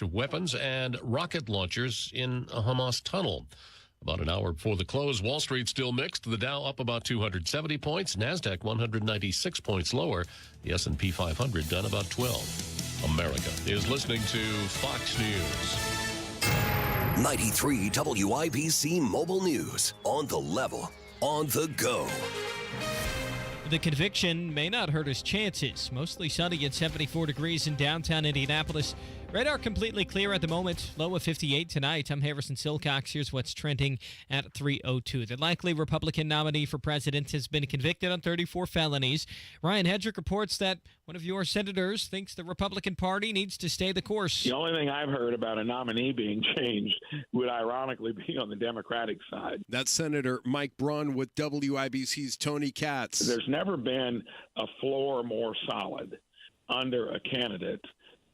weapons and rocket launchers in a Hamas tunnel. About an hour before the close, Wall Street still mixed. The Dow up about 270 points. NASDAQ 196 points lower. The S&P 500 down about 12. America is listening to Fox News. 93 WIBC Mobile News. On the level. On the go. The conviction may not hurt his chances. Mostly sunny at 74 degrees in downtown Indianapolis. Radar completely clear at the moment. Low of 58 tonight. I'm Harrison Silcox. Here's what's trending at 3:02. The likely Republican nominee for president has been convicted on 34 felonies. Ryan Hedrick reports that one of your senators thinks the Republican Party needs to stay the course. The only thing I've heard about a nominee being changed would ironically be on the Democratic side. That's Senator Mike Braun with WIBC's Tony Katz. There's never been a floor more solid under a candidate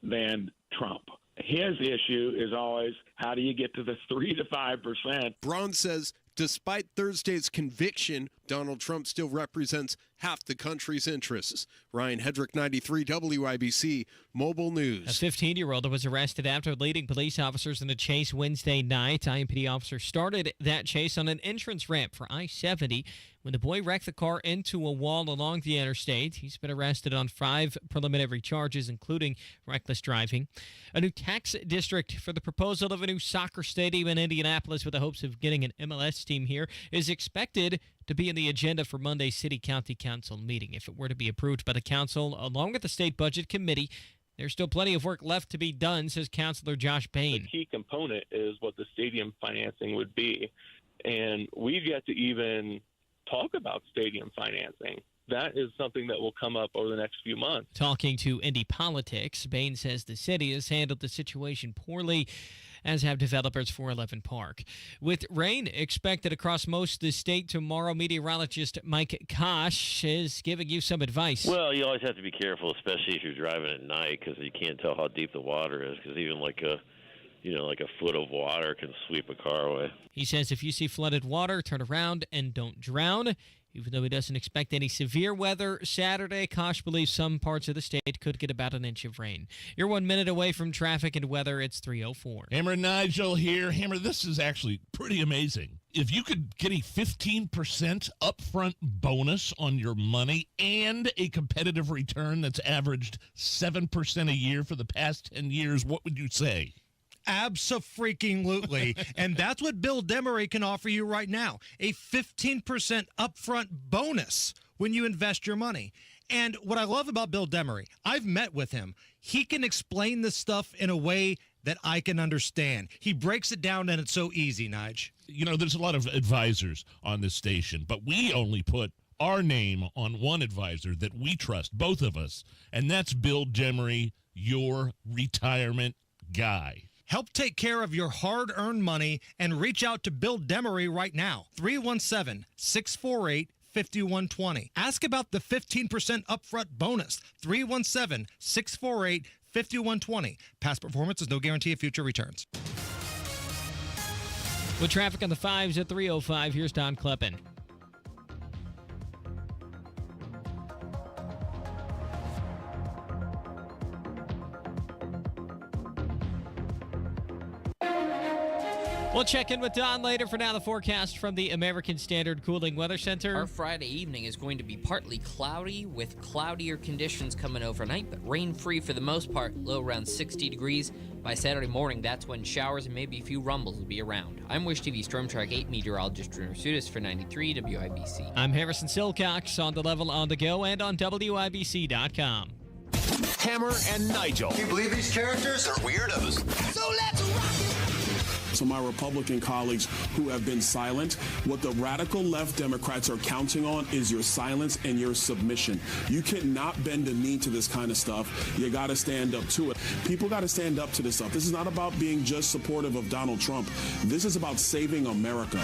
than Trump. His issue is always, how do you get to the 3 to 5%? Braun says despite Thursday's conviction, Donald Trump still represents half the country's interests. Ryan Hedrick, 93 WIBC Mobile News. A 15-year-old was arrested after leading police officers in a chase Wednesday night. IMPD officers started that chase on an entrance ramp for I-70 when the boy wrecked the car into a wall along the interstate. He's been arrested on 5 preliminary charges, including reckless driving. A new tax district for the proposal of a new soccer stadium in Indianapolis with the hopes of getting an MLS team here is expected to be in the agenda for Monday's City-County Council meeting. If it were to be approved by the council, along with the State Budget Committee, there's still plenty of work left to be done, says Councilor Josh Bain. The key component is what the stadium financing would be, and we've yet to even talk about stadium financing. That is something that will come up over the next few months. Talking to Indy Politics, Bain says the city has handled the situation poorly, as have developers for 11 Park. With rain expected across most of the state tomorrow, meteorologist Mike Kosh is giving you some advice. Well, you always have to be careful, especially if you're driving at night, because you can't tell how deep the water is, because even like a foot of water can sweep a car away. He says if you see flooded water, turn around and don't drown. Even though he doesn't expect any severe weather Saturday, Kosh believes some parts of the state could get about an inch of rain. You're 1 minute away from traffic and weather. It's 3:04. Hammer and Nigel here. Hammer, this is actually pretty amazing. If you could get a 15% upfront bonus on your money and a competitive return that's averaged 7% a year for the past 10 years, what would you say? Abso-freaking-lutely. And that's what Bill Demery can offer you right now. A 15% upfront bonus when you invest your money. And what I love about Bill Demery, I've met with him. He can explain this stuff in a way that I can understand. He breaks it down, and it's so easy, Nige. You know, there's a lot of advisors on this station, but we only put our name on one advisor that we trust, both of us, and that's Bill Demery, your retirement guy. Help take care of your hard-earned money and reach out to Bill Demery right now. 317-648-5120. Ask about the 15% upfront bonus. 317-648-5120. Past performance is no guarantee of future returns. With traffic on the 5s at 3:05, here's Don Kleppen. We'll check in with Don later. For now, the forecast from the American Standard Cooling Weather Center. Our Friday evening is going to be partly cloudy with cloudier conditions coming overnight, but rain-free for the most part, low around 60 degrees. By Saturday morning, that's when showers and maybe a few rumbles will be around. I'm Wish TV Storm Track 8 meteorologist Drew Sudas for 93 WIBC. I'm Harrison Silcox, on the level, on the go, and on WIBC.com. Hammer and Nigel. Can you believe these characters are weirdos? So let's rock it. To my Republican colleagues who have been silent, what the radical left Democrats are counting on is your silence and your submission. You cannot bend the knee to this kind of stuff. You got to stand up to it. People got to stand up to this stuff. This is not about being just supportive of Donald Trump. This is about saving America.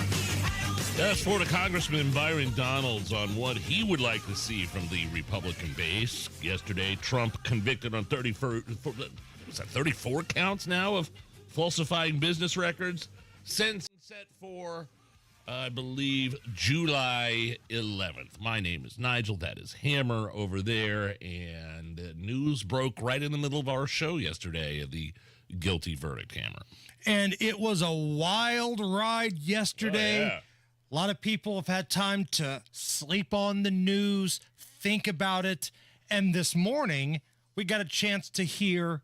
That's Florida Congressman Byron Donalds on what he would like to see from the Republican base. Yesterday, Trump convicted on 34 counts now of falsifying business records. Sentence set for, I believe, July 11th. My name is Nigel. That is Hammer over there. And news broke right in the middle of our show yesterday. The guilty verdict, Hammer. And it was a wild ride yesterday. Oh, yeah. A lot of people have had time to sleep on the news, think about it. And this morning, we got a chance to hear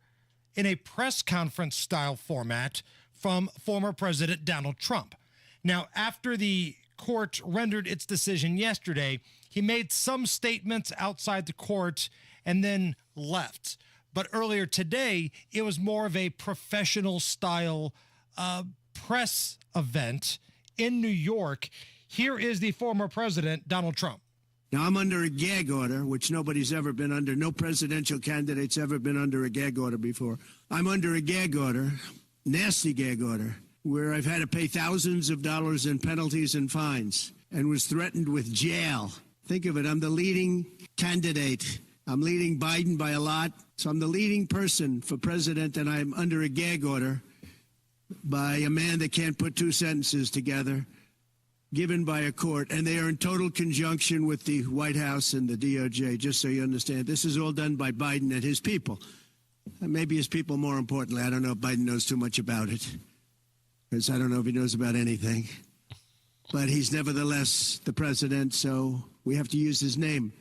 in a press conference style format from former President Donald Trump. Now, after the court rendered its decision yesterday, he made some statements outside the court and then left. But earlier today, it was more of a professional style press event in New York. Here is the former president, Donald Trump. Now, I'm under a gag order, which nobody's ever been under. No presidential candidate's ever been under a gag order before. I'm under a gag order, nasty gag order, where I've had to pay thousands of dollars in penalties and fines and was threatened with jail. Think of it. I'm the leading candidate. I'm leading Biden by a lot. So I'm the leading person for president, and I'm under a gag order by a man that can't put two sentences together, given by a court, and they are in total conjunction with the White House and the DOJ, just so you understand. This is all done by Biden and his people. And maybe his people more importantly. I don't know if Biden knows too much about it, because I don't know if he knows about anything. But he's nevertheless the president, so we have to use his name.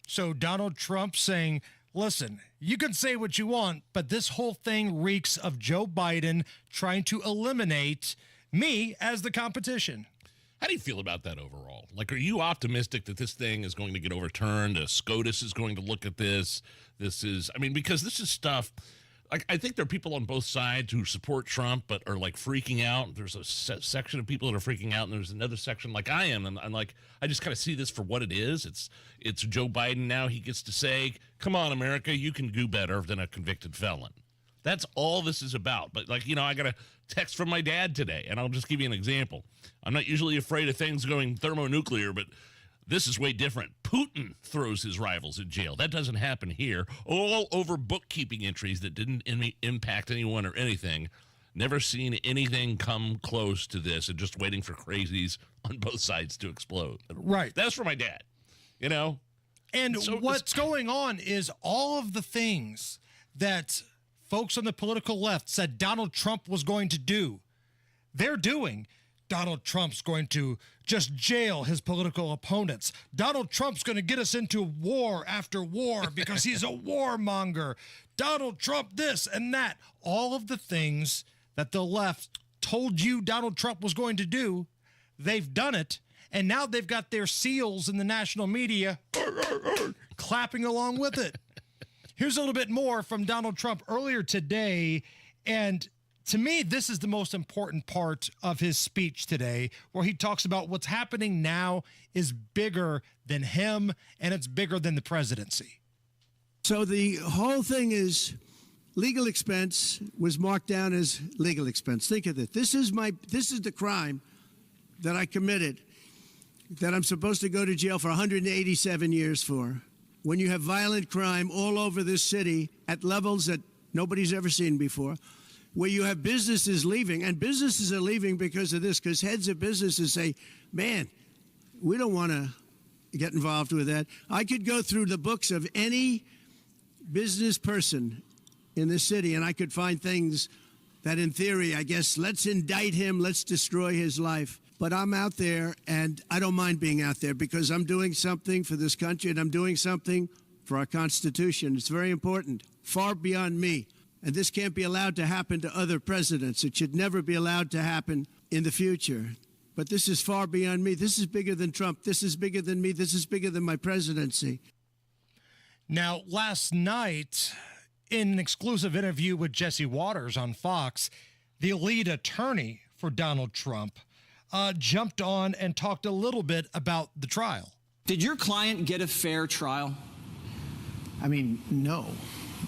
So Donald Trump saying, listen, you can say what you want, but this whole thing reeks of Joe Biden trying to eliminate me as the competition. How do you feel about that overall? Like, are you optimistic that this thing is going to get overturned? SCOTUS is going to look at this. Because this is stuff. Like, I think there are people on both sides who support Trump but are like freaking out. There's a section of people that are freaking out, and there's another section like I am, and I'm like, I just kind of see this for what it is. It's Joe Biden now. He gets to say, "Come on, America, you can do better than a convicted felon." That's all this is about. But I got a text from my dad today, and I'll just give you an example. I'm not usually afraid of things going thermonuclear, but this is way different. Putin throws his rivals in jail. That doesn't happen here. All over bookkeeping entries that didn't impact anyone or anything. Never seen anything come close to this, and just waiting for crazies on both sides to explode. Right. That's for my dad, And so what's going on is all of the things that folks on the political left said Donald Trump was going to do, they're doing. Donald Trump's going to just jail his political opponents. Donald Trump's going to get us into war after war because he's a warmonger. Donald Trump this and that. All of the things that the left told you Donald Trump was going to do, they've done it. And now they've got their seals in the national media clapping along with it. Here's a little bit more from Donald Trump earlier today. And to me, this is the most important part of his speech today, where he talks about what's happening now is bigger than him, and it's bigger than the presidency. So the whole thing is legal expense was marked down as legal expense. Think of it. This is the crime that I committed, that I'm supposed to go to jail for 187 years for. When you have violent crime all over this city at levels that nobody's ever seen before, where you have businesses leaving, and businesses are leaving because of this, because heads of businesses say, man, we don't want to get involved with that. I could go through the books of any business person in this city, and I could find things that in theory, I guess, let's indict him, let's destroy his life. But I'm out there, and I don't mind being out there because I'm doing something for this country, and I'm doing something for our Constitution. It's very important, far beyond me. And this can't be allowed to happen to other presidents. It should never be allowed to happen in the future. But this is far beyond me. This is bigger than Trump. This is bigger than me. This is bigger than my presidency. Now, last night, in an exclusive interview with Jesse Waters on Fox, the lead attorney for Donald Trump jumped on and talked a little bit about the trial. Did your client get a fair trial? I mean, no.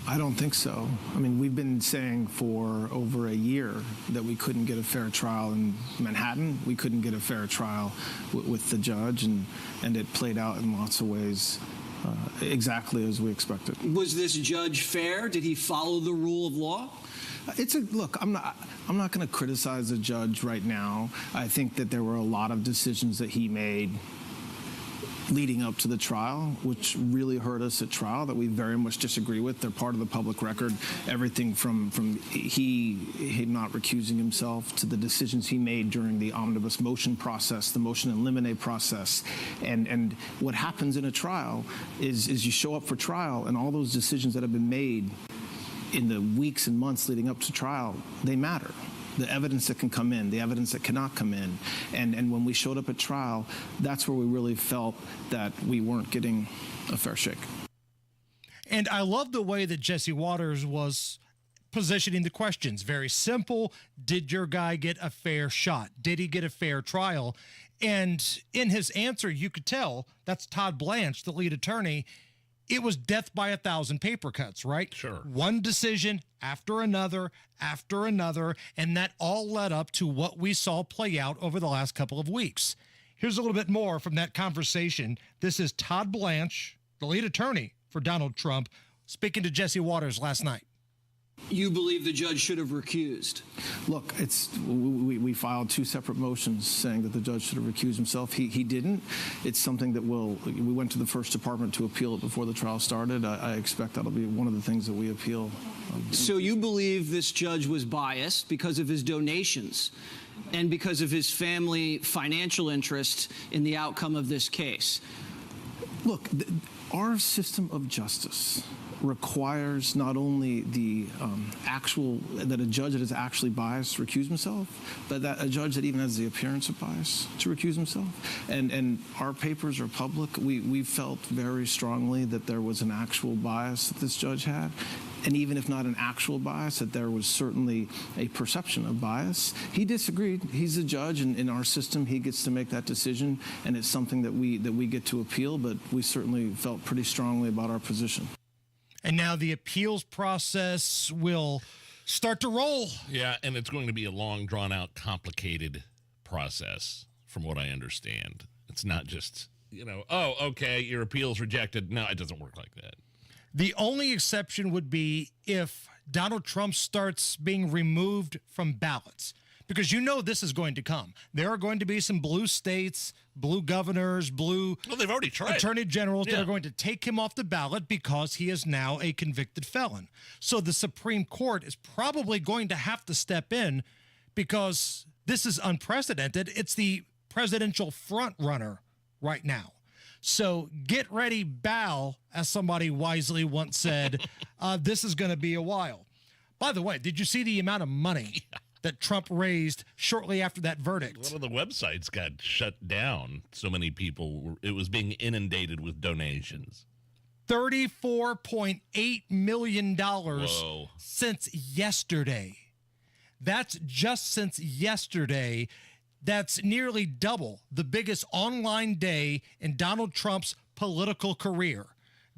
I don't think so. I mean, we've been saying for over a year that we couldn't get a fair trial in Manhattan. We couldn't get a fair trial with the judge, and it played out in lots of ways exactly as we expected. Was this judge fair? Did he follow the rule of law? Look, I'm not going to criticize the judge right now. I think that there were a lot of decisions that he made leading up to the trial, which really hurt us at trial, that we very much disagree with. They're part of the public record. Everything from he not recusing himself to the decisions he made during the omnibus motion process, the motion in limine process. And what happens in a trial is you show up for trial, and all those decisions that have been made in the weeks and months leading up to trial, they matter. The evidence that can come in, the evidence that cannot come in. And when we showed up at trial, that's where we really felt that we weren't getting a fair shake. And I love the way that Jesse Waters was positioning the questions. Very simple. Did your guy get a fair shot? Did he get a fair trial? And in his answer, you could tell, that's Todd Blanche, the lead attorney, it was death by 1,000 paper cuts, right? Sure. One decision after another, and that all led up to what we saw play out over the last couple of weeks. Here's a little bit more from that conversation. This is Todd Blanche, the lead attorney for Donald Trump, speaking to Jesse Waters last night. You believe the judge should have recused? Look, we filed 2 separate motions saying that the judge should have recused himself. He didn't. It's something that we went to the first department to appeal it before the trial started. I expect that'll be one of the things that we appeal. So you believe this judge was biased because of his donations and because of his family financial interest in the outcome of this case? Look, our system of justice requires not only the that a judge that is actually biased recuse himself, but that a judge that even has the appearance of bias to recuse himself. And our papers are public. We felt very strongly that there was an actual bias that this judge had. And even if not an actual bias, that there was certainly a perception of bias. He disagreed. He's a judge, and in our system, he gets to make that decision, and it's something that we get to appeal, but we certainly felt pretty strongly about our position. And now the appeals process will start to roll. Yeah, and it's going to be a long, drawn-out, complicated process, from what I understand. It's not just, oh, okay, your appeal's rejected. No, it doesn't work like that. The only exception would be if Donald Trump starts being removed from ballots, because this is going to come. There are going to be some blue states, blue governors, they've already tried. attorney generals that are going to take him off the ballot because he is now a convicted felon. So the Supreme Court is probably going to have to step in because this is unprecedented. It's the presidential front runner right now. So get ready, Bal, as somebody wisely once said, this is going to be a while. By the way, did you see the amount of money that Trump raised shortly after that verdict? One of the websites got shut down. So many people, it was being inundated with donations. $34.8 million since yesterday. That's just since yesterday. That's nearly double the biggest online day in Donald Trump's political career.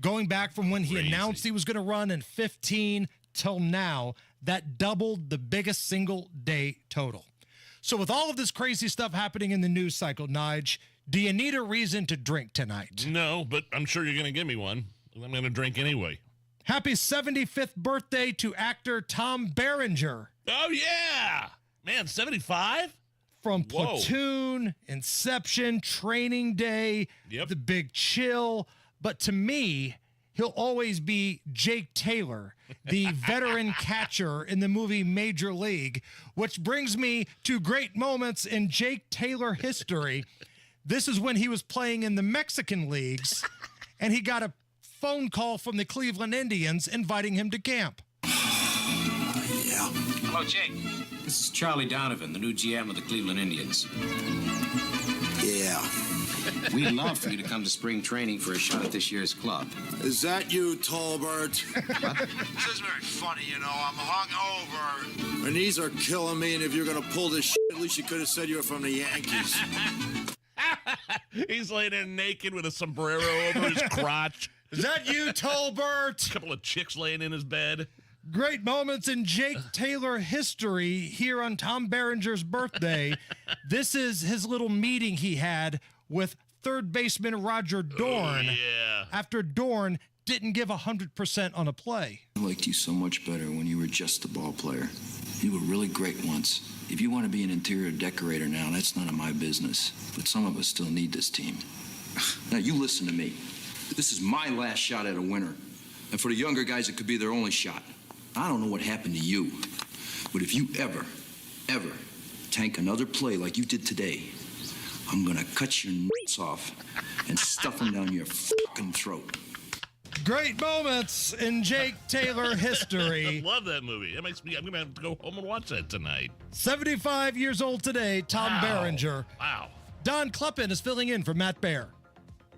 Going back from when he announced he was going to run in 2015 till now, that doubled the biggest single day total. So with all of this crazy stuff happening in the news cycle, Nige, do you need a reason to drink tonight? No, but I'm sure you're going to give me one. I'm going to drink anyway. Happy 75th birthday to actor Tom Berenger. Oh, yeah. Man, 75? From Platoon, Inception, Training Day, The Big Chill. But to me, he'll always be Jake Taylor, the veteran catcher in the movie Major League, which brings me to great moments in Jake Taylor history. This is when he was playing in the Mexican leagues, and he got a phone call from the Cleveland Indians inviting him to camp. Yeah. Hello, Jake. This is Charlie Donovan, the new GM of the Cleveland Indians. Yeah. We'd love for you to come to spring training for a shot at this year's club. Is that you, Tolbert? This isn't very funny, I'm hungover. My knees are killing me, and if you're going to pull this shit, at least you could have said you were from the Yankees. He's laying in naked with a sombrero over his crotch. Is that you, Tolbert? A couple of chicks laying in his bed. Great moments in Jake Taylor history here on Tom Berenger's birthday. This is his little meeting he had with third baseman Roger Dorn after Dorn didn't give 100% on a play. I liked you so much better when you were just a ball player. You were really great once. If you want to be an interior decorator now, that's none of my business. But some of us still need this team. Now, you listen to me. This is my last shot at a winner. And for the younger guys, it could be their only shot. I don't know what happened to you, but if you ever tank another play like you did today, I'm gonna cut your nuts off and stuff them down your fucking throat. Great moments in Jake Taylor history. I love that movie. It makes me. I'm gonna have to go home and watch that tonight. 75 years old today, Tom Berenger. Wow. Don Kleppen is filling in for Matt Baer.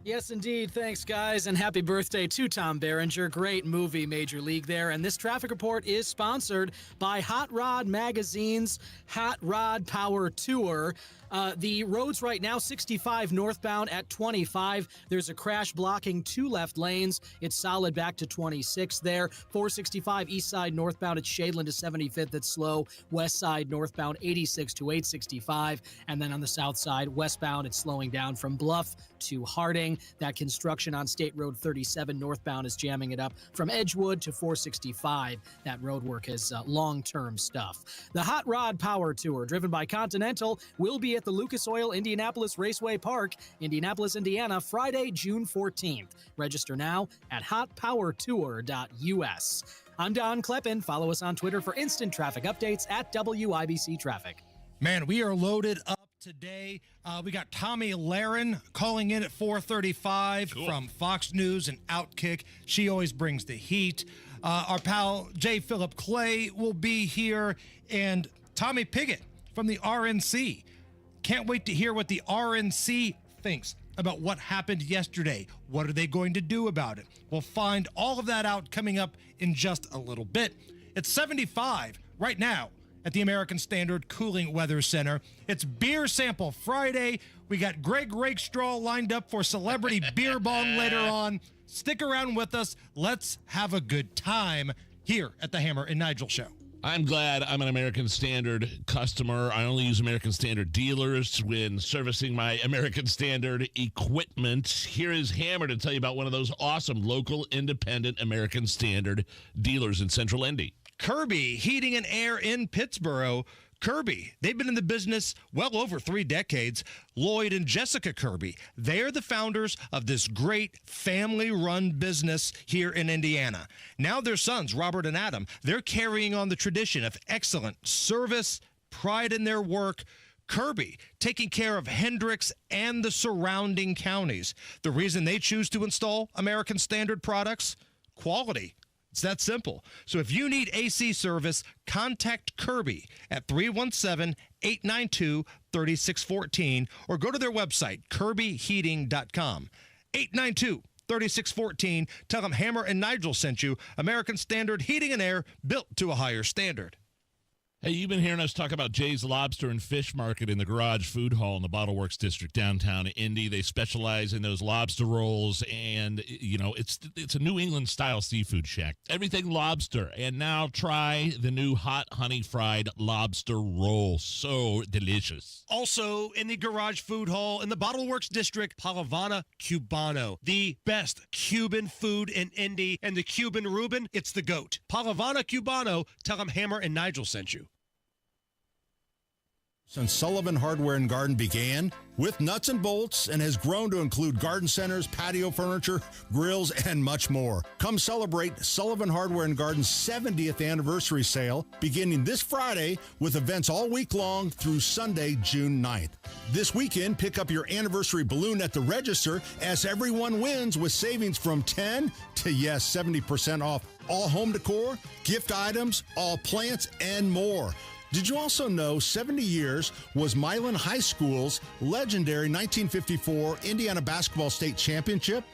Yes, indeed. Thanks, guys, and happy birthday to Tom Berenger. Great movie, Major League there. And this traffic report is sponsored by Hot Rod Magazine's Hot Rod Power Tour. The roads right now, 65 northbound at 25. There's a crash blocking 2 left lanes. It's solid back to 26 there. 465 east side northbound at Shadeland to 75th. It's slow. West side northbound 86 to 865. And then on the south side, westbound, it's slowing down from Bluff to Harding. That construction on State Road 37 northbound is jamming it up from Edgewood to 465. That road work is long-term stuff. The Hot Rod Power Tour, driven by Continental, will be at the Lucas Oil Indianapolis Raceway Park, Indianapolis, Indiana, Friday, June 14th. Register now at hotpowertour.us. I'm Don Kleppen. Follow us on Twitter for instant traffic updates at WIBC Traffic. Man, we are loaded up today. We got Tommy Lahren calling in at 4:35 from Fox News and Outkick. She always brings the heat. Our pal J. Philip Clay will be here, and Tommy Pigott from the RNC. Can't wait to hear what the RNC thinks about what happened yesterday. What are they going to do about it? We'll find all of that out coming up in just a little bit. It's 75 right now at the American Standard Cooling Weather Center. It's Beer Sample Friday. We got Greg Rakestraw lined up for Celebrity Beer Bong later on. Stick around with us. Let's have a good time here at the Hammer and Nigel Show. I'm glad I'm an American Standard customer. I only use American Standard dealers when servicing my American Standard equipment. Here is Hammer to tell you about one of those awesome local independent American Standard dealers in Central Indy. Kirby Heating and Air in Pittsburgh. Kirby, they've been in the business well over 3 decades. Lloyd and Jessica Kirby, they are the founders of this great family-run business here in Indiana. Now their sons, Robert and Adam, they're carrying on the tradition of excellent service, pride in their work. Kirby, taking care of Hendricks and the surrounding counties. The reason they choose to install American Standard products? Quality. It's that simple. So if you need AC service, contact Kirby at 317-892-3614 or go to their website, kirbyheating.com. 892-3614. Tell them Hammer and Nigel sent you. American Standard Heating and Air, built to a higher standard. Hey, you've been hearing us talk about Jay's Lobster and Fish Market in the Garage Food Hall in the Bottle Works District downtown Indy. They specialize in those lobster rolls, and, you know, it's a New England-style seafood shack. Everything lobster. And now try the new hot honey fried lobster roll. So delicious. Also in the Garage Food Hall in the Bottle Works District, Palavana Cubano. The best Cuban food in Indy. And the Cuban Reuben, it's the GOAT. Palavana Cubano. Tell them Hammer and Nigel sent you. Since Sullivan Hardware and Garden began with nuts and bolts and has grown to include garden centers, patio furniture, grills, and much more. Come celebrate Sullivan Hardware and Garden's 70th anniversary sale beginning this Friday with events all week long through Sunday, June 9th. This weekend, pick up your anniversary balloon at the register as everyone wins with savings from 10 to, 70% off all home decor, gift items, all plants, and more. Did you also know 70 years was Milan High School's legendary 1954 Indiana Basketball State Championship?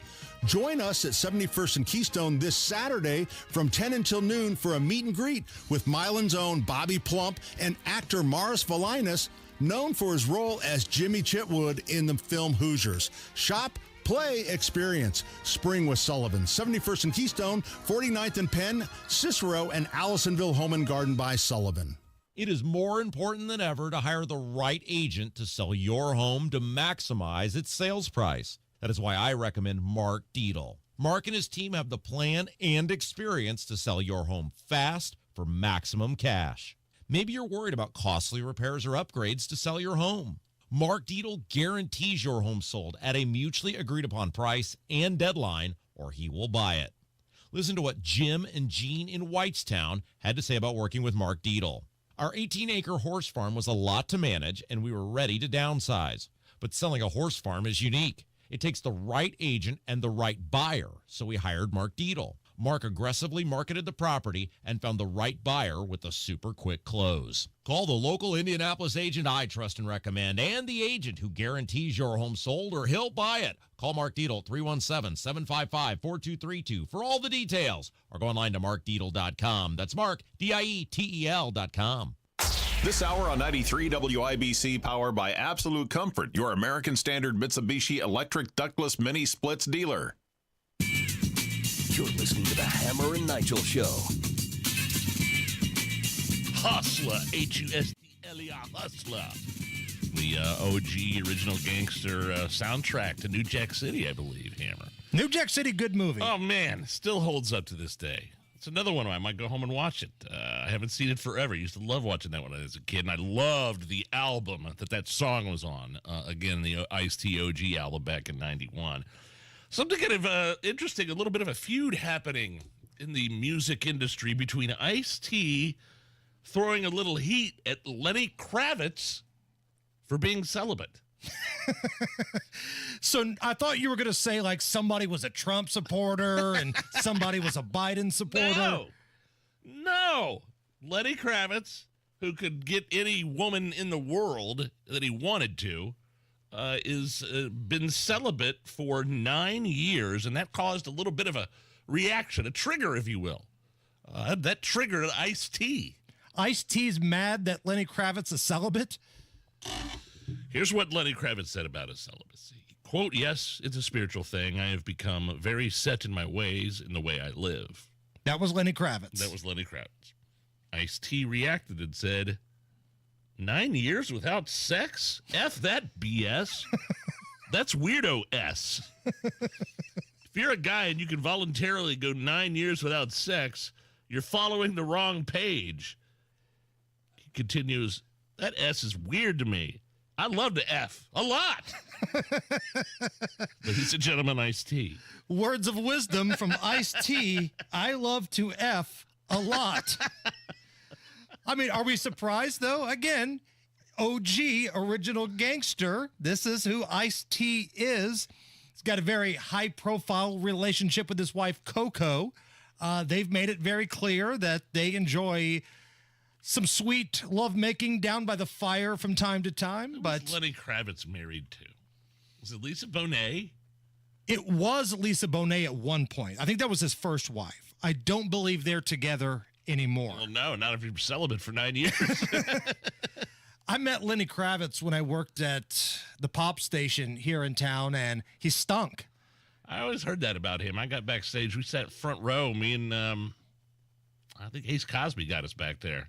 Join us at 71st and Keystone this Saturday from 10 until noon for a meet and greet with Milan's own Bobby Plump and actor Morris Valinas, known for his role as Jimmy Chitwood in the film Hoosiers. Shop, play, experience. Spring with Sullivan. 71st and Keystone, 49th and Penn, Cicero, and Allisonville Home and Garden by Sullivan. It is more important than ever to hire the right agent to sell your home to maximize its sales price. That is why I recommend Mark Dietl. Mark and his team have the plan and experience to sell your home fast for maximum cash. Maybe you're worried about costly repairs or upgrades to sell your home. Mark Dietel guarantees your home sold at a mutually agreed upon price and deadline, or he will buy it. Listen to what Jim and Jean in Whitestown had to say about working with Mark Dietel. Our 18-acre horse farm was a lot to manage, and we were ready to downsize. But selling a horse farm is unique. It takes the right agent and the right buyer, so we hired Mark Dietel. Mark aggressively marketed the property and found the right buyer with a super quick close. Call the local Indianapolis agent I trust and recommend, and the agent who guarantees your home sold or he'll buy it. Call Mark Dietel, 317-755-4232 for all the details, or go online to markdietel.com. That's Mark, Dietel.com. This hour on 93 WIBC, powered by Absolute Comfort, your American Standard Mitsubishi electric ductless mini splits dealer. You're listening to the Hammer and Nigel Show. Hustler, H-U-S-T-L-E-R, Hustler. The OG original gangster soundtrack to New Jack City, I believe, Hammer. New Jack City, good movie. Oh, man, still holds up to this day. It's another one I might go home and watch it. I haven't seen it forever. I used to love watching that when I was a kid, and I loved the album that song was on. Again, the Ice-T OG album back in 91. Something kind of interesting, a little bit of a feud happening in the music industry between Ice-T throwing a little heat at Lenny Kravitz for being celibate. So I thought you were going to say like somebody was a Trump supporter and somebody was a Biden supporter. No. Lenny Kravitz, who could get any woman in the world that he wanted to, is been celibate for 9 years, and that caused a little bit of a reaction, a trigger, if you will. That triggered Ice-T. Ice-T's mad that Lenny Kravitz is celibate? Here's what Lenny Kravitz said about his celibacy. Quote, "Yes, it's a spiritual thing. I have become very set in my ways in the way I live." That was Lenny Kravitz. That was Lenny Kravitz. Ice-T reacted and said, 9 years without sex? F that BS. That's weirdo S. If you're a guy and you can voluntarily go 9 years without sex, you're following the wrong page. He continues, that S is weird to me. I love to F a lot. Ladies and gentlemen, Ice-T. Words of wisdom from Ice-T. I love to F a lot. I mean, are we surprised, though? Again, OG, original gangster. This is who Ice-T is. He's got a very high-profile relationship with his wife, Coco. They've made it very clear that they enjoy some sweet lovemaking down by the fire from time to time. But who's Lenny Kravitz married to? Was it Lisa Bonet? It was Lisa Bonet at one point. I think that was his first wife. I don't believe they're together anymore. Well, no, not if you're celibate for 9 years. I met Lenny Kravitz when I worked at the pop station here in town, and he stunk. I always heard that about him. I got backstage. We sat front row. Me and, I think Ace Cosby got us back there.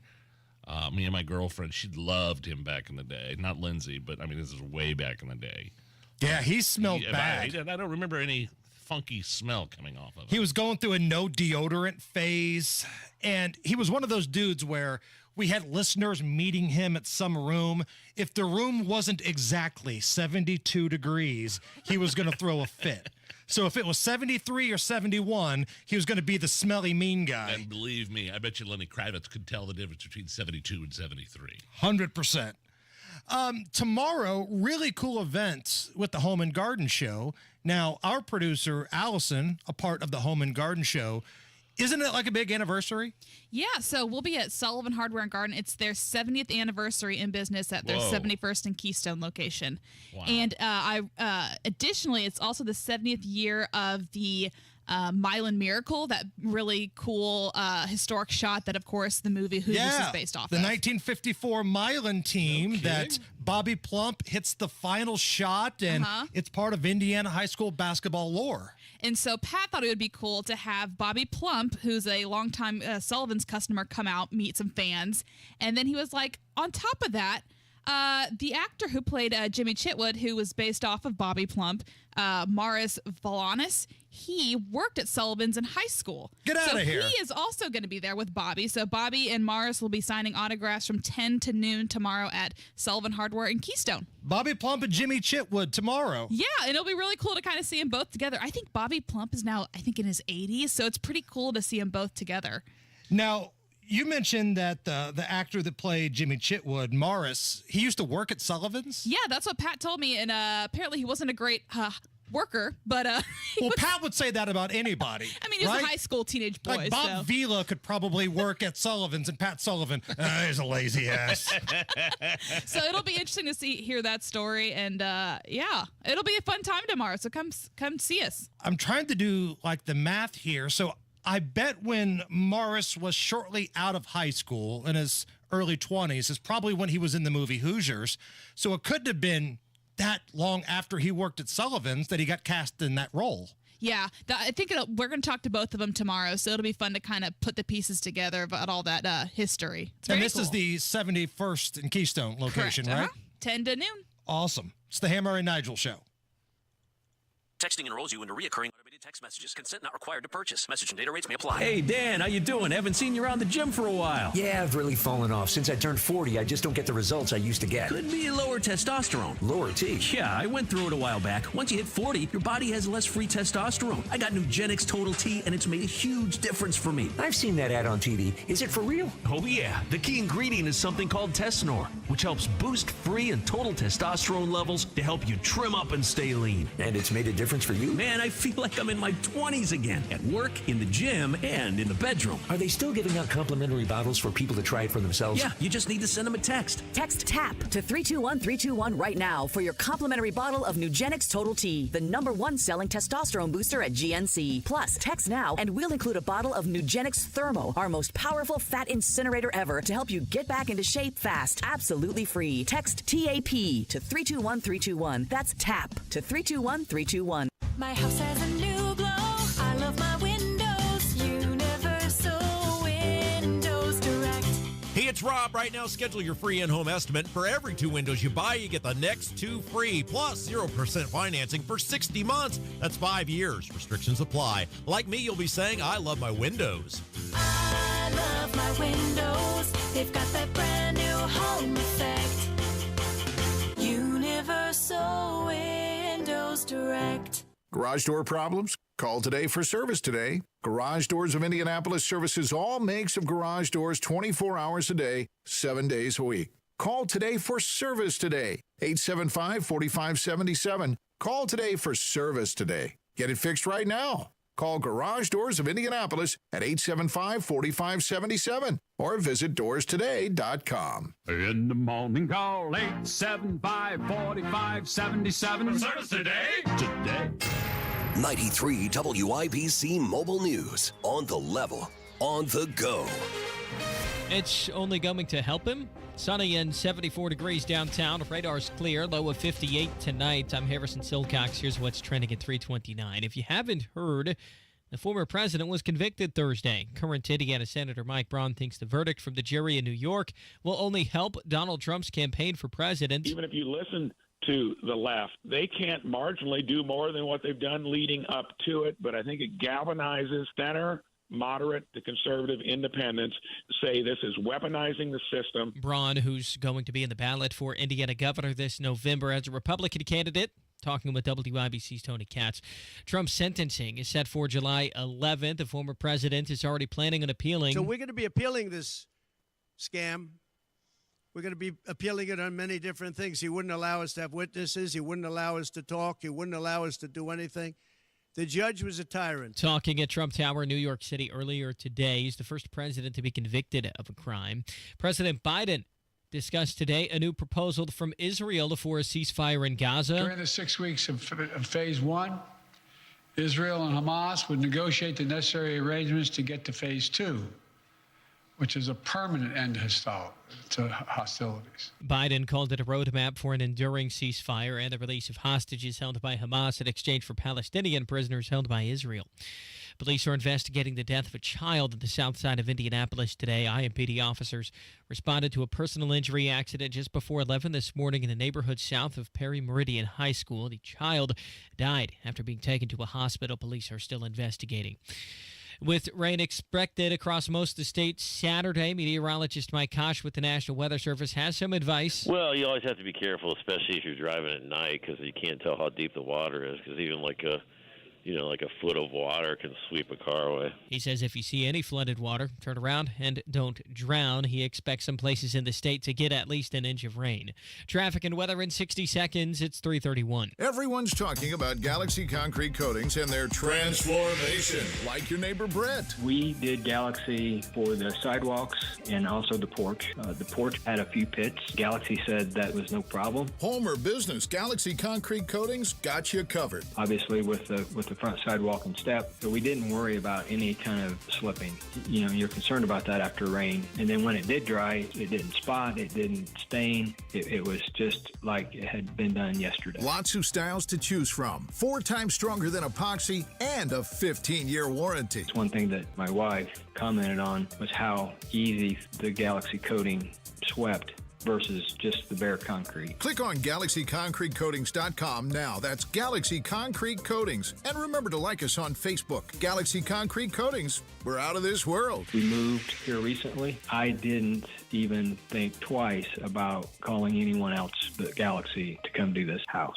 Me and my girlfriend, she loved him back in the day. Not Lindsay, but, I mean, this is way back in the day. Yeah, he smelled bad. I don't remember any funky smell coming off of him. He was going through a no deodorant phase, and he was one of those dudes where we had listeners meeting him at some room. If the room wasn't exactly 72 degrees, he was going to throw a fit. So if it was 73 or 71, he was going to be the smelly mean guy. And believe me, I bet you Lenny Kravitz could tell the difference between 72 and 73. 100%. Tomorrow, really cool event with the Home and Garden Show. Now, our producer, Allison, a part of the Home and Garden Show, isn't it like a big anniversary? Yeah, so we'll be at Sullivan Hardware and Garden. It's their 70th anniversary in business at their 71st and Keystone location. Wow. And additionally, it's also the 70th year of the Milan Miracle, that really cool historic shot that, of course, the movie Hoosiers is based off the of. 1954 Milan team that Bobby Plump hits the final shot, and it's part of Indiana high school basketball lore. And so Pat thought it would be cool to have Bobby Plump, who's a longtime Sullivan's customer, come out, meet some fans. And then he was like, on top of that, The actor who played Jimmy Chitwood, who was based off of Bobby Plump, Morris Valanis, he worked at Sullivan's in high school. Get out of here. He is also going to be there with Bobby. So Bobby and Morris will be signing autographs from 10 to noon tomorrow at Sullivan Hardware in Keystone. Bobby Plump and Jimmy Chitwood tomorrow. Yeah, and it'll be really cool to kind of see them both together. I think Bobby Plump is now, in his 80s, so it's pretty cool to see them both together. Now, you mentioned that the actor that played Jimmy Chitwood, Morris, he used to work at Sullivan's? Yeah, that's what Pat told me, and apparently he wasn't a great worker, but Pat would say that about anybody. I mean, he was a high school teenage boy. Like Bob Vila could probably work at Sullivan's, and Pat Sullivan, he's a lazy ass. So it'll be interesting to hear that story, and yeah, it'll be a fun time tomorrow. So come see us. I'm trying to do like the math here. So I bet when Morris was shortly out of high school in his early 20s is probably when he was in the movie Hoosiers. So it couldn't have been that long after he worked at Sullivan's that he got cast in that role. Yeah, I think we're going to talk to both of them tomorrow, so it'll be fun to kind of put the pieces together about all that history. And this is the 71st and Keystone location, correct, right? 10 to noon. Awesome. It's the Hammer and Nigel Show. Texting enrolls you into recurring automated text messages. Consent not required to purchase. Message and data rates may apply. Hey, Dan, how you doing? Haven't seen you around the gym for a while. Yeah, I've really fallen off. Since I turned 40, I just don't get the results I used to get. Could be lower testosterone. Lower T? Yeah, I went through it a while back. Once you hit 40, your body has less free testosterone. I got Nugenix Total T, and it's made a huge difference for me. I've seen that ad on TV. Is it for real? Oh, yeah. The key ingredient is something called Tesnor, which helps boost free and total testosterone levels to help you trim up and stay lean. And it's made a difference for you? Man, I feel like I'm in my 20s again, at work, in the gym, and in the bedroom. Are they still giving out complimentary bottles for people to try it for themselves? Yeah, you just need to send them a text. Text TAP to 321-321 right now for your complimentary bottle of Nugenix Total T, the #1 selling testosterone booster at GNC. Plus, text now and we'll include a bottle of Nugenix Thermo, our most powerful fat incinerator ever, to help you get back into shape fast, absolutely free. Text TAP to 321-321. That's TAP to 321-321. My house has a new glow. I love my windows. Universal Windows Direct. Hey, it's Rob. Right now, schedule your free in-home estimate. For every 2 windows you buy, you get the next 2 free, plus 0% financing for 60 months. That's 5 years. Restrictions apply. Like me, you'll be saying, I love my windows. I love my windows. They've got that brand new home effect. Universal Windows Direct. Garage door problems? Call today for service today. Garage Doors of Indianapolis services all makes of garage doors 24 hours a day, 7 days a week. Call today for service today. 875-4577. Call today for service today. Get it fixed right now. Call Garage Doors of Indianapolis at 875-4577 or visit doorstoday.com. In the morning, call 875-4577. For service today? Today. 93 WIBC Mobile News. On the level. On the go. It's only going to help him. Sunny and 74 degrees downtown. Radar's clear. Low of 58 tonight. I'm Harrison Silcox. Here's what's trending at 329. If you haven't heard, the former president was convicted Thursday. Current Indiana Senator Mike Braun thinks the verdict from the jury in New York will only help Donald Trump's campaign for president. Even if you listen to the left, they can't marginally do more than what they've done leading up to it, but I think it galvanizes center, moderate to conservative independents say this is weaponizing the system. Braun, who's going to be in the ballot for Indiana governor this November as a Republican candidate, talking with WIBC's Tony Katz. Trump's sentencing is set for July 11th. The former president is already planning on appealing. So we're going to be appealing this scam. We're going to be appealing it on many different things. He wouldn't allow us to have witnesses. He wouldn't allow us to talk. He wouldn't allow us to do anything. The judge was a tyrant. Talking at Trump Tower, New York City earlier today, he's the first president to be convicted of a crime. President Biden discussed today a new proposal from Israel for a ceasefire in Gaza. During the 6 weeks of phase one, Israel and Hamas would negotiate the necessary arrangements to get to phase two, which is a permanent end to hostilities. Biden called it a roadmap for an enduring ceasefire and the release of hostages held by Hamas in exchange for Palestinian prisoners held by Israel. Police are investigating the death of a child in the south side of Indianapolis today. IMPD officers responded to a personal injury accident just before 11 this morning in the neighborhood south of Perry Meridian High School. The child died after being taken to a hospital. Police are still investigating. With rain expected across most of the state Saturday, meteorologist Mike Koch with the National Weather Service has some advice. Well, you always have to be careful, especially if you're driving at night, because you can't tell how deep the water is, because even like a foot of water can sweep a car away. He says if you see any flooded water, turn around and don't drown. He expects some places in the state to get at least an inch of rain. Traffic and weather in 60 seconds. It's 3:31. Everyone's talking about Galaxy Concrete Coatings and their transformation, like your neighbor Brett. We did Galaxy for the sidewalks and also the porch. The porch had a few pits. Galaxy said that was no problem. Home or business, Galaxy Concrete Coatings got you covered. Obviously, with the front sidewalk and step, so we didn't worry about any kind of slipping. You know, you're concerned about that after rain. And then when it did dry, it didn't spot, it didn't stain. It was just like it had been done yesterday. Lots of styles to choose from. 4 times stronger than epoxy and a 15-year warranty. One thing that my wife commented on was how easy the Galaxy coating swept versus just the bare concrete. Click on GalaxyConcreteCoatings.com now. That's Galaxy Concrete Coatings. And remember to like us on Facebook. Galaxy Concrete Coatings. We're out of this world. We moved here recently. I didn't even think twice about calling anyone else but Galaxy to come do this house.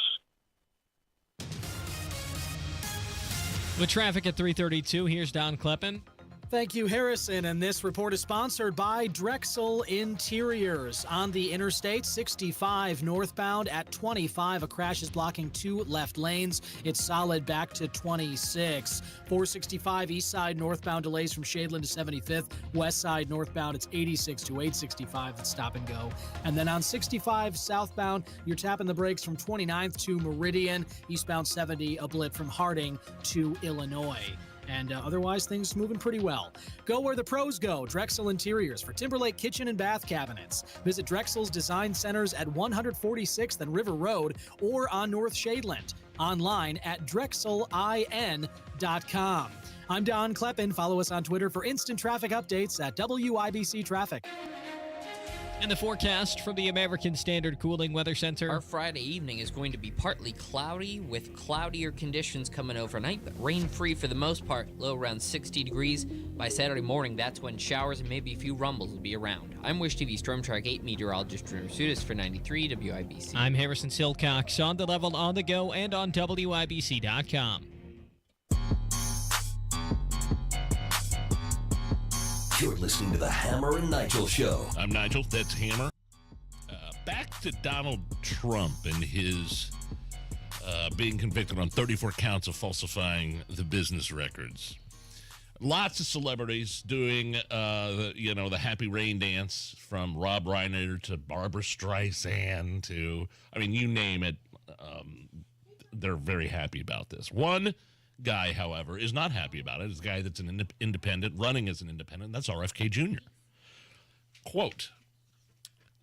With traffic at 3:32, here's Don Kleppen. Thank you, Harrison. And this report is sponsored by Drexel Interiors. On the Interstate 65 northbound at 25, a crash is blocking 2 left lanes. It's solid back to 26. 465 east side northbound delays from Shadeland to 75th. West side northbound, it's 86 to 865. It's stop and go. And then on 65 southbound, you're tapping the brakes from 29th to Meridian. Eastbound 70, a blip from Harding to Illinois. And otherwise, things moving pretty well. Go where the pros go. Drexel Interiors for Timberlake kitchen and bath cabinets. Visit Drexel's Design Centers at 146th and River Road or on North Shadeland. Online at drexelin.com. I'm Don Kleppen. Follow us on Twitter for instant traffic updates at WIBC Traffic. And the forecast from the American Standard Cooling Weather Center. Our Friday evening is going to be partly cloudy with cloudier conditions coming overnight, but rain-free for the most part, low around 60 degrees. By Saturday morning, that's when showers and maybe a few rumbles will be around. I'm Wish TV Storm Track 8 meteorologist Drew Sudas for 93 WIBC. I'm Harrison Silcox, on the level, on the go, and on WIBC.com. You're listening to the Hammer and Nigel Show. I'm Nigel. That's Hammer. Back to Donald Trump and his being convicted on 34 counts of falsifying the business records. Lots of celebrities doing, the happy rain dance, from Rob Reiner to Barbara Streisand to, you name it. They're very happy about this. One guy, however, is not happy about it. It's a guy that's an independent, running as an independent. That's RFK Jr. Quote,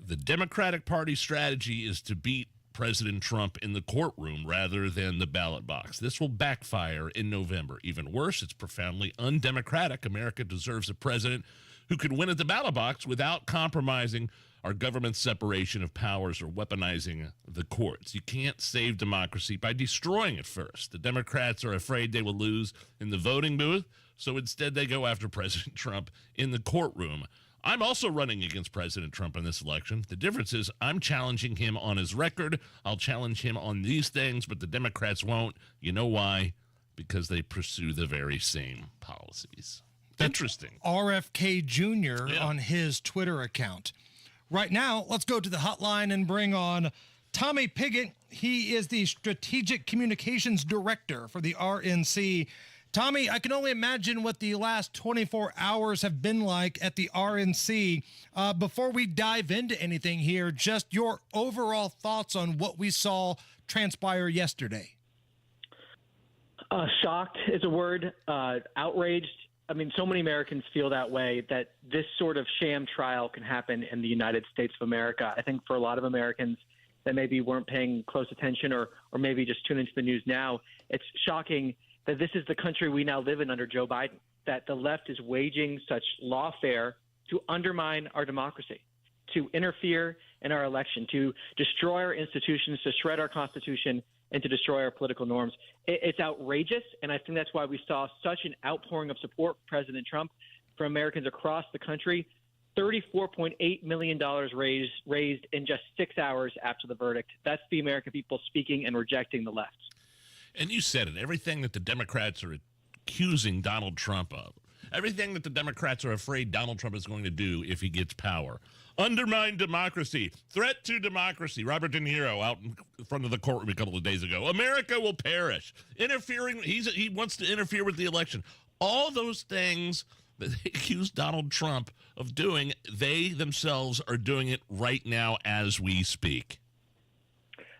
"The Democratic Party strategy is to beat President Trump in the courtroom rather than the ballot box. This will backfire in November. Even worse, it's profoundly undemocratic. America deserves a president who can win at the ballot box without compromising our government's separation of powers or weaponizing the courts. You can't save democracy by destroying it first. The Democrats are afraid they will lose in the voting booth, so instead they go after President Trump in the courtroom. I'm also running against President Trump in this election. The difference is I'm challenging him on his record. I'll challenge him on these things, but the Democrats won't. You know why? Because they pursue the very same policies." Interesting. RFK Jr. on his Twitter account. Right now, let's go to the hotline and bring on Tommy Pigott. He is the Strategic Communications Director for the RNC. Tommy, I can only imagine what the last 24 hours have been like at the RNC. Before we dive into anything here, just your overall thoughts on what we saw transpire yesterday. Shocked is a word. Outraged. So many Americans feel that way, that this sort of sham trial can happen in the United States of America. I think for a lot of Americans that maybe weren't paying close attention or maybe just tune into the news now, it's shocking that this is the country we now live in under Joe Biden, that the left is waging such lawfare to undermine our democracy, to interfere in our election, to destroy our institutions, to shred our Constitution, and to destroy our political norms. It's outrageous, and I think that's why we saw such an outpouring of support for President Trump from Americans across the country. $34.8 million raised in just 6 hours after the verdict. That's the American people speaking and rejecting the left. And you said it, everything that the Democrats are accusing Donald Trump of, everything that the Democrats are afraid Donald Trump is going to do if he gets power. Undermine democracy, threat to democracy. Robert De Niro out in front of the courtroom a couple of days ago. America will perish. He wants to interfere with the election. All those things that they accuse Donald Trump of doing, they themselves are doing it right now as we speak.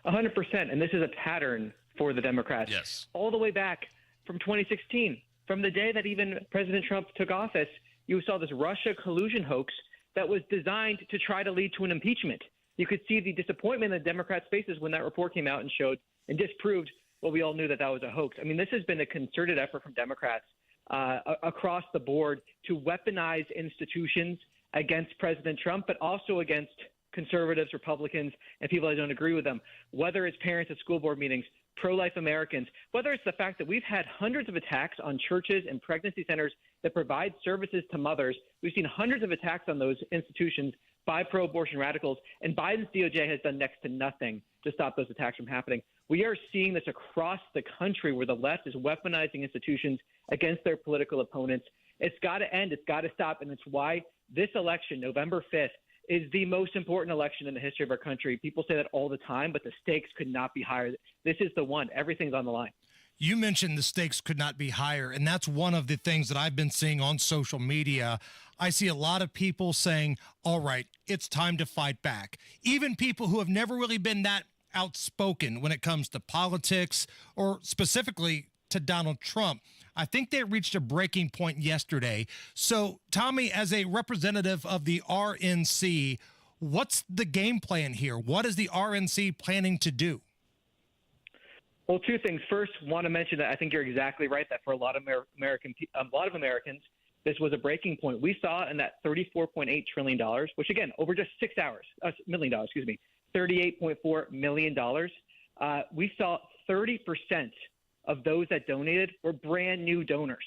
100%. And this is a pattern for the Democrats. Yes. All the way back from 2016, from the day that even President Trump took office, you saw this Russia collusion hoax that was designed to try to lead to an impeachment. You could see the disappointment that Democrats faces when that report came out and showed and disproved what we all knew, that was a hoax. I mean, this has been a concerted effort from Democrats across the board to weaponize institutions against President Trump, but also against conservatives, Republicans, and people that don't agree with them, whether it's parents at school board meetings, pro-life Americans, whether it's the fact that we've had hundreds of attacks on churches and pregnancy centers that provide services to mothers. We've seen hundreds of attacks on those institutions by pro-abortion radicals, and Biden's DOJ has done next to nothing to stop those attacks from happening. We are seeing this across the country where the left is weaponizing institutions against their political opponents. It's got to end. It's got to stop. And it's why this election, November 5th, is the most important election in the history of our country. People say that all the time, but the stakes could not be higher. This is the one. Everything's on the line. You mentioned the stakes could not be higher, and that's one of the things that I've been seeing on social media. I see a lot of people saying, all right, it's time to fight back. Even people who have never really been that outspoken when it comes to politics or specifically to Donald Trump. I think they reached a breaking point yesterday. So, Tommy, as a representative of the RNC, what's the game plan here? What is the RNC planning to do? Well, two things. First, want to mention that I think you're exactly right that for a lot of Americans, this was a breaking point. We saw in that $34.8 trillion, which again, over just 6 hours, $million, $38.4 million. We saw 30% of those that donated were brand new donors,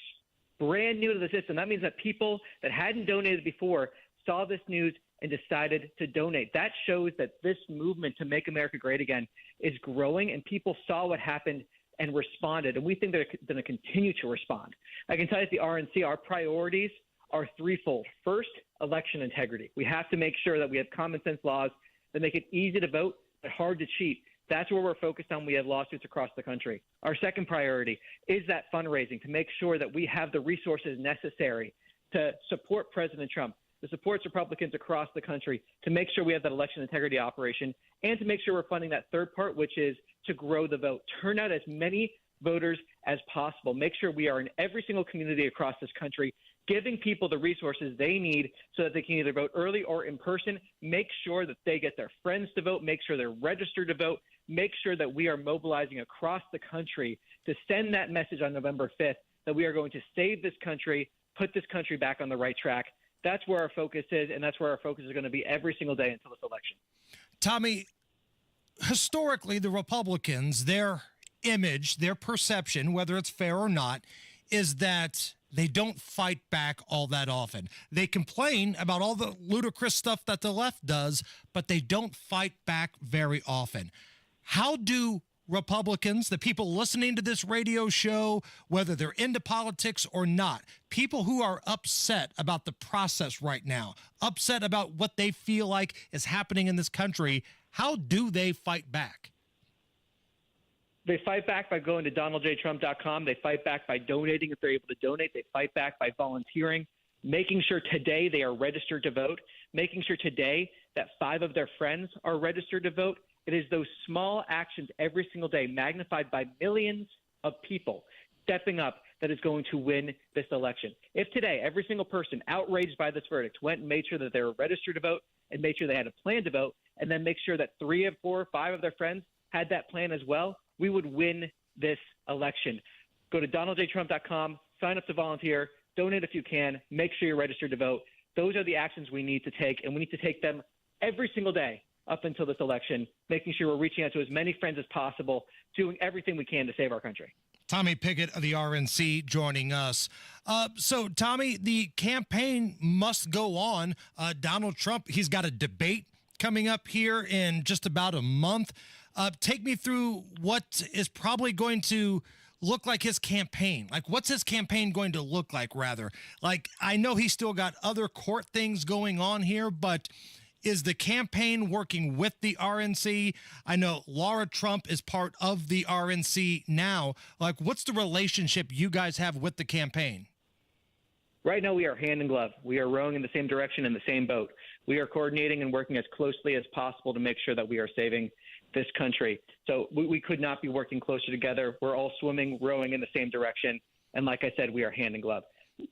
brand new to the system. That means that people that hadn't donated before saw this news and decided to donate. That shows that this movement to make America great again is growing, and people saw what happened and responded. And we think they're going to continue to respond. I can tell you at the RNC, our priorities are threefold. First, election integrity. We have to make sure that we have common sense laws that make it easy to vote but hard to cheat. That's where we're focused on. We have lawsuits across the country. Our second priority is that fundraising, to make sure that we have the resources necessary to support President Trump, to support Republicans across the country, to make sure we have that election integrity operation, and to make sure we're funding that third part, which is to grow the vote. Turn out as many voters as possible. Make sure we are in every single community across this country, giving people the resources they need so that they can either vote early or in person. Make sure that they get their friends to vote. Make sure they're registered to vote. Make sure that we are mobilizing across the country to send that message on November 5th that we are going to save this country, put this country back on the right track. That's where our focus is, and that's where our focus is going to be every single day until this election. Tommy, historically, the Republicans, their image, their perception, whether it's fair or not, is that they don't fight back all that often. They complain about all the ludicrous stuff that the left does, but they don't fight back very often. How do Republicans, the people listening to this radio show, whether they're into politics or not, people who are upset about the process right now, upset about what they feel like is happening in this country, how do they fight back? They fight back by going to DonaldJTrump.com. They fight back by donating if they're able to donate. They fight back by volunteering, making sure today they are registered to vote, making sure today that 5 of their friends are registered to vote. It is those small actions every single day, magnified by millions of people stepping up, that is going to win this election. If today every single person outraged by this verdict went and made sure that they were registered to vote and made sure they had a plan to vote, and then make sure that 3 of 4 or 5 of their friends had that plan as well, we would win this election. Go to donaldjtrump.com, sign up to volunteer, donate if you can, make sure you're registered to vote. Those are the actions we need to take, and we need to take them every single day up until this election, making sure we're reaching out to as many friends as possible, doing everything we can to save our country. Tommy Pickett of the RNC joining us. So, Tommy, the campaign must go on. Donald Trump, he's got a debate coming up here in just about a month. Take me through what is probably going to look like his campaign. Like, what's his campaign going to look like, rather? Like, I know he's still got other court things going on here, but is the campaign working with the RNC? I know Laura Trump is part of the RNC now. Like, what's the relationship you guys have with the campaign? Right now, we are hand in glove. We are rowing in the same direction in the same boat. We are coordinating and working as closely as possible to make sure that we are saving this country. So we could not be working closer together. We're all swimming, rowing in the same direction. And like I said, we are hand in glove.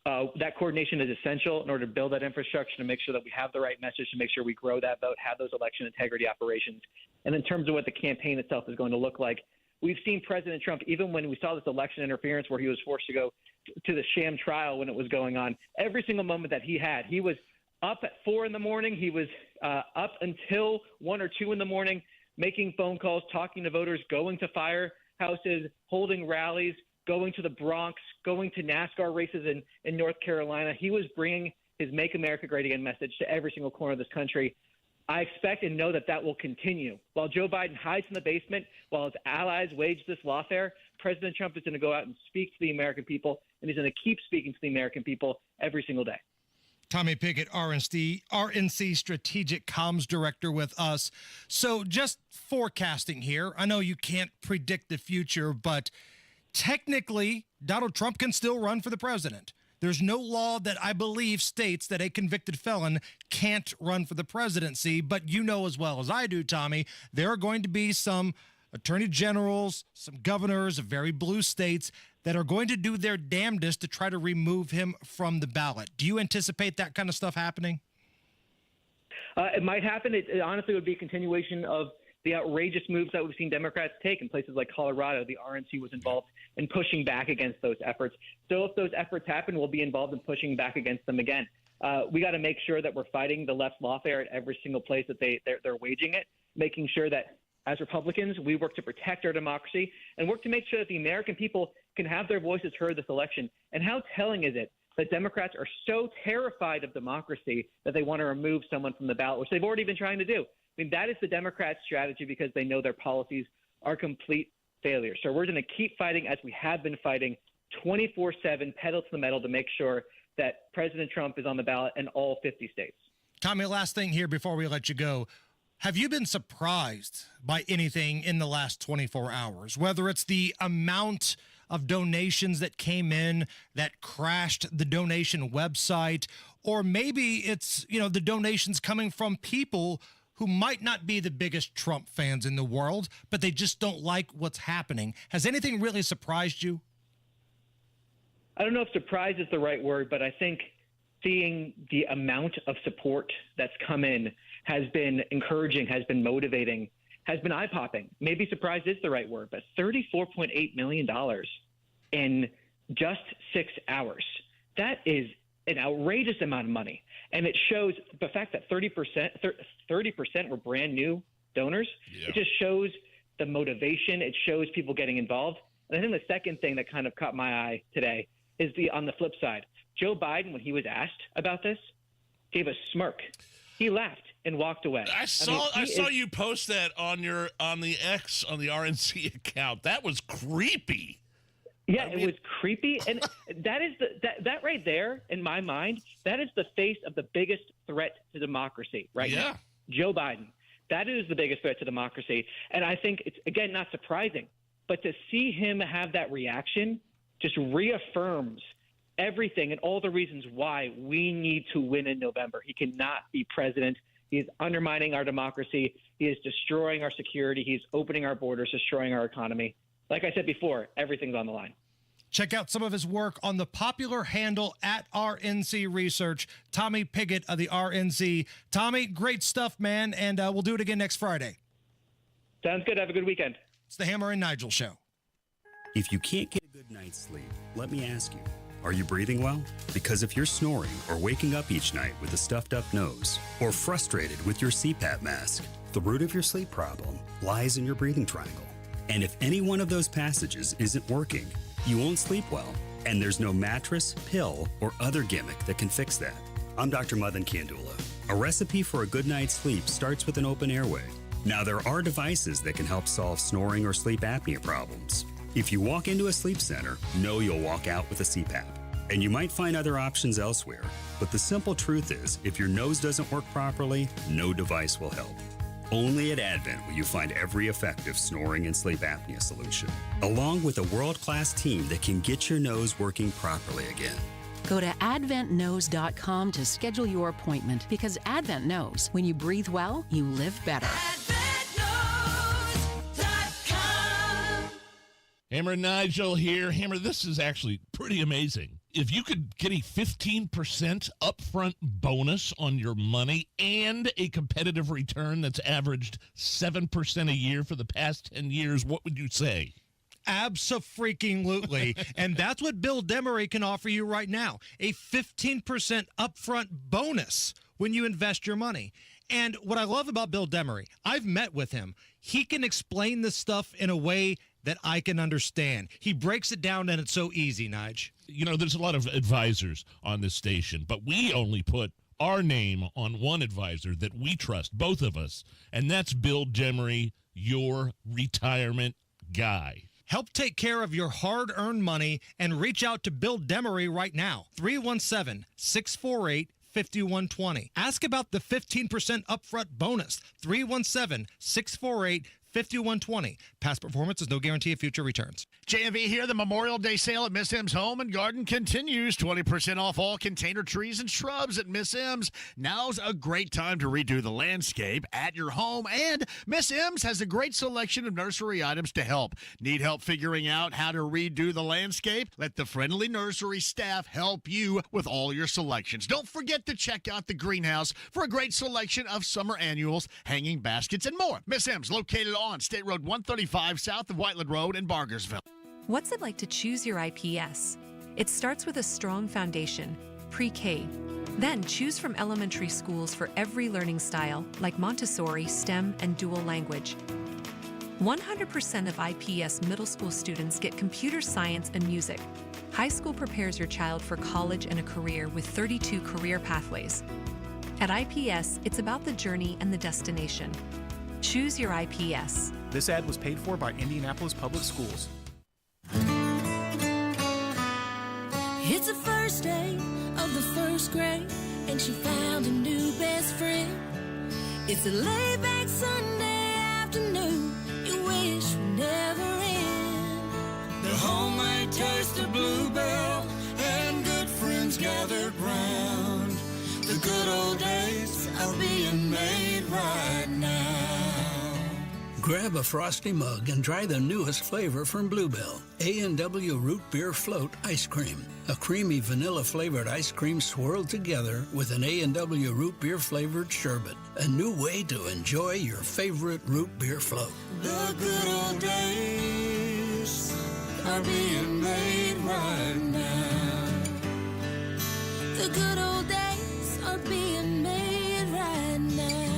That coordination is essential in order to build that infrastructure, to make sure that we have the right message, to make sure we grow that vote, have those election integrity operations. And in terms of what the campaign itself is going to look like, we've seen President Trump, even when we saw this election interference where he was forced to go to the sham trial when it was going on, every single moment that he had, he was up at 4 in the morning. He was up until 1 or 2 in the morning, making phone calls, talking to voters, going to firehouses, holding rallies, going to the Bronx, going to NASCAR races in North Carolina. He was bringing his Make America Great Again message to every single corner of this country. I expect and know that that will continue. While Joe Biden hides in the basement, while his allies wage this lawfare, President Trump is going to go out and speak to the American people, and he's going to keep speaking to the American people every single day. Tommy Pickett, RNC Strategic Comms Director with us. So just forecasting here. I know you can't predict the future, but technically, Donald Trump can still run for the president. There's no law that I believe states that a convicted felon can't run for the presidency. But you know as well as I do, Tommy, there are going to be some attorney generals, some governors of very blue states that are going to do their damnedest to try to remove him from the ballot. Do you anticipate that kind of stuff happening? It might happen. It honestly would be a continuation of the outrageous moves that we've seen Democrats take in places like Colorado. The RNC was involved in pushing back against those efforts. So if those efforts happen, we'll be involved in pushing back against them again. We got to make sure that we're fighting the left lawfare at every single place that they're waging it, making sure that as Republicans, we work to protect our democracy and work to make sure that the American people can have their voices heard this election. And how telling is it that Democrats are so terrified of democracy that they want to remove someone from the ballot, which they've already been trying to do. I mean, that is the Democrats' strategy because they know their policies are complete failures. So we're going to keep fighting as we have been fighting 24/7, pedal to the metal to make sure that President Trump is on the ballot in all 50 states. Tommy, last thing here before we let you go. Have you been surprised by anything in the last 24 hours, whether it's the amount of donations that came in that crashed the donation website, or maybe it's, the donations coming from people who might not be the biggest Trump fans in the world, but they just don't like what's happening? Has anything really surprised you? I don't know if surprise is the right word, but I think seeing the amount of support that's come in has been encouraging, has been motivating, has been eye-popping. Maybe surprise is the right word, but $34.8 million in just 6 hours. That is an outrageous amount of money. And it shows the fact that 30% were brand new donors. Yeah. It just shows the motivation. It shows people getting involved. And I think the second thing that kind of caught my eye today is on the flip side. Joe Biden, when he was asked about this, gave a smirk. He laughed and walked away. I saw you post that on the RNC account. That was creepy. Yeah, it was creepy, and that is that right there in my mind. That is the face of the biggest threat to democracy right now. Joe Biden. That is the biggest threat to democracy, and I think it's again not surprising, but to see him have that reaction just reaffirms everything and all the reasons why we need to win in November. He cannot be president. He is undermining our democracy. He is destroying our security. He's opening our borders, destroying our economy. Like I said before, everything's on the line. Check out some of his work on the popular handle at RNC Research. Tommy Pickett of the RNC. Tommy, great stuff, man, and we'll do it again next Friday. Sounds good. Have a good weekend. It's the Hammer and Nigel Show. If you can't get a good night's sleep, let me ask you, are you breathing well? Because if you're snoring or waking up each night with a stuffed up nose, or frustrated with your CPAP mask, the root of your sleep problem lies in your breathing triangle. And if any one of those passages isn't working, you won't sleep well. And there's no mattress, pill, or other gimmick that can fix that. I'm Dr. Madan Kandula. A recipe for a good night's sleep starts with an open airway. Now, there are devices that can help solve snoring or sleep apnea problems. If you walk into a sleep center, know you'll walk out with a CPAP. And you might find other options elsewhere, but the simple truth is, if your nose doesn't work properly, no device will help. Only at Advent will you find every effective snoring and sleep apnea solution, along with a world-class team that can get your nose working properly again. Go to AdventKnows.com to schedule your appointment, because Advent knows when you breathe well, you live better. Hammer and Nigel here. Hammer, this is actually pretty amazing. If you could get a 15% upfront bonus on your money and a competitive return that's averaged 7% a year for the past 10 years, what would you say? Abso-freaking-lutely. And that's what Bill Demery can offer you right now. A 15% upfront bonus when you invest your money. And what I love about Bill Demery, I've met with him. He can explain this stuff in a way that I can understand. He breaks it down, and it's so easy, Nige. You know, there's a lot of advisors on this station, but we only put our name on one advisor that we trust, both of us, and that's Bill Demery, your retirement guy. Help take care of your hard-earned money and reach out to Bill Demery right now. 317-648-5120. Ask about the 15% upfront bonus. 317-648-5120. 5120. Past performance is no guarantee of future returns. JMV here. The Memorial Day sale at Miss M's Home and Garden continues. 20% off all container trees and shrubs at Miss M's. Now's a great time to redo the landscape at your home, and Miss M's has a great selection of nursery items to help. Need help figuring out how to redo the landscape? Let the friendly nursery staff help you with all your selections. Don't forget to check out the greenhouse for a great selection of summer annuals, hanging baskets, and more. Miss M's, located on State Road 135 south of Whiteland Road in Bargersville. What's it like to choose your IPS? It starts with a strong foundation, pre-K. Then choose from elementary schools for every learning style, like Montessori, STEM, and dual language. 100% of IPS middle school students get computer science and music. High school prepares your child for college and a career with 32 career pathways. At IPS, it's about the journey and the destination. Choose your IPS. This ad was paid for by Indianapolis Public Schools. It's the first day of the first grade, and she found a new best friend. It's a laid-back Sunday afternoon you wish would never end. The homemade taste of Bluebell and good friends gathered round. The good old days are being made right now. Grab a frosty mug and try the newest flavor from Bluebell, A&W Root Beer Float Ice Cream. A creamy vanilla-flavored ice cream swirled together with an A&W Root Beer flavored sherbet. A new way to enjoy your favorite root beer float. The good old days are being made right now. The good old days are being made right now.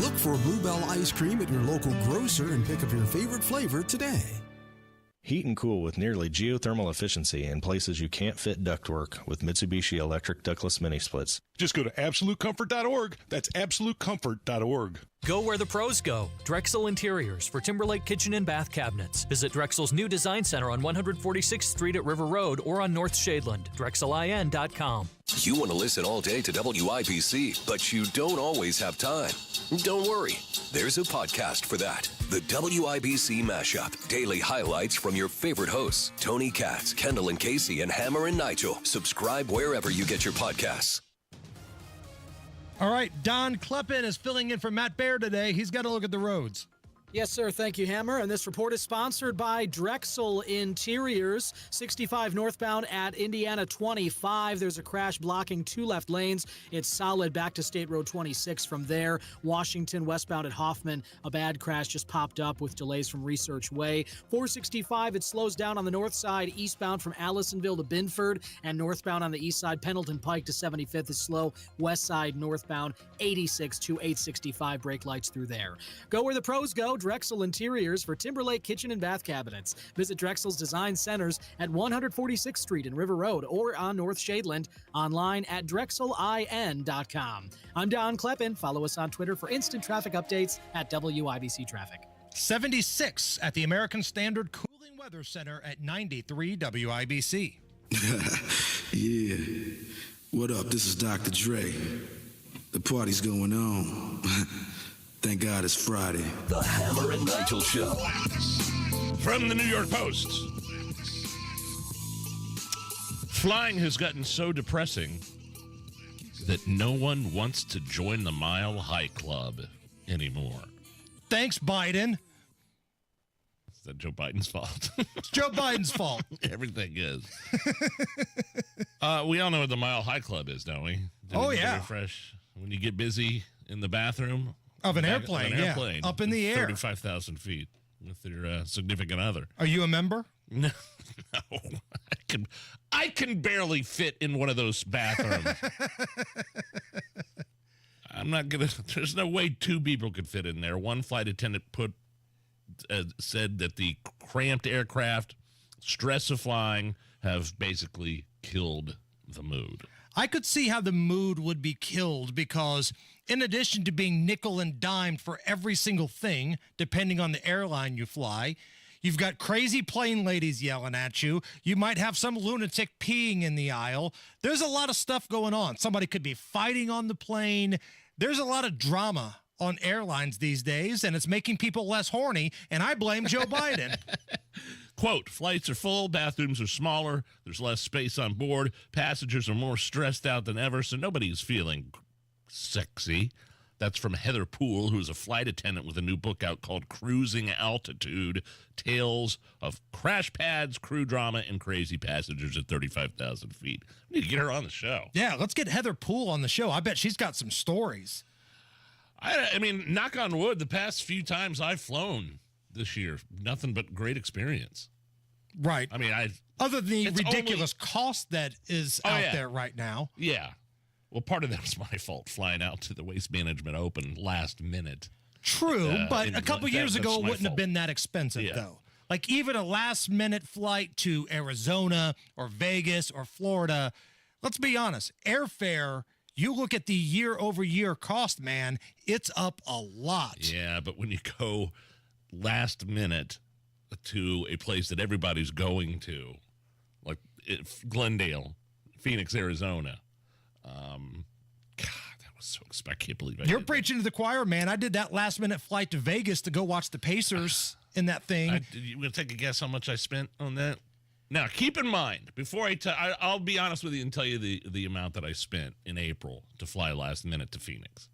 Look for Bluebell ice cream at your local grocer and pick up your favorite flavor today. Heat and cool with nearly geothermal efficiency in places you can't fit ductwork with Mitsubishi electric ductless mini splits. Just go to AbsoluteComfort.org. That's AbsoluteComfort.org. Go where the pros go. Drexel Interiors for Timberlake kitchen and bath cabinets. Visit Drexel's new design center on 146th Street at River Road or on North Shadeland. DrexelIN.com. You want to listen all day to WIBC, but you don't always have time. Don't worry. There's a podcast for that. The WIBC Mashup. Daily highlights from your favorite hosts, Tony Katz, Kendall and Casey, and Hammer and Nigel. Subscribe wherever you get your podcasts. All right, Don Kleppen is filling in for Matt Baer today. He's got to look at the roads. Yes, sir. Thank you, Hammer. And this report is sponsored by Drexel Interiors. 65 northbound at Indiana 25. There's a crash blocking 2 left lanes. It's solid back to State Road 26 from there. Washington westbound at Hoffman. A bad crash just popped up with delays from Research Way. 465, it slows down on the north side, eastbound from Allisonville to Binford. And northbound on the east side, Pendleton Pike to 75th is slow. West side northbound, 86 to 865. Brake lights through there. Go where the pros go. Drexel Interiors for Timberlake Kitchen and Bath Cabinets. Visit Drexel's Design Centers at 146th Street in River Road or on North Shadeland. Online at drexelin.com. I'm Don Kleppen. Follow us on Twitter for instant traffic updates at WIBC Traffic. 76 at the American Standard Cooling Weather Center at 93 WIBC. Yeah. What up? This is Dr. Dre. The party's going on. Thank God it's Friday. The Hammer and Nigel Show. From the New York Post. Flying has gotten so depressing that no one wants to join the Mile High Club anymore. Thanks, Biden. Is that Joe Biden's fault? It's Joe Biden's fault. Everything is. We all know what the Mile High Club is, don't we? Yeah. Refresh. When you get busy in the bathroom. Of an airplane, yeah. Up in the air. 35,000 feet with your significant other. Are you a member? No. I can barely fit in one of those bathrooms. I'm not going to. There's no way 2 people could fit in there. One flight attendant said that the cramped aircraft, stress of flying, have basically killed the mood. I could see how the mood would be killed because in addition to being nickel and dimed for every single thing, depending on the airline you fly, you've got crazy plane ladies yelling at you. You might have some lunatic peeing in the aisle. There's a lot of stuff going on. Somebody could be fighting on the plane. There's a lot of drama on airlines these days, and it's making people less horny, and I blame Joe Biden. Quote, flights are full, bathrooms are smaller, there's less space on board, passengers are more stressed out than ever, so nobody's feeling sexy. That's from Heather Poole, who's a flight attendant with a new book out called Cruising Altitude, Tales of Crash Pads, Crew Drama, and Crazy Passengers at 35,000 feet. We need to get her on the show. Yeah, let's get Heather Poole on the show. I bet she's got some stories. I mean, knock on wood, the past few times I've flown this year, nothing but great experience. Right. I mean, other than the ridiculous cost that is out there right now. Yeah. Well, part of that was my fault, flying out to the Waste Management Open last minute. True, but a couple years ago, it wouldn't have been that expensive, though. Like even a last-minute flight to Arizona or Vegas or Florida, let's be honest, airfare, you look at the year-over-year cost, man, it's up a lot. Yeah, but when you go last minute to a place that everybody's going to, like Glendale, Phoenix, Arizona, God, that was so expensive. I can't believe I You're did preaching to the choir, man. I did that last-minute flight to Vegas to go watch the Pacers in that thing. You want to take a guess how much I spent on that? Now, keep in mind, before I'll be honest with you and tell you the amount that I spent in April to fly last minute to Phoenix.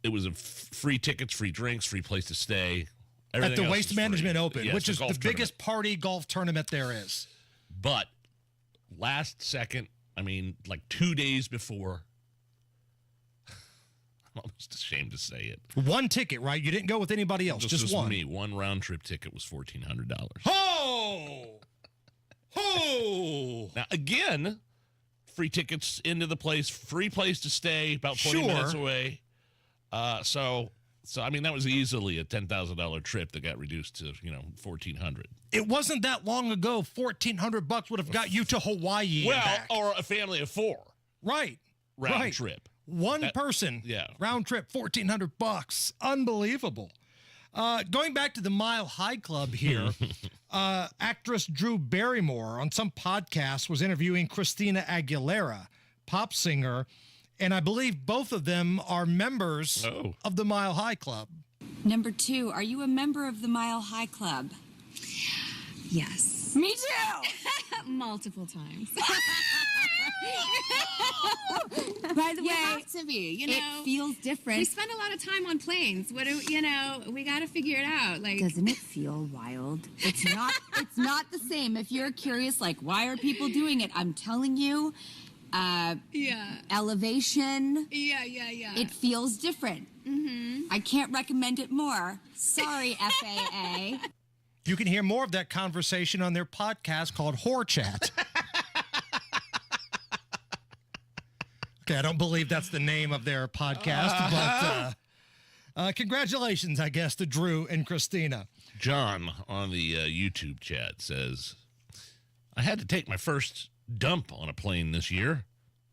It was free tickets, free drinks, free place to stay. At the Waste Management Open, yes, which is the biggest party golf tournament there is. But last second, I mean, like 2 days before, I'm almost ashamed to say it. One ticket, right? You didn't go with anybody else, just one. Me. One round-trip ticket was $1,400. Oh! Oh! Now, again, free tickets into the place, free place to stay, about 20 minutes away. So I mean, that was easily a $10,000 trip that got reduced to, $1,400. It wasn't that long ago. $1,400 would have got you to Hawaii. Well, and back. or a family of 4. Right. Round trip. One person. Yeah. Round trip, $1,400. Unbelievable. Going back to the Mile High Club here, actress Drew Barrymore on some podcast was interviewing Christina Aguilera, pop singer, and I believe both of them are members of the Mile High Club. Number 2, are you a member of the Mile High Club? Yes. Me too! Multiple times. By the You way, have to be, you know. it feels different. We spend a lot of time on planes. What do we got to figure it out. Like, doesn't it feel wild? It's not. It's not the same. If you're curious, like, why are people doing it? I'm telling you. Elevation. Yeah. It feels different. Mm-hmm. I can't recommend it more. Sorry, FAA. You can hear more of that conversation on their podcast called Whore Chat. Okay, I don't believe that's the name of their podcast, but congratulations, I guess, to Drew and Christina. John on the YouTube chat says, I had to take my first dump on a plane this year.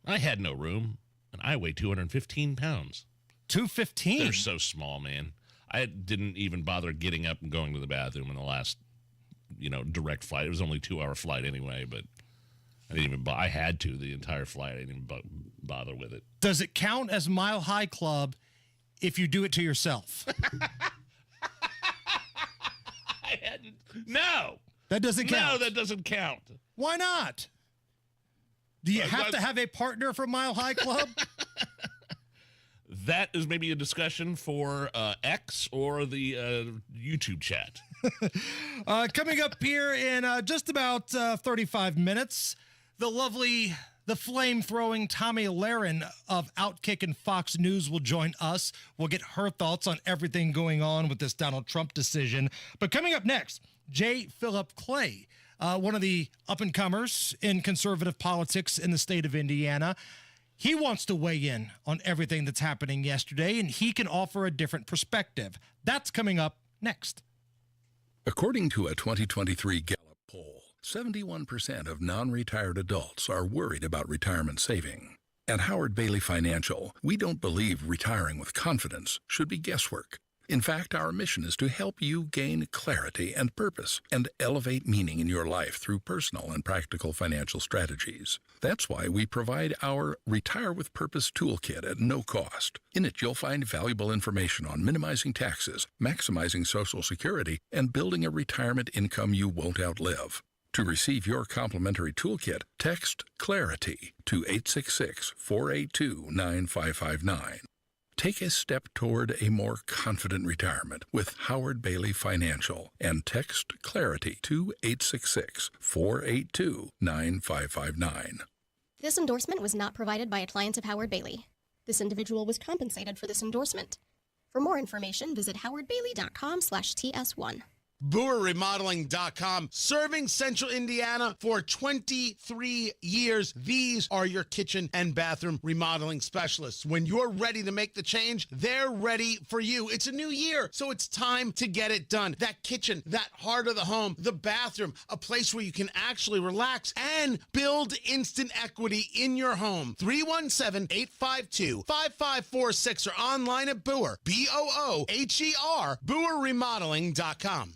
I had no room, and I weigh 215 pounds. 215? They're so small, man. I didn't even bother getting up and going to the bathroom in the last, direct flight. It was only a 2-hour flight anyway, but I didn't even. I had to the entire flight. I didn't even bother with it. Does it count as Mile High Club if you do it to yourself? I hadn't. No. That doesn't count. No, that doesn't count. Why not? Do you have to have a partner for Mile High Club? That is maybe a discussion for X or the YouTube chat. Coming up here in just about 35 minutes, the flame-throwing Tommy Lahren of Outkick and Fox News will join us. We'll get her thoughts on everything going on with this Donald Trump decision. But coming up next, J. Philip Clay, one of the up-and-comers in conservative politics in the state of Indiana. He wants to weigh in on everything that's happening yesterday, and he can offer a different perspective. That's coming up next. According to a 2023 Gallup poll, 71% of non-retired adults are worried about retirement saving. At Howard Bailey Financial, we don't believe retiring with confidence should be guesswork. In fact, our mission is to help you gain clarity and purpose and elevate meaning in your life through personal and practical financial strategies. That's why we provide our Retire with Purpose toolkit at no cost. In it, you'll find valuable information on minimizing taxes, maximizing Social Security, and building a retirement income you won't outlive. To receive your complimentary toolkit, text CLARITY to 866-482-9559. Take a step toward a more confident retirement with Howard Bailey Financial and text CLARITY to 866-482-9559. This endorsement was not provided by a client of Howard Bailey. This individual was compensated for this endorsement. For more information, visit howardbailey.com/TS1. BoerRemodeling.com, serving Central Indiana for 23 years. These are your kitchen and bathroom remodeling specialists. When you're ready to make the change, they're ready for you. It's a new year, so it's time to get it done. That kitchen, that heart of the home, the bathroom, a place where you can actually relax and build instant equity in your home. 317-852-5546 or online at Boer, BOOHER, BoerRemodeling.com.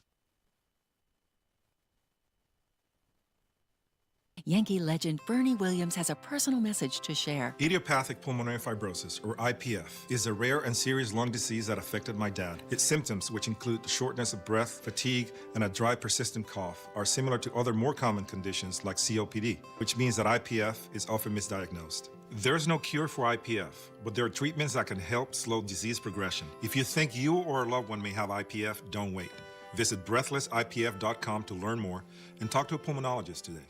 Yankee legend Bernie Williams has a personal message to share. Idiopathic pulmonary fibrosis, or IPF, is a rare and serious lung disease that affected my dad. Its symptoms, which include the shortness of breath, fatigue, and a dry, persistent cough, are similar to other more common conditions like COPD, which means that IPF is often misdiagnosed. There's no cure for IPF, but there are treatments that can help slow disease progression. If you think you or a loved one may have IPF, don't wait. Visit breathlessipf.com to learn more and talk to a pulmonologist today.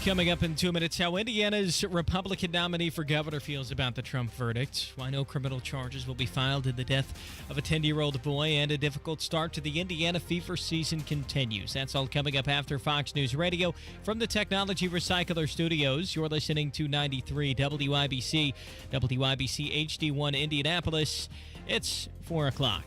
Coming up in 2 minutes, how Indiana's Republican nominee for governor feels about the Trump verdict, why no criminal charges will be filed in the death of a 10-year-old boy, and a difficult start to the Indiana fever season continues. That's all coming up after Fox News Radio. From the Technology Recycler Studios, you're listening to 93 WIBC, WIBC HD1 Indianapolis. It's 4 o'clock.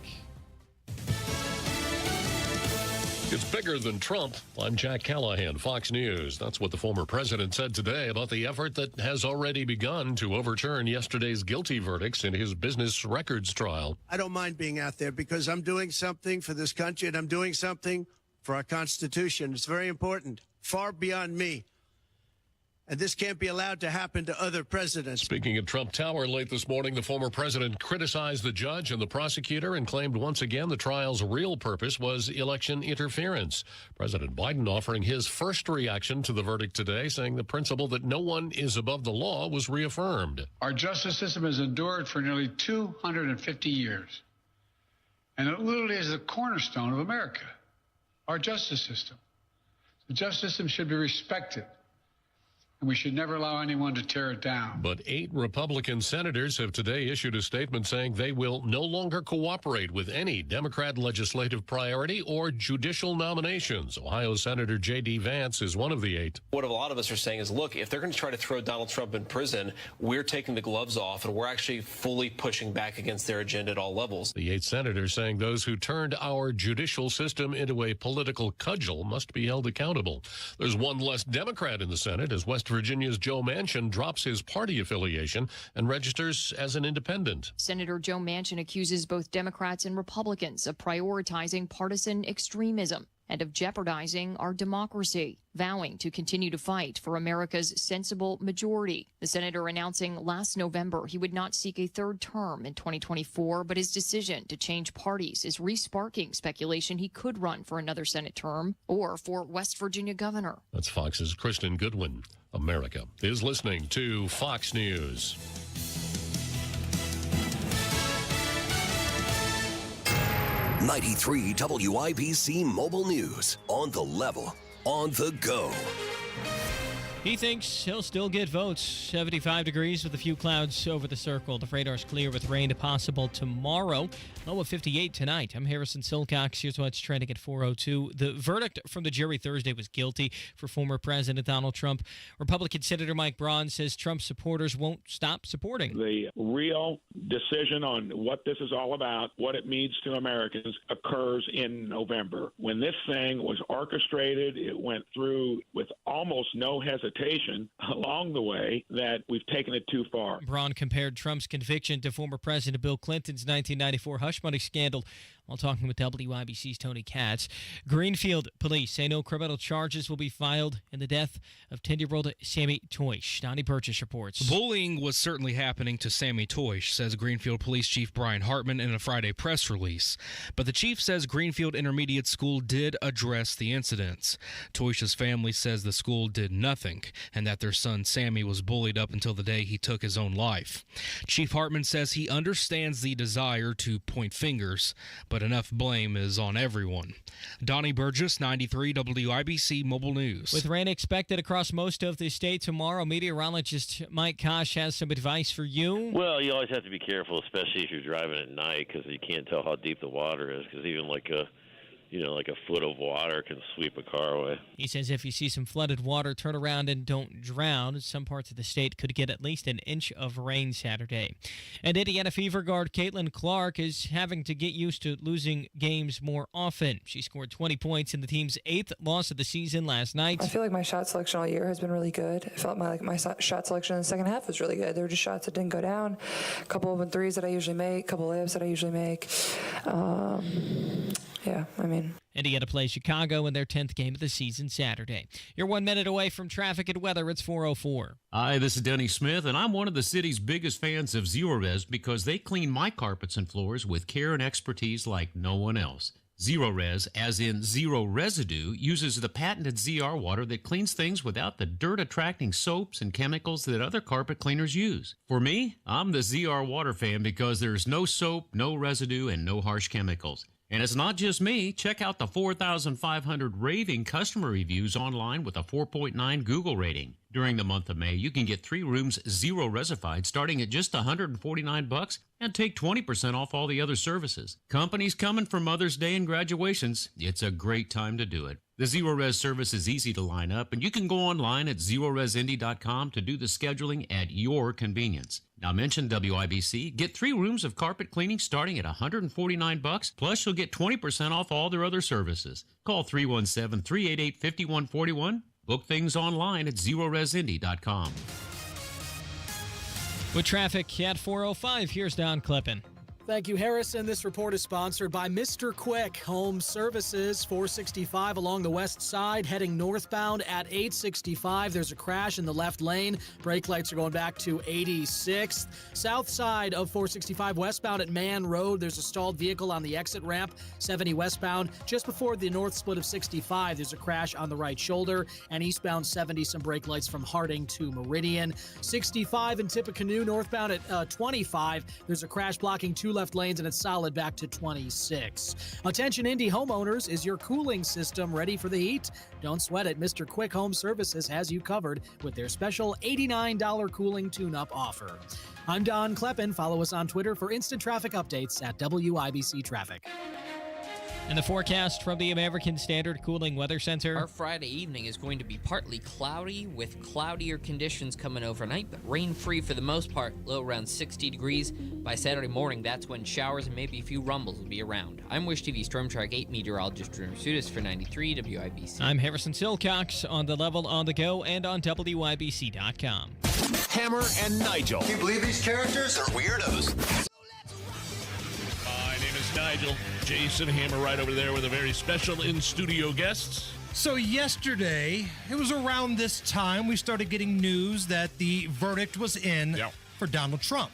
It's bigger than Trump. I'm Jack Callahan, Fox News. That's what the former president said today about the effort that has already begun to overturn yesterday's guilty verdicts in his business records trial. I don't mind being out there because I'm doing something for this country and I'm doing something for our Constitution. It's very important, far beyond me. and this can't be allowed to happen to other presidents. Speaking of Trump Tower, late this morning, the former president criticized the judge and the prosecutor and claimed once again the trial's real purpose was election interference. President Biden offering his first reaction to the verdict today, saying the principle that no one is above the law was reaffirmed. Our justice system has endured for nearly 250 years, and it literally is the cornerstone of America, our justice system. The justice system should be respected, and we should never allow anyone to tear it down. But 8 Republican senators have today issued a statement saying they will no longer cooperate with any Democrat legislative priority or judicial nominations. Ohio Senator J.D. Vance is one of the 8. What a lot of us are saying is, look, if they're going to try to throw Donald Trump in prison, we're taking the gloves off, and we're actually fully pushing back against their agenda at all levels. The 8 senators saying those who turned our judicial system into a political cudgel must be held accountable. There's one less Democrat in the Senate as West Virginia's Joe Manchin drops his party affiliation and registers as an independent. Senator Joe Manchin accuses both Democrats and Republicans of prioritizing partisan extremism and of jeopardizing our democracy, vowing to continue to fight for America's sensible majority. The senator announcing last November he would not seek a third term in 2024, but his decision to change parties is re-sparking speculation he could run for another Senate term or for West Virginia governor. That's Fox's Kristen Goodwin. America is listening to Fox News. '93 WIBC Mobile News. On the level, on the go. He thinks he'll still get votes. 75 degrees with a few clouds over the circle. The radar's clear with rain possible tomorrow. Low of 58 tonight. I'm Harrison Silcox. Here's what's trending at 4:02. The verdict from the jury Thursday was guilty for former President Donald Trump. Republican Senator Mike Braun says Trump supporters won't stop supporting. The real decision on what this is all about, what it means to Americans, occurs in November. When this thing was orchestrated, it went through with almost no hesitation along the way that we've taken it too far. Braun compared Trump's conviction to former President Bill Clinton's 1994 hush money scandal while talking with WIBC's Tony Katz. Greenfield police say no criminal charges will be filed in the death of 10-year-old Sammy Toish. Donnie Burgess reports. Bullying was certainly happening to Sammy Toish, says Greenfield Police Chief Brian Hartman in a Friday press release. But the chief says Greenfield Intermediate School did address the incidents. Toish's family says the school did nothing and that their son Sammy was bullied up until the day he took his own life. Chief Hartman says he understands the desire to point fingers, but enough blame is on everyone. Donnie Burgess, 93 WIBC Mobile News. With rain expected across most of the state tomorrow, meteorologist Mike Kosh has some advice for you. Well, you always have to be careful, especially if you're driving at night, because you can't tell how deep the water is, because even like a foot of water can sweep a car away. He says if you see some flooded water, turn around and don't drown. Some parts of the state could get at least an inch of rain Saturday. And Indiana Fever guard Caitlin Clark is having to get used to losing games more often. She scored 20 points in the team's 8th loss of the season last night. I feel like my shot selection all year has been really good. I felt my shot selection in the second half was really good. There were just shots that didn't go down. A couple open threes that I usually make, a couple layups that I usually make. Indiana plays Chicago in their 10th game of the season Saturday. You're 1 minute away from traffic and weather. It's 4:04. Hi, this is Denny Smith, and I'm one of the city's biggest fans of Zero-Res because they clean my carpets and floors with care and expertise like no one else. Zero-Res, as in zero residue, uses the patented ZR water that cleans things without the dirt-attracting soaps and chemicals that other carpet cleaners use. For me, I'm the ZR water fan because there's no soap, no residue, and no harsh chemicals. And it's not just me. Check out the 4,500 raving customer reviews online with a 4.9 Google rating. During the month of May, you can get 3 rooms zero-resified starting at just $149 and take 20% off all the other services. Companies coming for Mother's Day and graduations. It's a great time to do it. The Zero-Res service is easy to line up, and you can go online at zeroresindy.com to do the scheduling at your convenience. Now mention WIBC. Get 3 rooms of carpet cleaning starting at $149, plus you'll get 20% off all their other services. Call 317-388-5141. Book things online at zeroresindy.com. With traffic at 4:05, here's Don Kleppen. Thank you, Harrison. This report is sponsored by Mr. Quick Home Services, 465 along the west side, heading northbound at 865. There's a crash in the left lane. Brake lights are going back to 86th. South side of 465 westbound at Mann Road, there's a stalled vehicle on the exit ramp. 70 westbound, just before the north split of 65, there's a crash on the right shoulder. And eastbound 70, some brake lights from Harding to Meridian. 65 in Tippecanoe, northbound at 25, there's a crash blocking two left lanes, and it's solid back to 26. Attention Indy homeowners, is your cooling system ready for the heat? Don't sweat it. Mr. Quick Home Services has you covered with their special $89 cooling tune-up offer. I'm Don Kleppen. Follow us on Twitter for instant traffic updates at WIBC Traffic. And the forecast from the American Standard Cooling Weather Center. Our Friday evening is going to be partly cloudy with cloudier conditions coming overnight, but rain-free for the most part, low around 60 degrees. By Saturday morning, that's when showers and maybe a few rumbles will be around. I'm Wish TV Storm Track 8 meteorologist Drew Mercedes for 93 WIBC. I'm Harrison Silcox on the level, on the go, and on WIBC.com. Hammer and Nigel. Can you believe these characters are weirdos? My name is Nigel. Jason Hammer right over there with a very special in-studio guest. So yesterday, it was around this time we started getting news that the verdict was in for Donald Trump.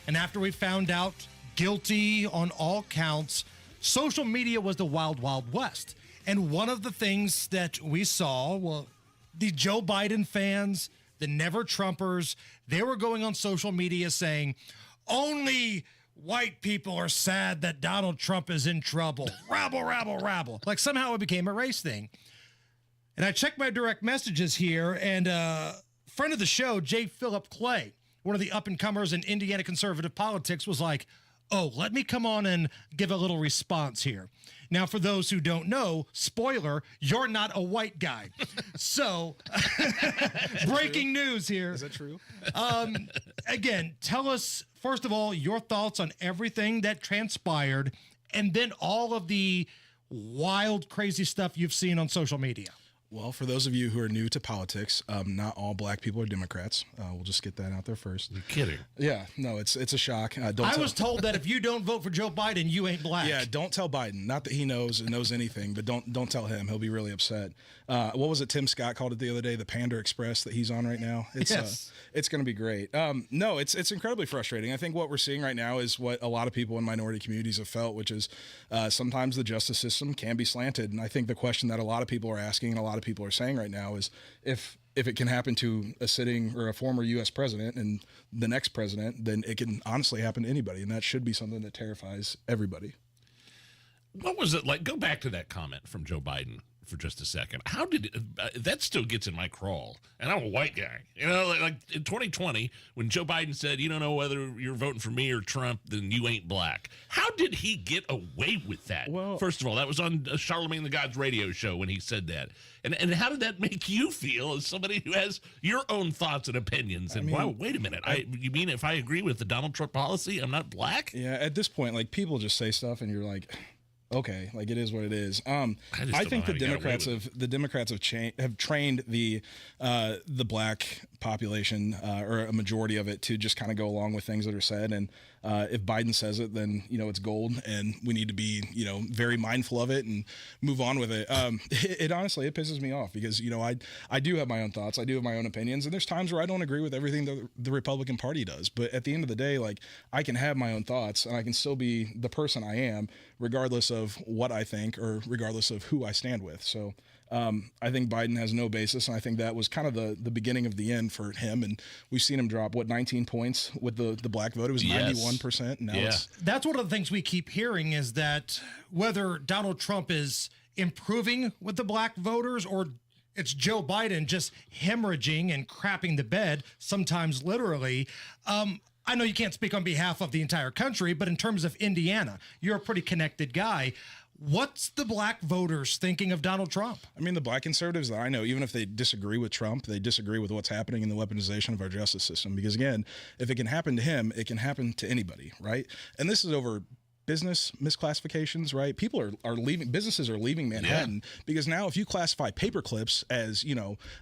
And after we found out guilty on all counts, social media was the wild, wild west. And one of the things that we saw, well, the Joe Biden fans, the Never Trumpers, they were going on social media saying, only white people are sad that Donald Trump is in trouble. Rabble, rabble, rabble. Like somehow it became a race thing. And I checked my direct messages here, and friend of the show, J. Philip Clay, one of the up-and-comers in Indiana conservative politics, was like, oh, let me come on and give a little response here. Now, for those who don't know, spoiler, you're not a white guy. So, breaking news here. Is that true? Again, tell us, first of all, your thoughts on everything that transpired, and then all of the wild, crazy stuff you've seen on social media. Well, for those of you who are new to politics, not all black people are Democrats. We'll just get that out there first. You're kidding. Yeah, no, it's a shock. I was told that if you don't vote for Joe Biden, you ain't black. Yeah, don't tell Biden. Not that he knows anything, but don't tell him. He'll be really upset. What was it Tim Scott called it the other day? The Panda Express that he's on right now. It's yes. It's going to be great. No, it's incredibly frustrating. I think what we're seeing right now is what a lot of people in minority communities have felt, which is sometimes the justice system can be slanted. And I think the question that a lot of people are asking and a lot of people are saying right now is if it can happen to a sitting or a former U.S. president and the next president, then it can honestly happen to anybody. And that should be something that terrifies everybody. What was it like? Go back to that comment from Joe Biden for just a second. How did that still gets in my crawl? And I'm a white guy. You know, like in 2020, when Joe Biden said, you don't know whether you're voting for me or Trump, then you ain't black. How did he get away with that? Well, first of all, that was on Charlemagne the God's radio show when he said that. And how did that make you feel as somebody who has your own thoughts and opinions? And wow, wait a minute. You mean if I agree with the Donald Trump policy, I'm not black? Yeah, at this point, like people just say stuff and you're like, okay, like it is what it is. I think the Democrats have trained the black population or a majority of it to just kind of go along with things that are said. And if Biden says it, then it's gold, and we need to be very mindful of it and move on with it. It honestly pisses me off because I do have my own thoughts, I do have my own opinions, and there's times where I don't agree with everything that the Republican Party does. But at the end of the day, like I can have my own thoughts and I can still be the person I am, regardless of what I think or regardless of who I stand with. So I think Biden has no basis, and I think that was kind of the beginning of the end for him. And we've seen him drop 19 points with the black vote. It was 91%. Now that's one of the things we keep hearing is that whether Donald Trump is improving with the black voters or it's Joe Biden just hemorrhaging and crapping the bed, sometimes literally. I know you can't speak on behalf of the entire country, but in terms of Indiana, you're a pretty connected guy. What's the black voters thinking of Donald Trump? I mean, the black conservatives that I know, even if they disagree with Trump, they disagree with what's happening in the weaponization of our justice system. Because again, if it can happen to him, it can happen to anybody, right? And this is over business misclassifications, right? People are leaving, businesses are leaving Manhattan because now if you classify paper clips as,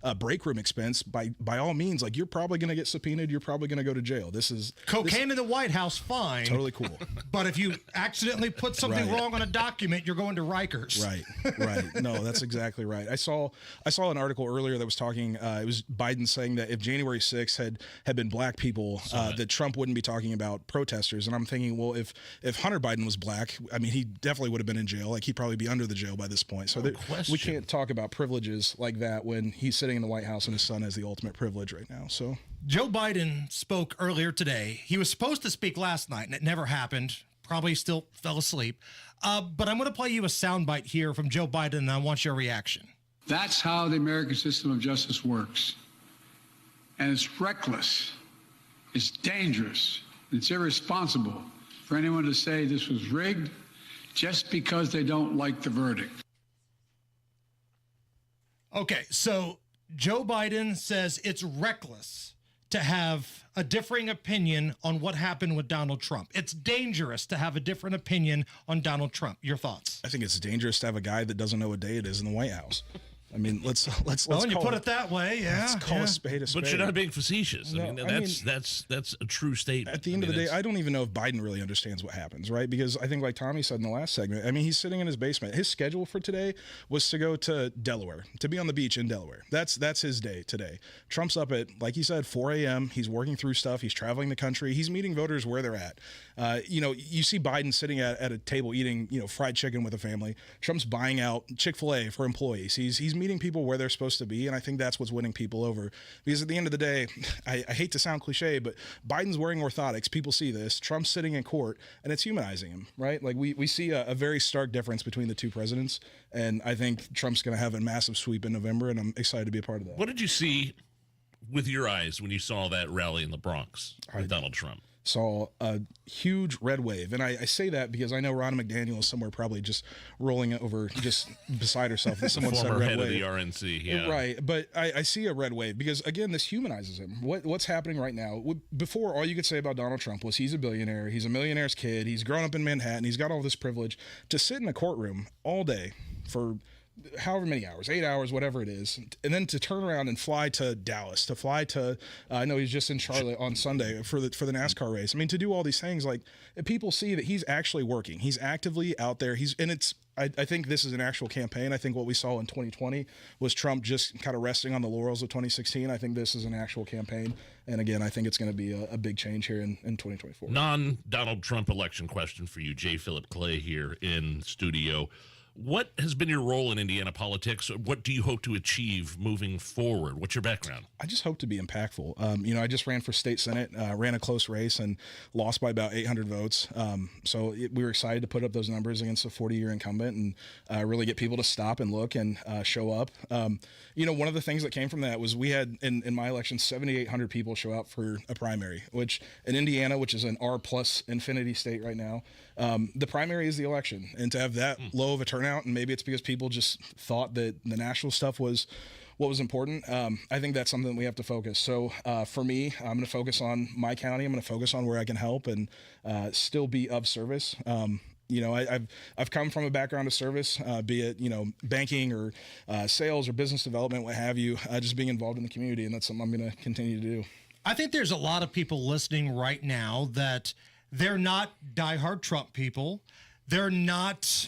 a break room expense, by all means, like, you're probably going to get subpoenaed. You're probably going to go to jail. This is cocaine in the White House, fine. Totally cool. But if you accidentally put something wrong on a document, you're going to Rikers. Right. No, that's exactly right. I saw an article earlier that was talking, it was Biden saying that if January 6th had been black people, that Trump wouldn't be talking about protesters. And I'm thinking, well, if Hunter Biden was black, I mean, he definitely would have been in jail. Like, he'd probably be under the jail by this point. So we can't talk about privileges like that when he's sitting in the White House and his son has the ultimate privilege right now. So Joe Biden spoke earlier today. He was supposed to speak last night, and it never happened. Probably still fell asleep. But I'm going to play you a soundbite here from Joe Biden, and I want your reaction. That's how the American system of justice works. And it's reckless, it's dangerous, it's irresponsible for anyone to say this was rigged just because they don't like the verdict. Okay, so Joe Biden says it's reckless to have a differing opinion on what happened with Donald Trump. It's dangerous to have a different opinion on Donald Trump. Your thoughts? I think it's dangerous to have a guy that doesn't know what day it is in the White House. I mean, let's well, when you put it that way, let's call a spade a spade. But you're not being facetious. No, I mean, that's a true statement. At the end of the day, I don't even know if Biden really understands what happens, right? Because I think, like Tommy said in the last segment, I mean, he's sitting in his basement. His schedule for today was to go to Delaware, to be on the beach in Delaware. That's his day today. Trump's up at, like he said, 4 a.m. He's working through stuff. He's traveling the country. He's meeting voters where they're at. You see Biden sitting at a table eating, fried chicken with a family. Trump's buying out Chick-fil-A for employees. He's meeting people where they're supposed to be, and I think that's what's winning people over. Because at the end of the day, I hate to sound cliche, but Biden's wearing orthotics. People see this. Trump's sitting in court, and it's humanizing him, right? Like, we see a very stark difference between the two presidents, and I think Trump's going to have a massive sweep in November, and I'm excited to be a part of that. What did you see with your eyes when you saw that rally in the Bronx with Donald Trump? Saw a huge red wave. And I say that because I know Ronna McDaniel is somewhere probably just rolling over, just beside herself. That someone said red head wave. Of the RNC, yeah. Right. But I see a red wave because, again, this humanizes him. What's happening right now? Before, all you could say about Donald Trump was he's a billionaire. He's a millionaire's kid. He's grown up in Manhattan. He's got all this privilege. To sit in a courtroom all day for however many hours, 8 hours, whatever it is, and then to turn around and fly to Dallas, to fly to, I know he's just in Charlotte on Sunday for the NASCAR race. I mean, to do all these things, like, people see that he's actually working. He's actively out there. I think this is an actual campaign. I think what we saw in 2020 was Trump just kind of resting on the laurels of 2016. I think this is an actual campaign. And again, I think it's going to be a big change here in 2024. Non-Donald Trump election question for you, J. Philip Clay here in studio. What has been your role in Indiana politics? What do you hope to achieve moving forward? What's your background? I just hope to be impactful. I just ran for state senate, ran a close race and lost by about 800 votes. We were excited to put up those numbers against a 40-year incumbent and really get people to stop and look and show up. One of the things that came from that was we had in my election 7,800 people show out for a primary, which in Indiana, which is an R plus infinity state right now, the primary is the election. And to have that low of a turnout, and maybe it's because people just thought that the national stuff was what was important. I think that's something that we have to focus. So for me, I'm going to focus on my county. I'm going to focus on where I can help and still be of service. I've come from a background of service, be it, banking or sales or business development, what have you, just being involved in the community. And that's something I'm going to continue to do. I think there's a lot of people listening right now that they're not diehard Trump people. They're not,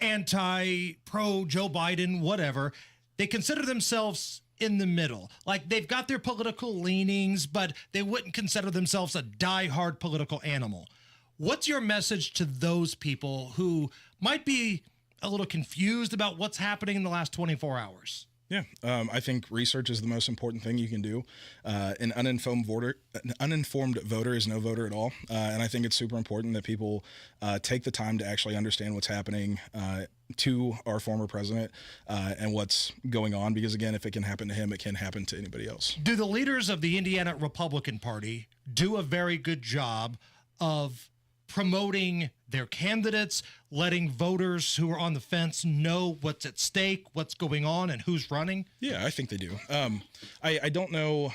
anti-pro Joe Biden, whatever. They consider themselves in the middle. Like, they've got their political leanings, but they wouldn't consider themselves a diehard political animal. What's your message to those people who might be a little confused about what's happening in the last 24 hours? Yeah, I think research is the most important thing you can do. An uninformed voter is no voter at all. And I think it's super important that people take the time to actually understand what's happening to our former president and what's going on. Because, again, if it can happen to him, it can happen to anybody else. Do the leaders of the Indiana Republican Party do a very good job of promoting their candidates, letting voters who are on the fence know what's at stake, what's going on, and who's running? Yeah, I think they do. I don't know.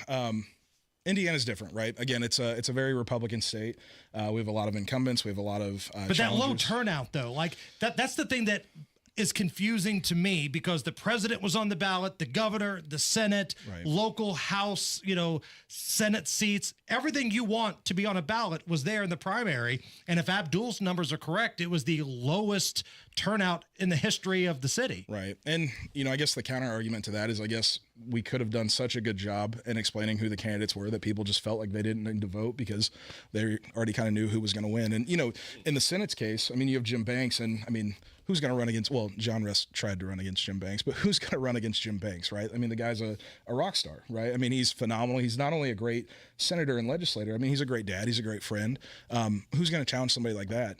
Indiana's different, right? Again, it's a very Republican state. We have a lot of incumbents. We have a lot of but that low challengers. turnout, though, like that's the thing that is confusing to me, because the president was on the ballot, the governor, the Senate, local House, Senate seats, everything you want to be on a ballot was there in the primary. And if Abdul's numbers are correct, it was the lowest turnout in the history of the city. Right. And, I guess the counter argument to that is, I guess we could have done such a good job in explaining who the candidates were that people just felt like they didn't need to vote because they already kind of knew who was going to win. And, in the Senate's case, you have Jim Banks, and who's going to run against, John Rest tried to run against Jim Banks, but who's going to run against Jim Banks, right? The guy's a rock star, right? He's phenomenal. He's not only a great senator and legislator, he's a great dad. He's a great friend. Who's going to challenge somebody like that?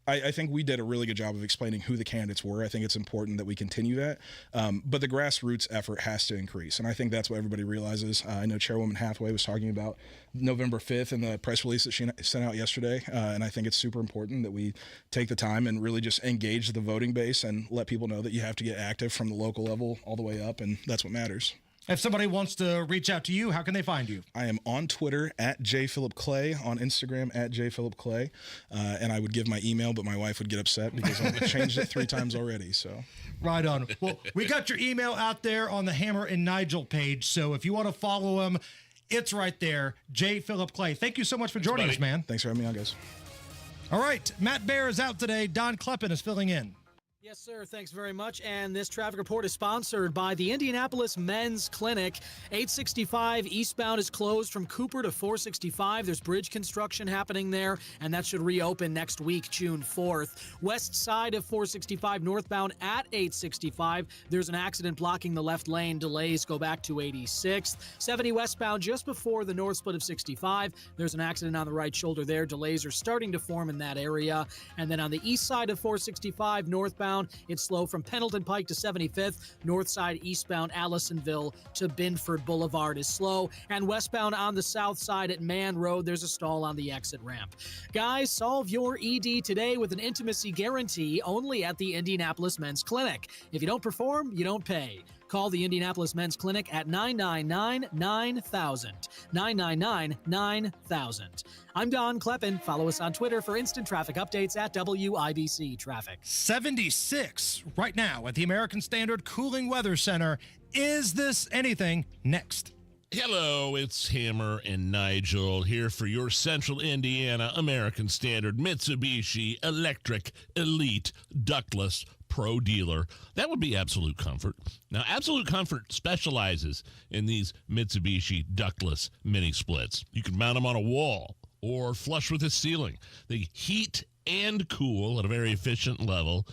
I think we did a really good job of explaining who the candidates were. I think it's important that we continue that. But the grassroots effort has to increase. And I think that's what everybody realizes. I know Chairwoman Hathaway was talking about November 5th in the press release that she sent out yesterday. And I think it's super important that we take the time and really just engage the voting base and let people know that you have to get active from the local level all the way up. And that's what matters. If somebody wants to reach out to you, how can they find you? I am on Twitter at jphilipclay, on Instagram at jphilipclay, and I would give my email, but my wife would get upset because I've changed it 3 times already. So, right on. Well, we got your email out there on the Hammer and Nigel page, so if you want to follow him, it's right there. J. Philip Clay. Thank you so much for joining us, man. Thanks for having me on, guys. All right, Matt Baer is out today. Don Kleppen is filling in. Yes, sir. Thanks very much. And this traffic report is sponsored by the Indianapolis Men's Clinic. 865 eastbound is closed from Cooper to 465. There's bridge construction happening there, and that should reopen next week, June 4th. West side of 465 northbound at 865. There's an accident blocking the left lane. Delays go back to 86th. 70 westbound just before the north split of 65. There's an accident on the right shoulder there. Delays are starting to form in that area. And then on the east side of 465 northbound, it's slow from Pendleton Pike to 75th. North side eastbound Allisonville to Binford Boulevard is slow. And westbound on the south side at Mann Road, there's a stall on the exit ramp. Guys, solve your ED today with an intimacy guarantee only at the Indianapolis Men's Clinic. If you don't perform, you don't pay. Call the Indianapolis Men's Clinic at 999-9000. 999-9000. I'm Don Kleppen. Follow us on Twitter for instant traffic updates at WIBC Traffic. 76 right now at the American Standard Cooling Weather Center. Is this anything? Next. Hello, it's Hammer and Nigel here for your Central Indiana American Standard Mitsubishi Electric Elite Ductless Pro dealer. That would be Absolute Comfort. Now, Absolute Comfort specializes in these Mitsubishi ductless mini splits. You can mount them on a wall or flush with the ceiling. They heat and cool at a very efficient level.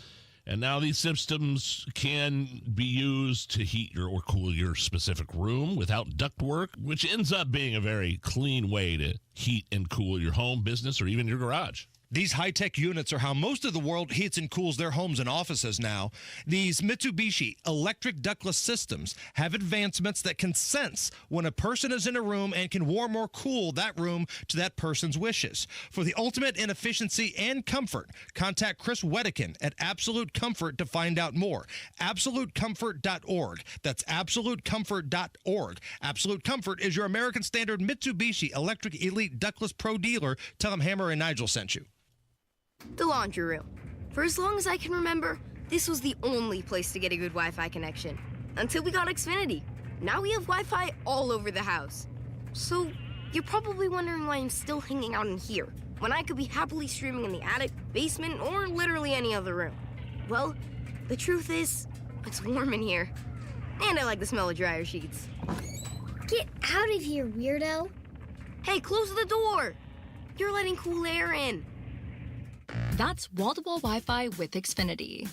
And now these systems can be used to heat or cool your specific room without ductwork, which ends up being a very clean way to heat and cool your home, business, or even your garage. These high-tech units are how most of the world heats and cools their homes and offices now. These Mitsubishi electric ductless systems have advancements that can sense when a person is in a room and can warm or cool that room to that person's wishes. For the ultimate in efficiency and comfort, contact Chris Wedekin at Absolute Comfort to find out more. AbsoluteComfort.org. That's AbsoluteComfort.org. Absolute Comfort is your American Standard Mitsubishi Electric Elite Ductless Pro dealer. Tell them Hammer and Nigel sent you. The laundry room. For as long as I can remember, this was the only place to get a good Wi-Fi connection. Until we got Xfinity. Now we have Wi-Fi all over the house. So, you're probably wondering why I'm still hanging out in here, when I could be happily streaming in the attic, basement, or literally any other room. Well, the truth is, it's warm in here. And I like the smell of dryer sheets. Get out of here, weirdo. Hey, close the door! You're letting cool air in. That's wall-to-wall Wi-Fi with Xfinity.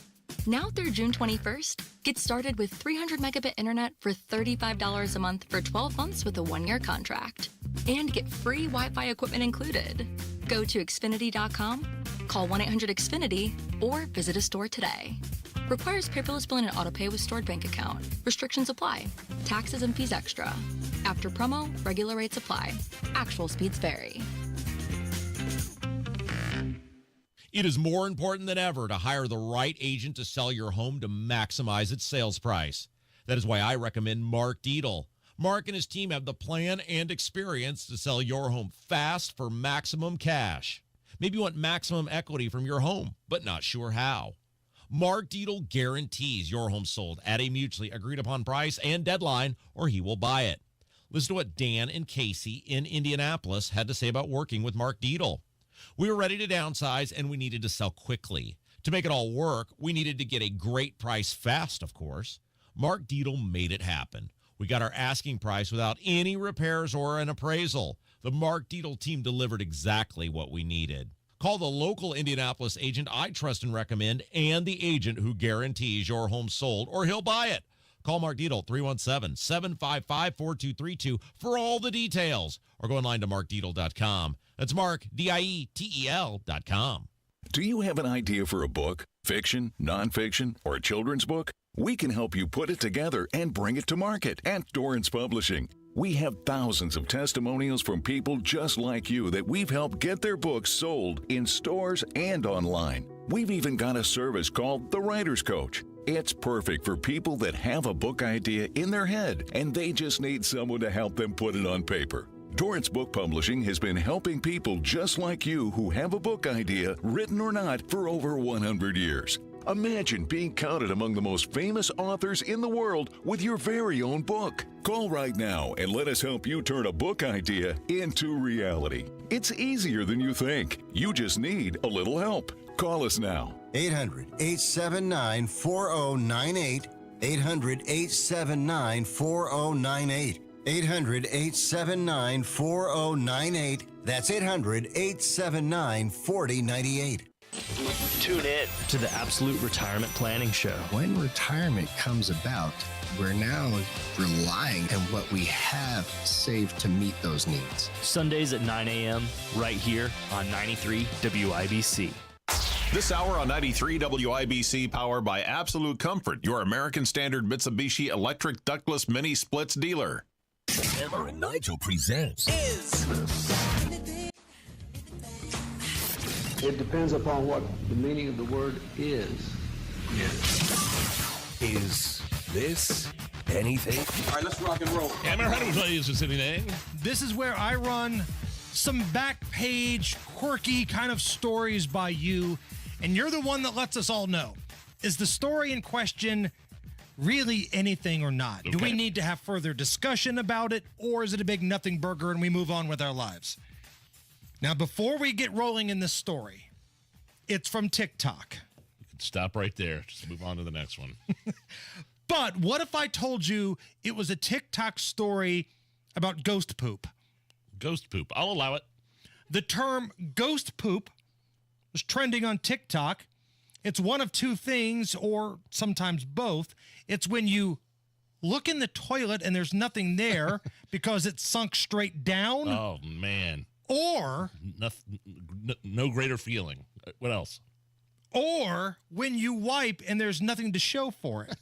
Now through June 21st, get started with 300 megabit internet for $35 a month for 12 months with a 1-year contract. And get free Wi-Fi equipment included. Go to Xfinity.com, call 1-800-XFINITY, or visit a store today. Requires paperless billing and autopay with stored bank account. Restrictions apply. Taxes and fees extra. After promo, regular rates apply. Actual speeds vary. It is more important than ever to hire the right agent to sell your home to maximize its sales price. That is why I recommend Mark Dietl. Mark and his team have the plan and experience to sell your home fast for maximum cash. Maybe you want maximum equity from your home, but not sure how. Mark Dietel guarantees your home sold at a mutually agreed upon price and deadline, or he will buy it. Listen to what Dan and Casey in Indianapolis had to say about working with Mark Dietel. We were ready to downsize, and we needed to sell quickly. To make it all work, we needed to get a great price fast, of course. Mark Dietel made it happen. We got our asking price without any repairs or an appraisal. The Mark Dietel team delivered exactly what we needed. Call the local Indianapolis agent I trust and recommend, and the agent who guarantees your home sold, or he'll buy it. Call Mark Dietel, 317-755-4232 for all the details, or go online to markdietel.com. That's Mark, Dietel.com. Do you have an idea for a book, fiction, nonfiction, or a children's book? We can help you put it together and bring it to market at Dorrance Publishing. We have thousands of testimonials from people just like you that we've helped get their books sold in stores and online. We've even got a service called The Writer's Coach. It's perfect for people that have a book idea in their head and they just need someone to help them put it on paper. Dorrance Book Publishing has been helping people just like you who have a book idea, written or not, for over 100 years. Imagine being counted among the most famous authors in the world with your very own book. Call right now and let us help you turn a book idea into reality. It's easier than you think. You just need a little help. Call us now. 800-879-4098. 800-879-4098. 800-879-4098. That's 800-879-4098. Tune in to the Absolute Retirement Planning Show. When retirement comes about, we're now relying on what we have saved to meet those needs. Sundays at 9 a.m. right here on 93 WIBC. This hour on 93 WIBC, powered by Absolute Comfort, your American Standard Mitsubishi electric ductless mini splits dealer. Hammer and Nigel presents It depends upon what the meaning of the word is. Is this anything? All right, let's rock and roll. Hammer, how do we play Is This Anything? This is where I run some back page, quirky kind of stories by you, and you're the one that lets us all know. Is the story in question really anything or not? Okay. Do we need to have further discussion about it, or is it a big nothing burger and we move on with our lives? Now, before we get rolling in this story, it's from TikTok. You can stop right there. Just move on to the next one. But what if I told you it was a TikTok story about ghost poop? Ghost poop. I'll allow it. The term ghost poop was trending on TikTok. It's one of two things, or sometimes both. It's when you look in the toilet and there's nothing there because it's sunk straight down. Oh, man. Or no greater feeling. What else? Or when you wipe and there's nothing to show for it.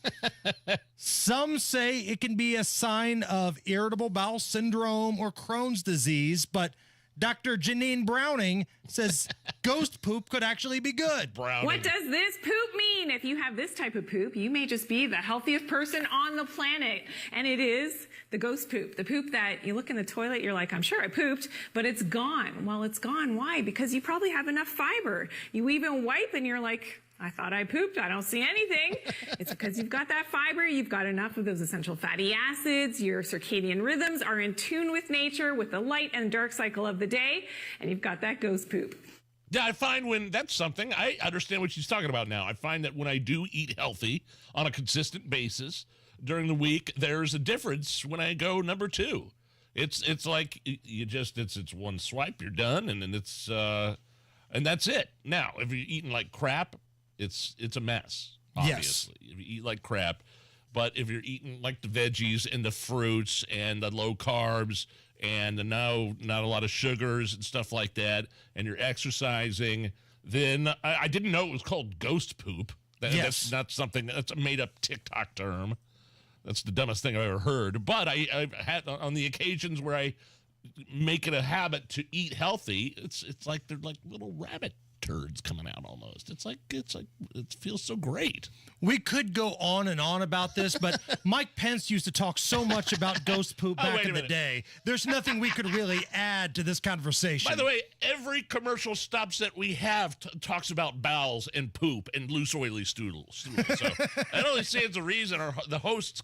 Some say it can be a sign of irritable bowel syndrome or Crohn's disease, but Dr. Janine Browning says ghost poop could actually be good. Browning. What does this poop mean? If you have this type of poop, you may just be the healthiest person on the planet. And it is the ghost poop. The poop that you look in the toilet, you're like, I'm sure I pooped, but it's gone. Well, it's gone. Why? Because you probably have enough fiber. You even wipe and you're like, I thought I pooped. I don't see anything. It's because you've got that fiber. You've got enough of those essential fatty acids. Your circadian rhythms are in tune with nature, with the light and dark cycle of the day. And you've got that ghost poop. Yeah, I find when that's something, I understand what she's talking about now. I find that when I do eat healthy on a consistent basis during the week, there's a difference when I go number two. It's like you just, it's one swipe, you're done. And then it's, and that's it. Now, if you're eating like crap, it's a mess, obviously. Yes. If you eat like crap. But if you're eating like the veggies and the fruits and the low carbs and not a lot of sugars and stuff like that, and you're exercising, then I didn't know it was called ghost poop. That's not something, that's a made-up TikTok term. That's the dumbest thing I've ever heard. But I've had, on the occasions where I make it a habit to eat healthy, it's like they're like little rabbit turds coming out almost. it feels so great. We could go on and on about this, but Mike Pence used to talk so much about ghost poop back in the day. There's nothing we could really add to this conversation. By the way, every commercial stops that we have talks about bowels and poop and loose, oily stools. So that only stands a reason the hosts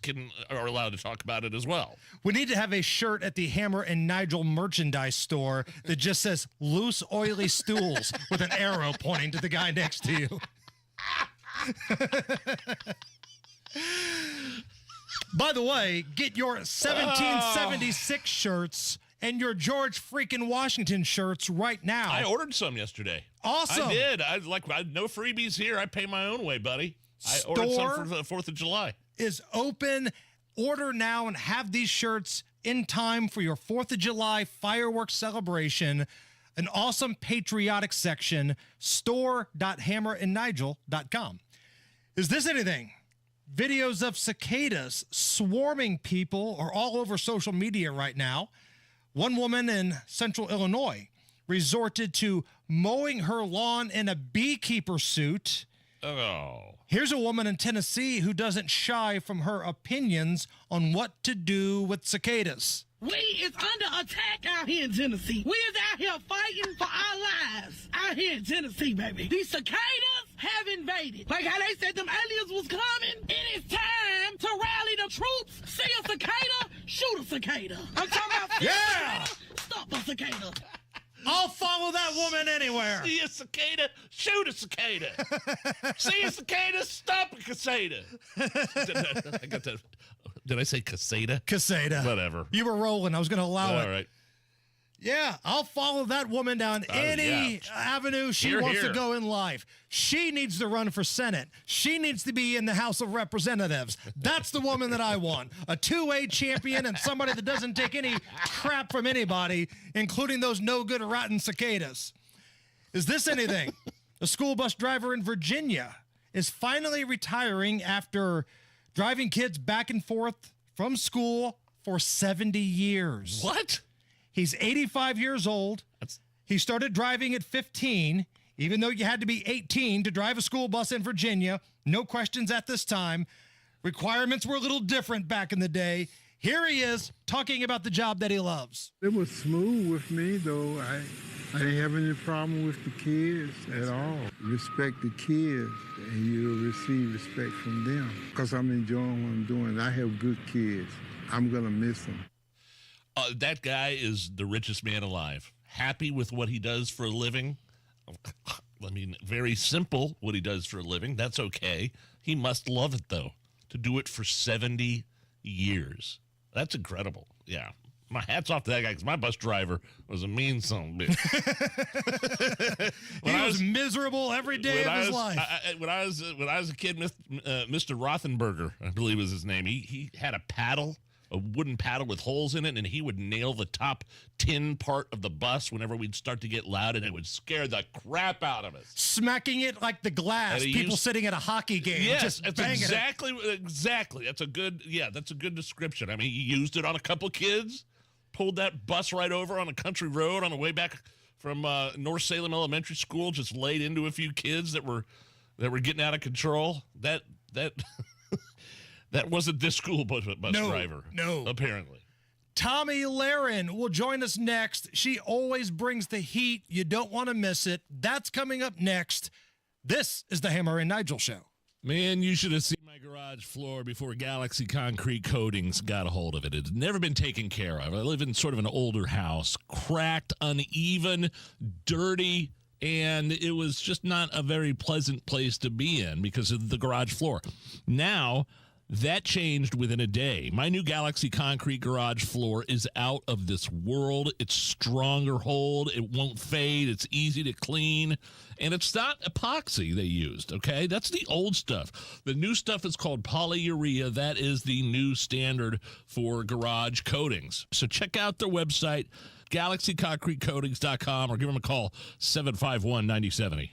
are allowed to talk about it as well. We need to have a shirt at the Hammer and Nigel merchandise store that just says loose, oily stools with an arrow pointing to the guy next to you. By the way, get your 1776 shirts and your George freaking Washington shirts right now. I ordered some yesterday. Awesome. I did. No freebies here. I pay my own way, buddy. I ordered some for the 4th of July. Is open. Order now and have these shirts in time for your 4th of July fireworks celebration. An awesome patriotic section, store.hammerandnigel.com. Is this anything? Videos of cicadas swarming people are all over social media right now. One woman in central Illinois resorted to mowing her lawn in a beekeeper suit. Oh. Here's a woman in Tennessee who doesn't shy from her opinions on what to do with cicadas. We is under attack out here in Tennessee. We is out here fighting for our lives out here in Tennessee, baby. These cicadas have invaded. Like how they said them aliens was coming. It is time to rally the troops. See a cicada, shoot a cicada. I'm talking about cicada, stop a cicada. I'll follow that woman anywhere. See a cicada, shoot a cicada. See a cicada, stop a cicada. I got that. Did I say caseta? Caseta. Whatever. You were rolling. I was going to allow it. All right. Yeah, I'll follow that woman down any avenue she wants to go in life. She needs to run for Senate. She needs to be in the House of Representatives. That's the woman that I want. A two-way champion and somebody that doesn't take any crap from anybody, including those no-good rotten cicadas. Is this anything? A school bus driver in Virginia is finally retiring after driving kids back and forth from school for 70 years. What? He's 85 years old. He started driving at 15, even though you had to be 18 to drive a school bus in Virginia. No questions at this time. Requirements were a little different back in the day. Here he is talking about the job that he loves. It was smooth with me, though. I didn't have any problem with the kids at all. Respect the kids, and you'll receive respect from them. Because I'm enjoying what I'm doing. I have good kids. I'm going to miss them. That guy is the richest man alive. Happy with what he does for a living. I mean, very simple what he does for a living. That's okay. He must love it, though, to do it for 70 years. That's incredible. Yeah. My hat's off to that guy because my bus driver was a mean son of a bitch. He was miserable every day of his life. When I was a kid, Mr. Rothenberger, I believe was his name, he had a paddle, a wooden paddle with holes in it, and he would nail the top tin part of the bus whenever we'd start to get loud, and it would scare the crap out of us. Smacking it like the glass. People sitting at a hockey game. Yes, just that's banging exactly. That's a good description. I mean, he used it on a couple kids, pulled that bus right over on a country road on the way back from North Salem Elementary School, just laid into a few kids that were getting out of control. That That wasn't this school bus driver. No. Apparently. Tommy Lahren will join us next. She always brings the heat. You don't want to miss it. That's coming up next. This is the Hammer and Nigel Show. Man, you should have seen my garage floor before Galaxy Concrete Coatings got a hold of it. It had never been taken care of. I live in sort of an older house, cracked, uneven, dirty, and it was just not a very pleasant place to be in because of the garage floor. Now, that changed within a day. My new Galaxy Concrete garage floor is out of this world. It's stronger hold. It won't fade. It's easy to clean. And it's not epoxy they used, okay? That's the old stuff. The new stuff is called polyurea. That is the new standard for garage coatings. So check out their website, galaxyconcretecoatings.com, or give them a call, 751-9070.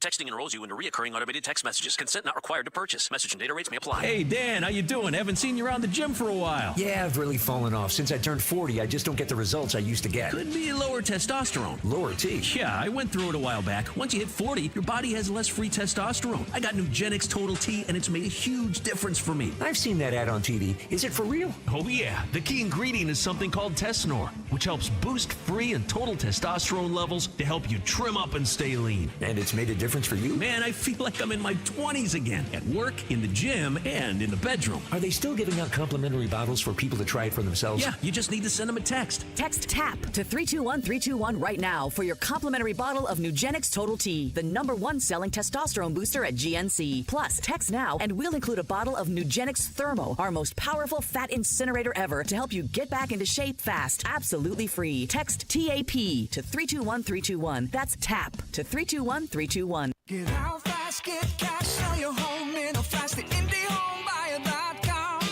Texting enrolls you into recurring automated text messages. Consent not required to purchase. Message and data rates may apply. Hey, Dan, how you doing? Haven't seen you around the gym for a while. Yeah, I've really fallen off. Since I turned 40, I just don't get the results I used to get. Could be lower testosterone. Lower T? Yeah, I went through it a while back. Once you hit 40, your body has less free testosterone. I got Nugenix Total T, and it's made a huge difference for me. I've seen that ad on TV. Is it for real? Oh, yeah. The key ingredient is something called Tesnor, which helps boost free and total testosterone levels to help you trim up and stay lean. And it's made a difference for you? Man, I feel like I'm in my 20s again, at work, in the gym, and in the bedroom. Are they still giving out complimentary bottles for people to try it for themselves? Yeah, you just need to send them a text. Text TAP to 321-321 right now for your complimentary bottle of Nugenix Total T, the #1 selling testosterone booster at GNC. Plus, text now and we'll include a bottle of Nugenix Thermo, our most powerful fat incinerator ever, to help you get back into shape fast, absolutely free. Text TAP to 321-321. That's TAP to 321-321. Get out fast, get cash, sell your home in a flash. The IndieHomebuyer.com.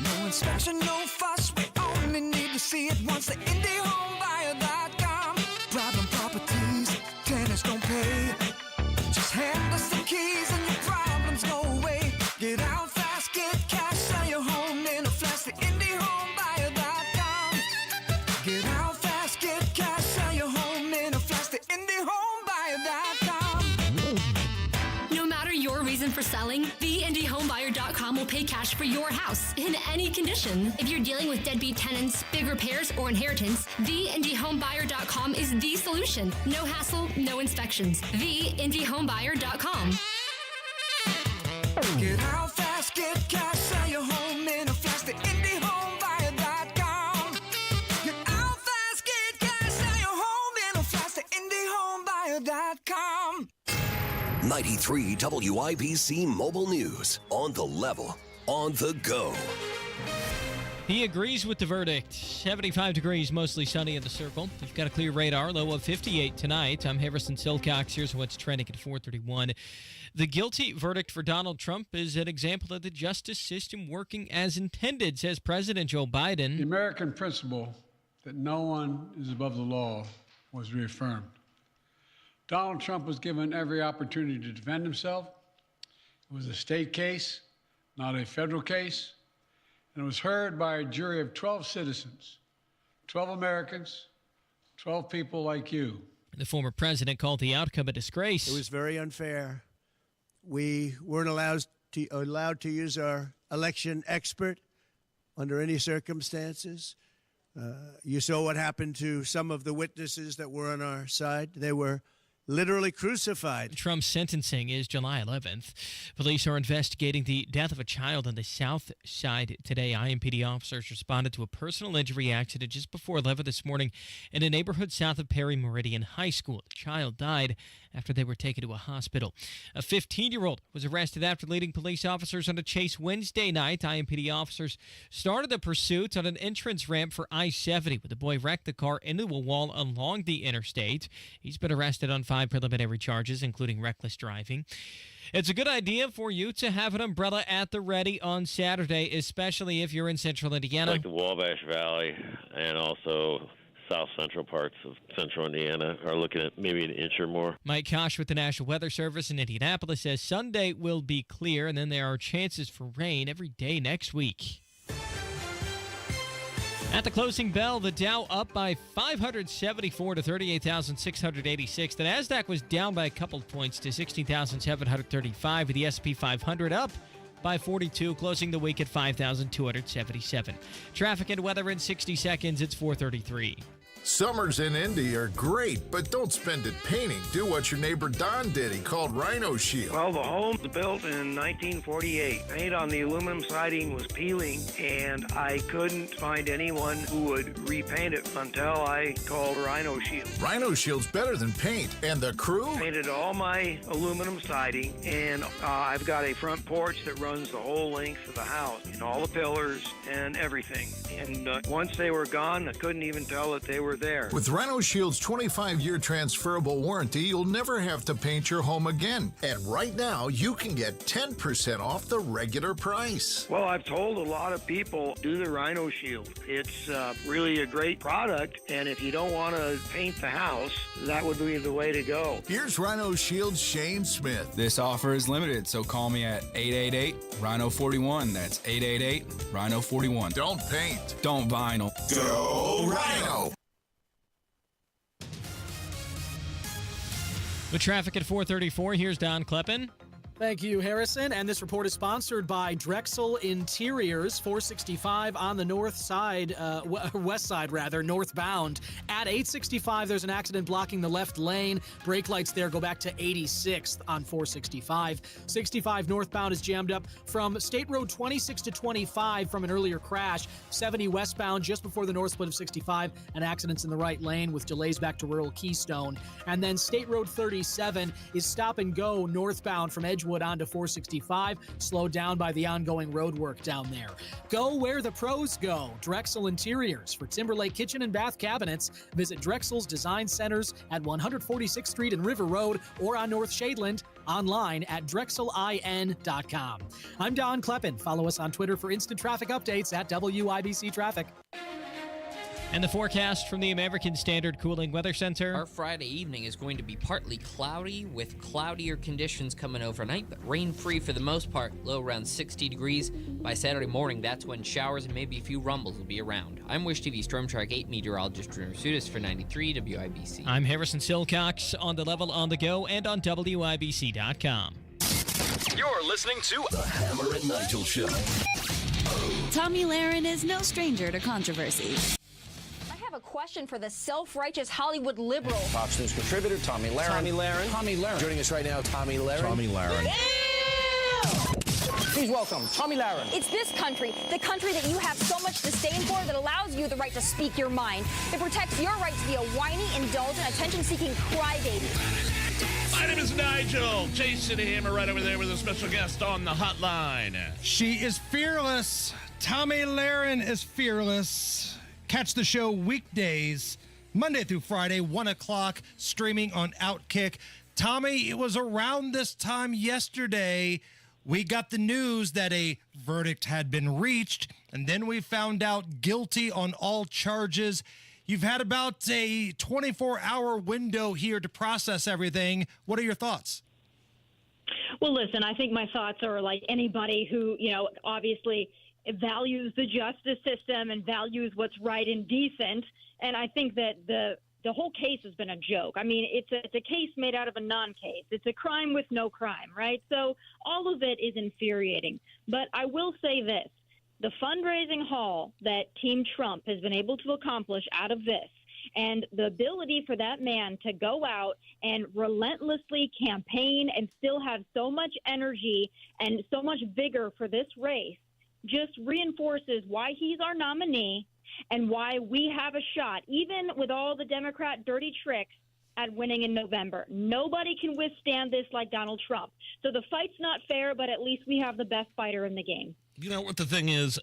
No inspection, no fuss. We only need to see it once. The IndieHomebuyer.com. Problem properties, tenants don't pay. Just hand us the keys and your problems go away. Get out fast, get cash, sell your home in a flash. The IndieHomebuyer.com. Get out fast, get cash, sell your home in a flash. The IndieHomebuyer.com. No matter your reason for selling, TheIndieHomebuyer.com will pay cash for your house in any condition. If you're dealing with deadbeat tenants, big repairs, or inheritance, TheIndieHomebuyer.com is the solution. No hassle, no inspections. TheIndieHomebuyer.com. Get out fast, get cash, sell your home in a flash. The IndieHomebuyer.com. Get out fast, get cash, sell your home in a flash. The IndieHomebuyer.com. 93 WIBC Mobile News. On the level, on the go. He agrees with the verdict. 75 degrees, mostly sunny in the circle. We've got a clear radar, low of 58 tonight. I'm Harrison Silcox. Here's what's trending at 4:31. The guilty verdict for Donald Trump is an example of the justice system working as intended, says President Joe Biden. The American principle that no one is above the law was reaffirmed. Donald Trump was given every opportunity to defend himself. It was a state case, not a federal case. And it was heard by a jury of 12 citizens, 12 Americans, 12 people like you. The former president called the outcome a disgrace. It was very unfair. We weren't allowed to use our election expert under any circumstances. You saw what happened to some of the witnesses that were on our side. They were literally crucified. Trump's sentencing is July 11th. Police are investigating the death of a child on the south side today. IMPD officers responded to a personal injury accident just before 11 this morning in a neighborhood south of Perry Meridian High School. The child died after they were taken to a hospital. A 15-year-old was arrested after leading police officers on a chase Wednesday night. IMPD officers started the pursuit on an entrance ramp for I-70 when the boy wrecked the car into a wall along the interstate. He's been arrested on 5 preliminary charges, including reckless driving. It's a good idea for you to have an umbrella at the ready on Saturday, especially if you're in central Indiana. Like the Wabash Valley and also south central parts of central Indiana are looking at maybe an inch or more. Mike Kosh with the National Weather Service in Indianapolis says Sunday will be clear, and then there are chances for rain every day next week. At the closing bell, the Dow up by 574 to 38,686. The Nasdaq was down by a couple of points to 16,735. The S&P 500 up by 42, closing the week at 5,277. Traffic and weather in 60 seconds. It's 4:33. Summers in Indy are great, but don't spend it painting. Do what your neighbor Don did. He called Rhino Shield. Well, the home was built in 1948. Paint on the aluminum siding was peeling, and I couldn't find anyone who would repaint it until I called Rhino Shield. Rhino Shield's better than paint. And the crew? Painted all my aluminum siding, and I've got a front porch that runs the whole length of the house, and all the pillars and everything. And once they were gone, I couldn't even tell that they were were there. With Rhino Shield's 25-year transferable warranty, you'll never have to paint your home again. And right now, you can get 10% off the regular price. Well, I've told a lot of people, do the Rhino Shield. It's really a great product, and if you don't want to paint the house, that would be the way to go. Here's Rhino Shield's Shane Smith. This offer is limited, so call me at 888-RHINO-41. That's 888-RHINO-41. Don't paint. Don't vinyl. Go Rhino! With traffic at 434, here's Don Kleppen. Thank you, Harrison. And this report is sponsored by Drexel Interiors, 465 on the north side, west side rather, northbound. At 865, there's an accident blocking the left lane. Brake lights there go back to 86th on 465. 65 northbound is jammed up from State Road 26 to 25 from an earlier crash. 70 westbound just before the north split of 65, and accidents in the right lane with delays back to rural Keystone. And then State Road 37 is stop and go northbound from Edgewood onto 465, slowed down by the ongoing road work down there. Go where the pros go. Drexel Interiors. For Timberlake kitchen and bath cabinets, visit Drexel's Design Centers at 146th Street and River Road or on North Shadeland, online at drexelin.com. I'm Don Kleppen. Follow us on Twitter for instant traffic updates at WIBC Traffic. And the forecast from the American Standard Cooling Weather Center. Our Friday evening is going to be partly cloudy with cloudier conditions coming overnight, but rain-free for the most part, low around 60 degrees. By Saturday morning, that's when showers and maybe a few rumbles will be around. I'm Wish TV Storm Track 8 meteorologist Drew Sudas for 93 WIBC. I'm Harrison Silcox, on the level, on the go, and on WIBC.com. You're listening to The Hammer and Nigel Show. Tommy Lahren is no stranger to controversy. I have a question for the self-righteous Hollywood liberal. Fox News contributor Tommy Lahren. Tommy Lahren. Tommy Lahren. Joining us right now, Tommy Lahren. Tommy Lahren. Please welcome Tommy Lahren. It's this country, the country that you have so much disdain for, that allows you the right to speak your mind. It protects your right to be a whiny, indulgent, attention-seeking crybaby. My name is Nigel. Jason Hammer right over there with a special guest on the hotline. She is fearless. Tommy Lahren is fearless. Catch the show weekdays, Monday through Friday, 1 o'clock, streaming on Outkick. Tommy, it was around this time yesterday we got the news that a verdict had been reached, and then we found out guilty on all charges. You've had about a 24-hour window here to process everything. What are your thoughts? Well, listen, I think my thoughts are like anybody who, obviously values the justice system and values what's right and decent. And I think that the whole case has been a joke. I mean, it's a case made out of a non-case. It's a crime with no crime, right? So all of it is infuriating. But I will say this. The fundraising haul that Team Trump has been able to accomplish out of this, and the ability for that man to go out and relentlessly campaign and still have so much energy and so much vigor for this race, just reinforces why he's our nominee and why we have a shot, even with all the Democrat dirty tricks, at winning in November. Nobody can withstand this like Donald Trump. So the fight's not fair, but at least we have the best fighter in the game. You know what the thing is?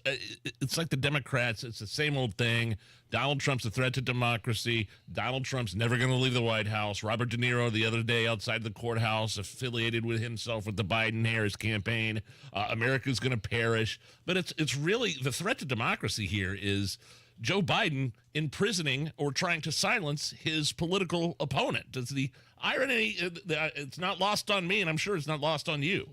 It's like the Democrats. It's the same old thing. Donald Trump's a threat to democracy. Donald Trump's never going to leave the White House. Robert De Niro the other day outside the courthouse affiliated with himself with the Biden-Harris campaign. America's going to perish. But it's really the threat to democracy here is Joe Biden imprisoning or trying to silence his political opponent. It's the irony. It's not lost on me, and I'm sure it's not lost on you.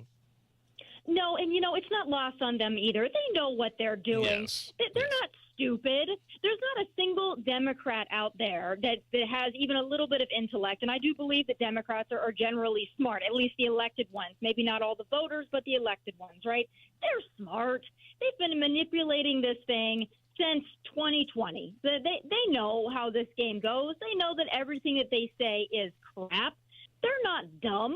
No, and it's not lost on them either. They know what they're doing. Yes. They're not stupid. There's not a single Democrat out there that has even a little bit of intellect. And I do believe that Democrats are generally smart, at least the elected ones. Maybe not all the voters, but the elected ones, right? They're smart. They've been manipulating this thing since 2020. They know how this game goes. They know that everything that they say is crap. They're not dumb.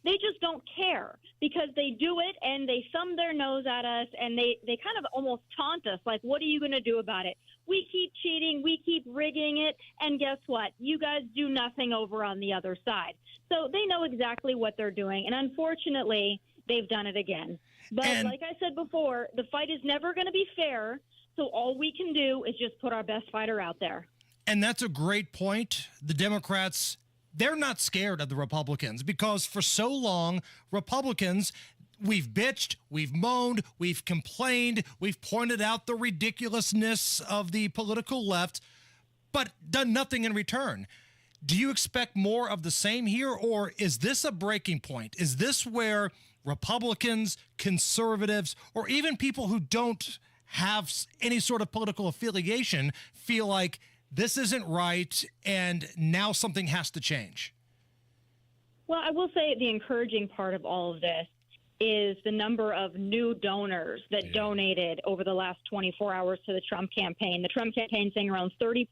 They just don't care because they do it and they thumb their nose at us and they kind of almost taunt us like, what are you going to do about it? We keep cheating. We keep rigging it. And guess what? You guys do nothing over on the other side. So they know exactly what they're doing. And unfortunately, they've done it again. But like I said before, the fight is never going to be fair. So all we can do is just put our best fighter out there. And that's a great point. The Democrats, they're not scared of the Republicans because for so long, Republicans, we've bitched, we've moaned, we've complained, we've pointed out the ridiculousness of the political left, but done nothing in return. Do you expect more of the same here, or is this a breaking point? Is this where Republicans, conservatives, or even people who don't have any sort of political affiliation feel like this isn't right and now something has to change? Well, I will say the encouraging part of all of this is the number of new donors that donated over the last 24 hours to the Trump campaign. The Trump campaign saying around 30%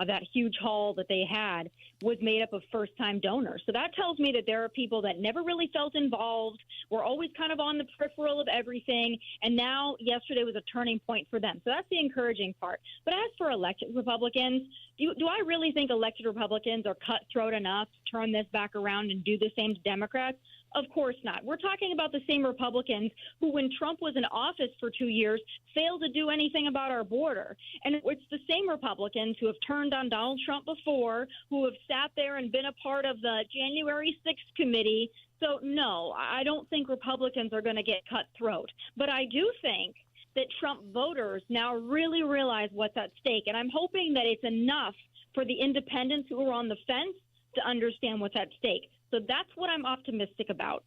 of that huge haul that they had was made up of first-time donors. So that tells me that there are people that never really felt involved, were always kind of on the peripheral of everything, and now yesterday was a turning point for them. So that's the encouraging part. But as for elected Republicans, do I really think elected Republicans are cutthroat enough to turn this back around and do the same to Democrats? Of course not. We're talking about the same Republicans who, when Trump was in office for 2 years, failed to do anything about our border. And it's the same Republicans who have turned on Donald Trump before, who have sat there and been a part of the January 6th committee. So, no, I don't think Republicans are going to get cutthroat. But I do think that Trump voters now really realize what's at stake. And I'm hoping that it's enough for the independents who are on the fence to understand what's at stake. So that's what I'm optimistic about.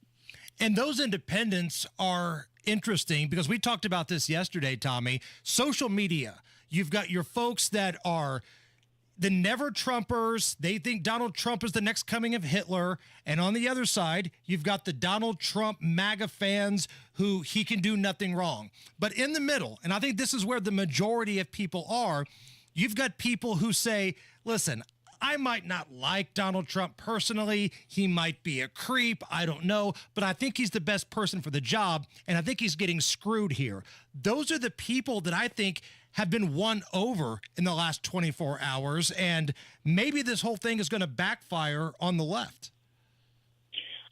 And those independents are interesting because we talked about this yesterday, Tommy. Social media. You've got your folks that are the never Trumpers. They think Donald Trump is the next coming of Hitler. And on the other side, you've got the Donald Trump MAGA fans who he can do nothing wrong. But in the middle, and I think this is where the majority of people are, you've got people who say, listen, I might not like Donald Trump personally. He might be a creep. I don't know. But I think he's the best person for the job. And I think he's getting screwed here. Those are the people that I think have been won over in the last 24 hours. And maybe this whole thing is going to backfire on the left.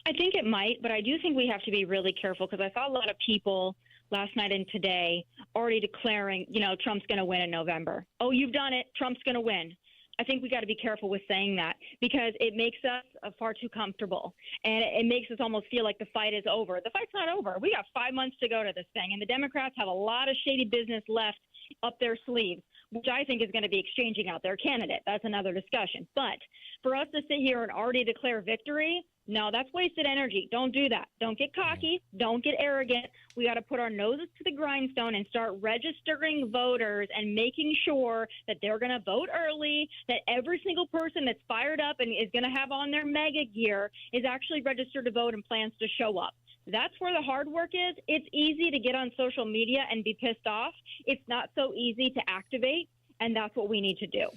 I think it might, but I do think we have to be really careful because I saw a lot of people last night and today already declaring, Trump's going to win in November. Oh, you've done it. Trump's going to win. I think we got to be careful with saying that because it makes us far too comfortable, and it makes us almost feel like the fight is over. The fight's not over. We got 5 months to go to this thing, and the Democrats have a lot of shady business left up their sleeves, which I think is going to be exchanging out their candidate. That's another discussion. But for us to sit here and already declare victory, no, that's wasted energy. Don't do that. Don't get cocky. Don't get arrogant. We got to put our noses to the grindstone and start registering voters and making sure that they're going to vote early, that every single person that's fired up and is going to have on their mega gear is actually registered to vote and plans to show up. That's where the hard work is. It's easy to get on social media and be pissed off. It's not so easy to activate, and that's what we need to do.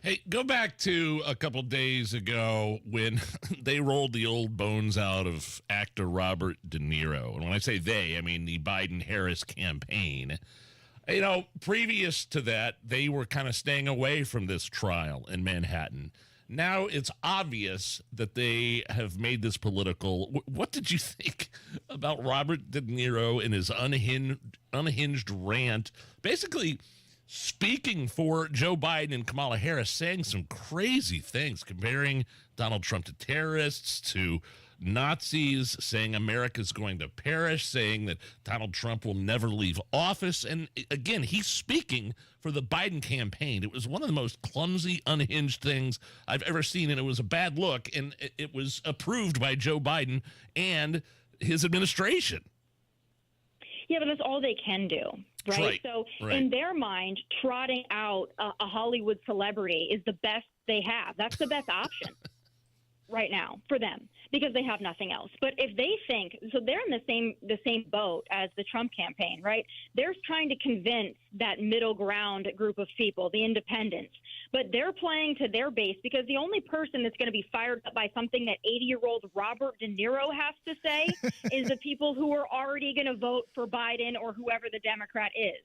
Hey, go back to a couple days ago when they rolled the old bones out of actor Robert De Niro. And when I say they, I mean the Biden-Harris campaign. Previous to that, they were kind of staying away from this trial in Manhattan. Now it's obvious that they have made this political. What did you think about Robert De Niro and his unhinged rant? Basically speaking for Joe Biden and Kamala Harris, saying some crazy things, comparing Donald Trump to terrorists, to Nazis, saying America's going to perish, saying that Donald Trump will never leave office. And again, he's speaking for the Biden campaign. It was one of the most clumsy, unhinged things I've ever seen, and it was a bad look, and it was approved by Joe Biden and his administration. Yeah, but that's all they can do, right? Right. So right. In their mind, trotting out a Hollywood celebrity is the best they have. That's the best option right now for them because they have nothing else. But if they think, so they're in the same boat as the Trump campaign, right? They're trying to convince that middle ground group of people, the independents, but they're playing to their base because the only person that's going to be fired up by something that 80-year-old Robert De Niro has to say is the people who are already going to vote for Biden or whoever the Democrat is.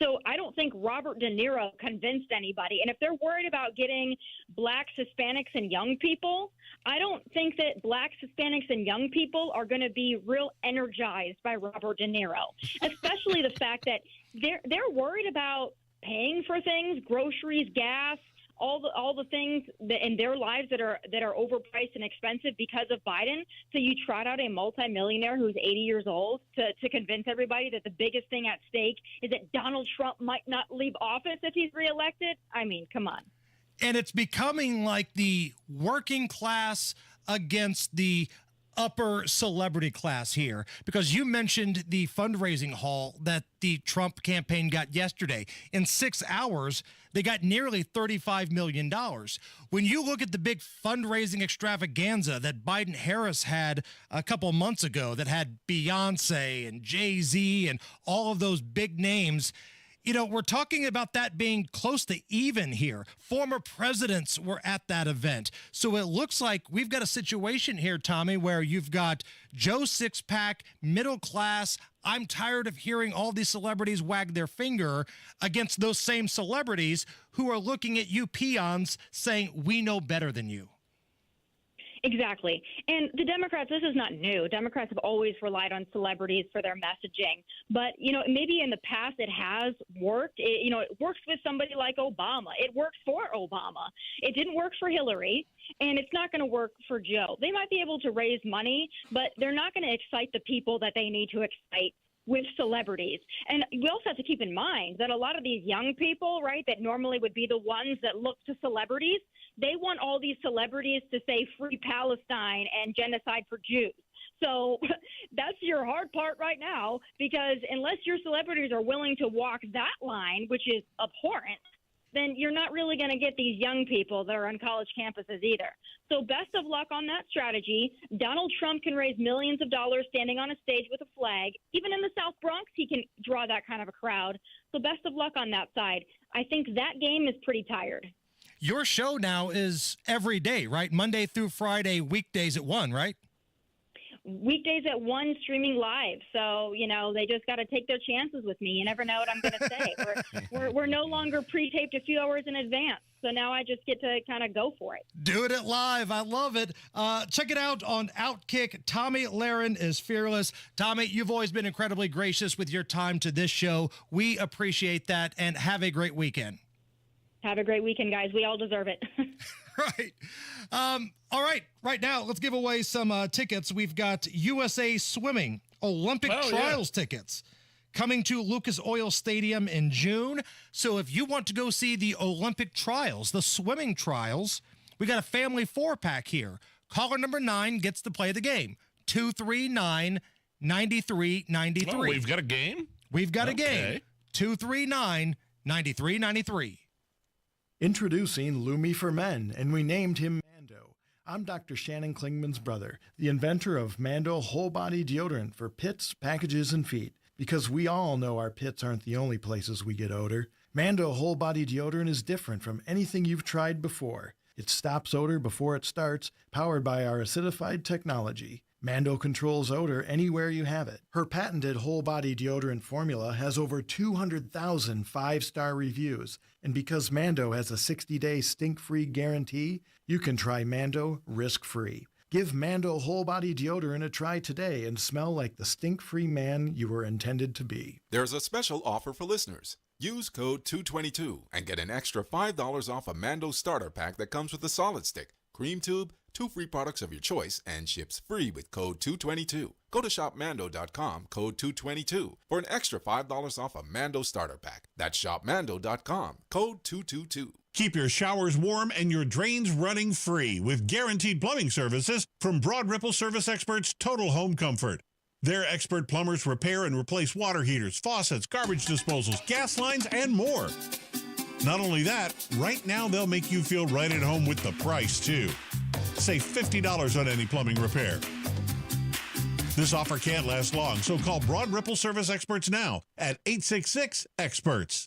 So I don't think Robert De Niro convinced anybody. And if they're worried about getting blacks, Hispanics, and young people, I don't think that blacks, Hispanics, and young people are going to be real energized by Robert De Niro, especially the fact that they're worried about paying for things, groceries, gas, all the things in their lives that are overpriced and expensive because of Biden. So you trot out a multimillionaire who's 80 years old to convince everybody that the biggest thing at stake is that Donald Trump might not leave office if he's reelected. I mean, come on. And it's becoming like the working class against the upper celebrity class here, because you mentioned the fundraising haul that the Trump campaign got yesterday. In 6 hours, they got nearly $35 million. When you look at the big fundraising extravaganza that Biden-Harris had a couple months ago that had Beyonce and Jay-Z and all of those big names, you know, we're talking about that being close to even here. Former presidents were at that event. So it looks like we've got a situation here, Tommy, where you've got Joe Sixpack, middle class. I'm tired of hearing all these celebrities wag their finger against those same celebrities who are looking at you peons saying, we know better than you. Exactly. And the Democrats, this is not new. Democrats have always relied on celebrities for their messaging. But, you know, maybe in the past it has worked. It works with somebody like Obama. It works for Obama. It didn't work for Hillary, and it's not going to work for Joe. They might be able to raise money, but they're not going to excite the people that they need to excite with celebrities. And we also have to keep in mind that a lot of these young people, right, that normally would be the ones that look to celebrities, they want all these celebrities to say free Palestine and genocide for Jews. So that's your hard part right now, because unless your celebrities are willing to walk that line, which is abhorrent, then you're not really going to get these young people that are on college campuses either. So best of luck on that strategy. Donald Trump can raise millions of dollars standing on a stage with a flag. Even in the South Bronx, he can draw that kind of a crowd. So best of luck on that side. I think that game is pretty tired. Your show now is every day, right? Monday through Friday, weekdays at 1, right? Weekdays at 1, streaming live. So, you know, they just got to take their chances with me. You never know what I'm going to say. We're no longer pre-taped a few hours in advance. So now I just get to kind of go for it. Doing it live. I love it. Check it out on Outkick. Tomi Lahren is fearless. Tommy, you've always been incredibly gracious with your time to this show. We appreciate that, and have a great weekend. Have a great weekend, guys. We all deserve it. Right. All right. Right now, let's give away some tickets. We've got USA Swimming Olympic Trials tickets coming to Lucas Oil Stadium in June. So if you want to go see the Olympic trials, the swimming trials, we got a family 4-pack here. Caller number 9 gets to play the game. 239-9393. Oh, we've got a game? We've got a game. 239-9393. Introducing Lumi for Men, and we named him Mando. I'm Dr. Shannon Klingman's brother, the inventor of Mando Whole Body Deodorant for pits, packages, and feet. Because we all know our pits aren't the only places we get odor. Mando Whole Body Deodorant is different from anything you've tried before. It stops odor before it starts, powered by our acidified technology. Mando controls odor anywhere you have it. Her patented whole body deodorant formula has over 200,000 5-star reviews. And because Mando has a 60-day stink-free guarantee, you can try Mando risk-free. Give Mando whole body deodorant a try today and smell like the stink-free man you were intended to be. There's a special offer for listeners. Use code 222 and get an extra $5 off a Mando starter pack that comes with a solid stick, cream tube, 2 free products of your choice, and ships free with code 222. Go to shopmando.com, code 222, for an extra $5 off a Mando starter pack. That's shopmando.com, code 222. Keep your showers warm and your drains running free with guaranteed plumbing services from Broad Ripple Service Experts Total Home Comfort. Their expert plumbers repair and replace water heaters, faucets, garbage disposals, gas lines, and more. Not only that, right now they'll make you feel right at home with the price, too. Save $50 on any plumbing repair. This offer can't last long, so call Broad Ripple Service Experts now at 866-EXPERTS.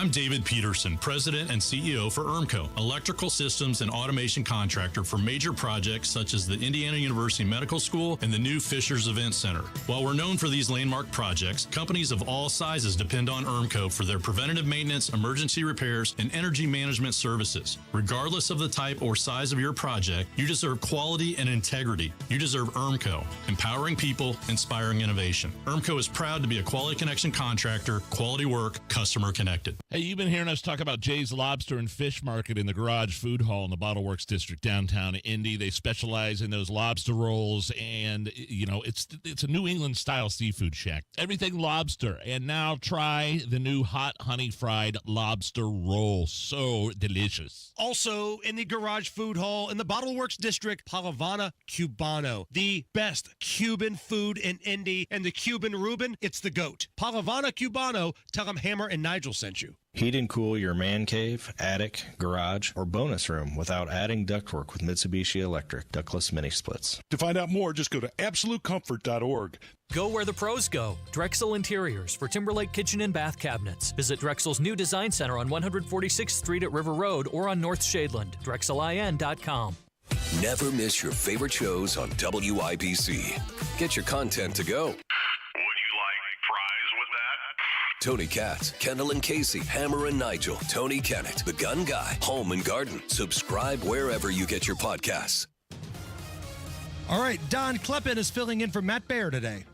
I'm David Peterson, President and CEO for ERMCO, electrical systems and automation contractor for major projects such as the Indiana University Medical School and the new Fishers Event Center. While we're known for these landmark projects, companies of all sizes depend on ERMCO for their preventative maintenance, emergency repairs, and energy management services. Regardless of the type or size of your project, you deserve quality and integrity. You deserve ERMCO, empowering people, inspiring innovation. ERMCO is proud to be a Quality Connection contractor, quality work, customer connected. Hey, you've been hearing us talk about Jay's Lobster and Fish Market in the Garage Food Hall in the Bottle Works District, downtown Indy. They specialize in those lobster rolls, and, you know, it's a New England-style seafood shack. Everything lobster. And now try the new hot honey-fried lobster roll. So delicious. Also in the Garage Food Hall in the Bottle Works District, Palavana Cubano, the best Cuban food in Indy, and the Cuban Reuben, it's the GOAT. Palavana Cubano, tell them Hammer and Nigel sent you. Heat and cool your man cave, attic, garage, or bonus room without adding ductwork with Mitsubishi Electric ductless mini splits. To find out more, just go to absolutecomfort.org. Go where the pros go. Drexel Interiors for Timberlake Kitchen and Bath Cabinets. Visit Drexel's new design center on 146th Street at River Road or on North Shadeland. DrexelIN.com. Never miss your favorite shows on WIBC. Get your content to go. Tony Katz, Kendall and Casey, Hammer and Nigel, Tony Kennett, The Gun Guy, Home and Garden. Subscribe wherever you get your podcasts. All right, Don Kleppen is filling in for Matt Baer today.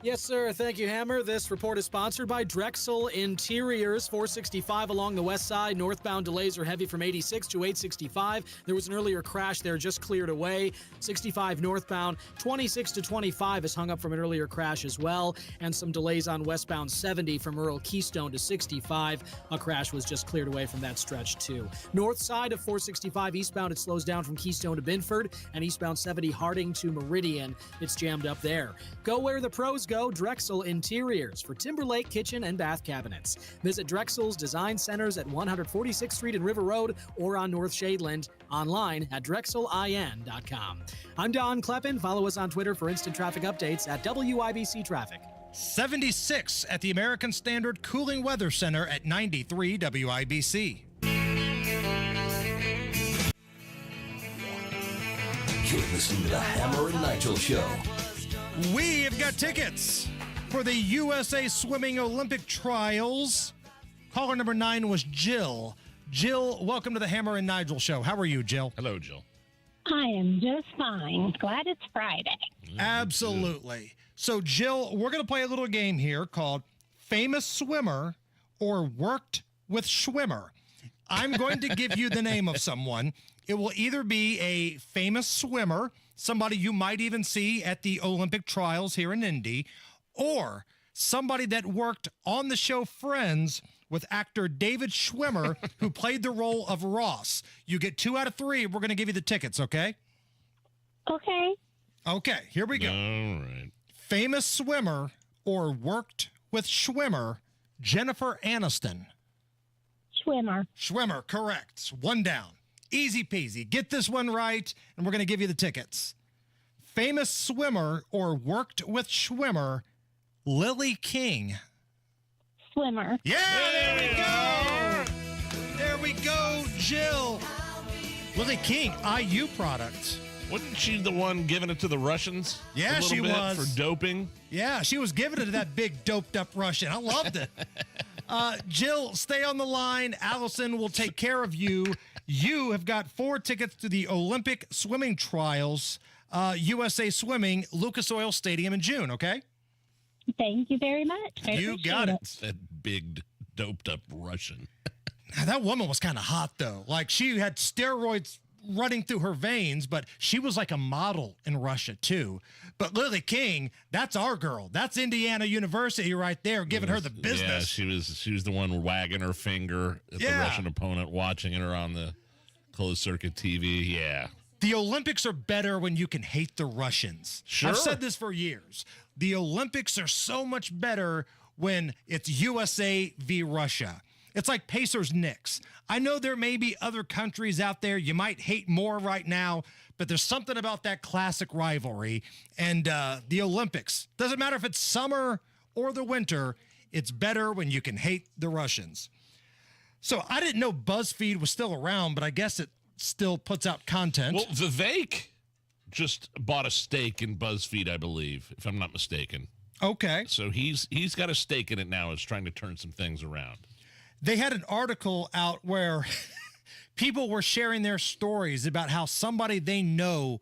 Yes, sir. Thank you, Hammer. This report is sponsored by Drexel Interiors, 465 along the west side. Northbound delays are heavy from 86 to 865. There was an earlier crash there, just cleared away. 65 northbound, 26 to 25 is hung up from an earlier crash as well. And some delays on westbound 70 from Earl Keystone to 65. A crash was just cleared away from that stretch, too. North side of 465 eastbound, it slows down from Keystone to Binford. And eastbound 70 Harding to Meridian, it's jammed up there. Go where the pros go. Drexel Interiors for Timberlake Kitchen and Bath Cabinets. Visit Drexel's Design Centers at 146th Street and River Road or on North Shadeland. Online at DrexelIN.com. I'm Don Kleppen. Follow us on Twitter for instant traffic updates at WIBC Traffic. 76 at the American Standard Cooling Weather Center at 93 WIBC. You're listening to the Hammer and Nigel Show. We have got tickets for the USA Swimming Olympic Trials. Caller number 9 was Jill. Jill, welcome to the Hammer and Nigel Show. How are you, Jill? Hello, Jill. I am just fine. Glad it's Friday. Absolutely. So, Jill, we're going to play a little game here called Famous Swimmer or Worked with Schwimmer. I'm going to give you the name of someone. It will either be a famous swimmer, somebody you might even see at the Olympic trials here in Indy, or somebody that worked on the show Friends with actor David Schwimmer, who played the role of Ross. You get 2 out of 3. We're going to give you the tickets, okay? Okay. Okay, here we go. All right. Famous swimmer or worked with Schwimmer, Jennifer Aniston. Schwimmer. Schwimmer, correct. 1 down. Easy peasy. Get this one right, and we're going to give you the tickets. Famous swimmer or worked with Schwimmer, Lily King. Swimmer. Yeah, there we go. There we go, Jill. Lily King, IU product. Wasn't she the one giving it to the Russians? Yeah, she was. For doping? Yeah, she was giving it to that big doped up Russian. I loved it. Jill, stay on the line. Allison will take care of you. You have got 4 tickets to the Olympic swimming trials, USA Swimming, Lucas Oil Stadium in June, okay? Thank you very much. You got it. That big doped up Russian. That woman was kind of hot, though. Like, she had steroids running through her veins, but she was like a model in Russia, too. But Lily King, that's our girl. That's Indiana University right there, giving her the business. Yeah, she was the one wagging her finger at the Russian opponent, watching her on the closed circuit TV. Yeah. The Olympics are better when you can hate the Russians. Sure. I've said this for years. The Olympics are so much better when it's USA v. Russia. It's like Pacers-Knicks. I know there may be other countries out there you might hate more right now, but there's something about that classic rivalry. And the Olympics, doesn't matter if it's summer or the winter, it's better when you can hate the Russians. So I didn't know BuzzFeed was still around, but I guess it still puts out content. Well, Vivek just bought a stake in BuzzFeed, I believe, if I'm not mistaken. Okay. So he's got a stake in it now. Is trying to turn some things around. They had an article out where people were sharing their stories about how somebody they know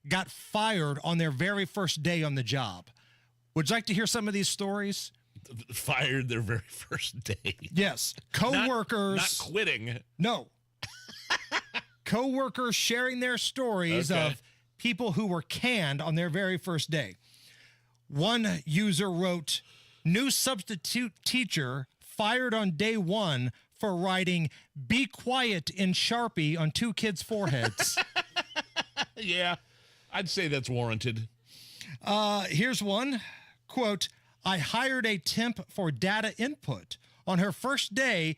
got fired on their very first day on the job. Would you like to hear some of these stories? Fired their very first day. Yes. Co-workers. Not quitting. No. Co-workers sharing their stories of people who were canned on their very first day. One user wrote, "New substitute teacher fired on day one for writing 'Be quiet' in Sharpie on two kids' foreheads." Yeah, I'd say that's warranted. Here's one. Quote, "I hired a temp for data input. On her first day,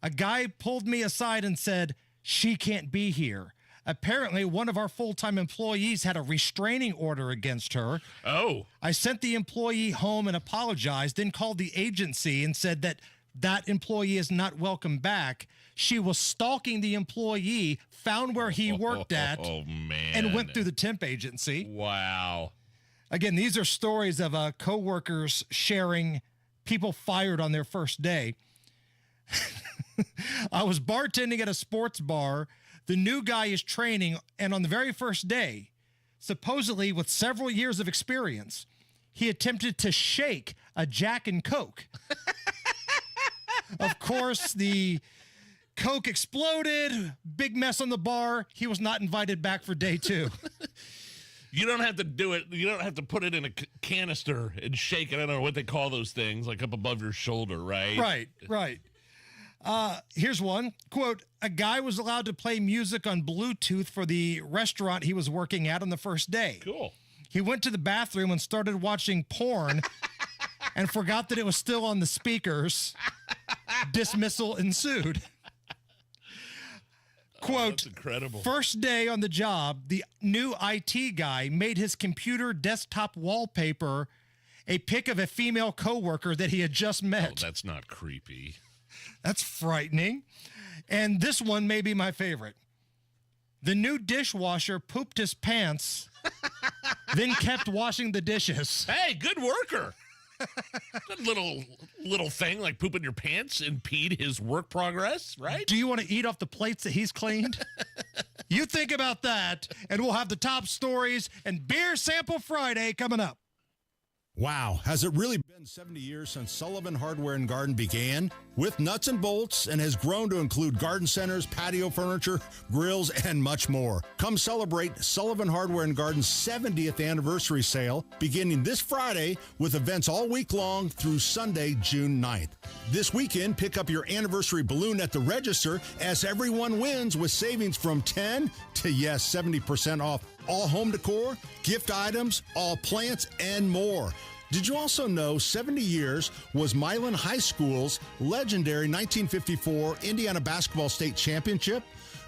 a guy pulled me aside and said, 'She can't be here.' Apparently, one of our full-time employees had a restraining order against her. Oh. I sent the employee home and apologized, then called the agency and said that employee is not welcome back. She was stalking the employee, found where he worked at, and went through the temp agency." Wow. Again, these are stories of co-workers sharing people fired on their first day. "I was bartending at a sports bar. The new guy is training, and on the very first day, supposedly with several years of experience, he attempted to shake a Jack and Coke. Of course, the Coke exploded, big mess on the bar. He was not invited back for day two." You don't have to do it. You don't have to put it in a canister and shake it. I don't know what they call those things, like up above your shoulder, right? Right. Here's one. Quote, "A guy was allowed to play music on Bluetooth for the restaurant he was working at on the first day. Cool. He went to the bathroom and started watching porn and forgot that it was still on the speakers. Dismissal ensued." Quote, that's incredible. "First day on the job, the new IT guy made his computer desktop wallpaper a pic of a female coworker that he had just met." Oh, that's not creepy. That's frightening. And this one may be my favorite. "The new dishwasher pooped his pants, then kept washing the dishes." Hey, good worker. That little thing like pooping your pants impede his work progress, right? Do you want to eat off the plates that he's cleaned? You think about that, and we'll have the top stories and Beer Sample Friday coming up. Wow, has it really been 70 years since Sullivan Hardware and Garden began? With nuts and bolts, and has grown to include garden centers, patio furniture, grills, and much more. Come celebrate Sullivan Hardware and Garden's 70th anniversary sale, beginning this Friday with events all week long through Sunday, June 9th. This weekend, pick up your anniversary balloon at the register as everyone wins with savings from 10 to, 70% off all home decor, gift items, all plants, and more. Did you also know 70 years was Milan High School's legendary 1954 Indiana Basketball State Championship?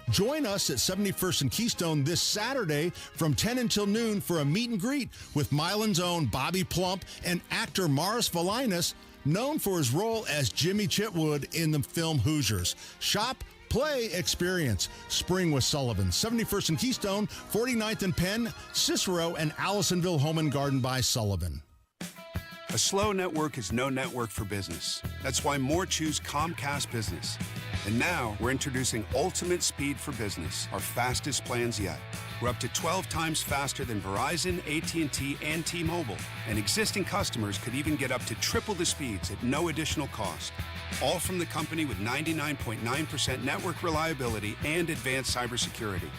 Join us at 71st and Keystone this Saturday from 10 until noon for a meet and greet with Milan's own Bobby Plump and actor Morris Valinas, known for his role as Jimmy Chitwood in the film Hoosiers. Shop, play, experience. Spring with Sullivan. 71st and Keystone, 49th and Penn, Cicero, and Allisonville Home and Garden by Sullivan. A slow network is no network for business. That's why more choose Comcast Business. And now we're introducing Ultimate Speed for Business, our fastest plans yet. We're up to 12 times faster than Verizon, AT&T, and T-Mobile. And existing customers could even get up to triple the speeds at no additional cost. All from the company with 99.9% network reliability and advanced cybersecurity.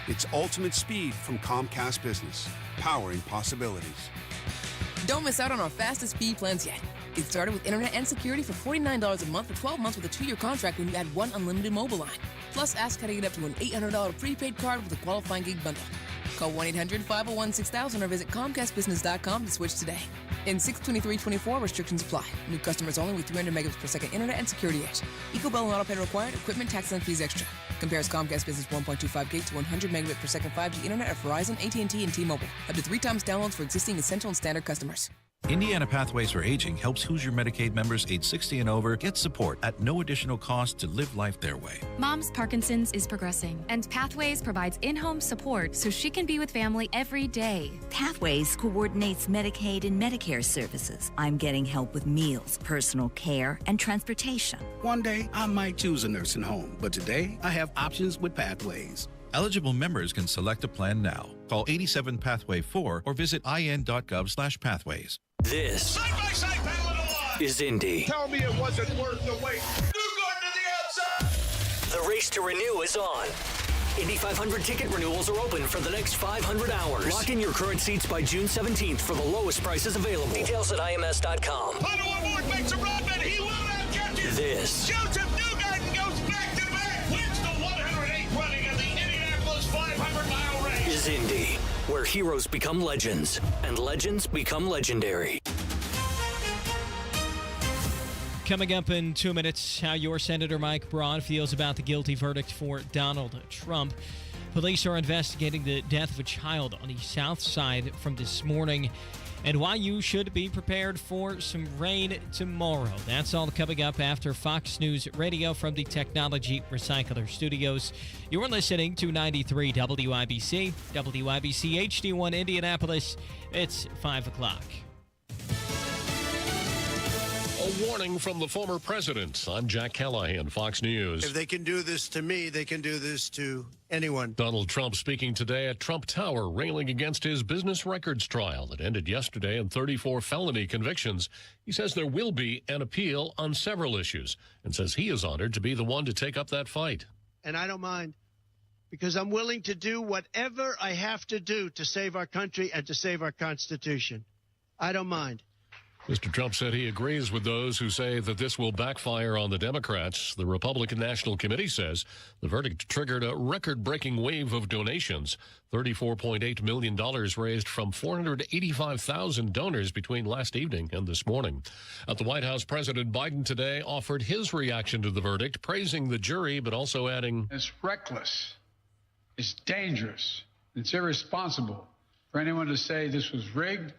It's Ultimate Speed from Comcast Business, powering possibilities. Don't miss out on our fastest speed plans yet. Get started with internet and security for $49 a month for 12 months with a 2-year contract when you add one unlimited mobile line. Plus, ask how to get up to an $800 prepaid card with a qualifying gig bundle. Call 1-800-501-6000 or visit ComcastBusiness.com to switch today. In 6/23/24, restrictions apply. New customers only with 300 megabits per second internet and security edge. EcoBell and autopay required. Equipment, tax, and fees extra. Compares Comcast Business 1.25 gig to 100 megabit per second 5G internet at Verizon, AT&T, and T-Mobile. Up to 3 times downloads for existing essential and standard customers. Indiana Pathways for Aging helps Hoosier Medicaid members age 60 and over get support at no additional cost to live life their way. Mom's Parkinson's is progressing, and Pathways provides in-home support so she can be with family every day. Pathways coordinates Medicaid and Medicare services. I'm getting help with meals, personal care, and transportation. One day, I might choose a nursing home, but today, I have options with Pathways. Eligible members can select a plan now. Call 87 Pathway 4 or visit in.gov/pathways. This is Indy. Tell me it wasn't worth the wait. New Garden to the outside. The race to renew is on. Indy 500 ticket renewals are open for the next 500 hours. Lock in your current seats by June 17th for the lowest prices available. Details at ims.com. Puddle aboard makes a run, but he will not catch it. This Joseph Newgarden goes back to back. Wins the 108th running of the Indianapolis 500-mile race. is Indy, where heroes become legends and legends become legendary. Coming up in 2 minutes, how your Senator Mike Braun feels about the guilty verdict for Donald Trump. Police are investigating the death of a child on the south side from this morning, and why you should be prepared for some rain tomorrow. That's all coming up after Fox News Radio from the Technology Recycler Studios. You're listening to 93 WIBC, WIBC HD1 Indianapolis. It's 5 o'clock. A warning from the former president. I'm Jack Callahan, Fox News. If they can do this to me, they can do this to anyone. Donald Trump speaking today at Trump Tower, railing against his business records trial that ended yesterday in 34 felony convictions. He says there will be an appeal on several issues and says he is honored to be the one to take up that fight. And I don't mind, because I'm willing to do whatever I have to do to save our country and to save our Constitution. I don't mind. Mr. Trump said he agrees with those who say that this will backfire on the Democrats. The Republican National Committee says the verdict triggered a record-breaking wave of donations. $34.8 million raised from 485,000 donors between last evening and this morning. At the White House, President Biden today offered his reaction to the verdict, praising the jury, but also adding, "It's reckless. It's dangerous. It's irresponsible for anyone to say this was rigged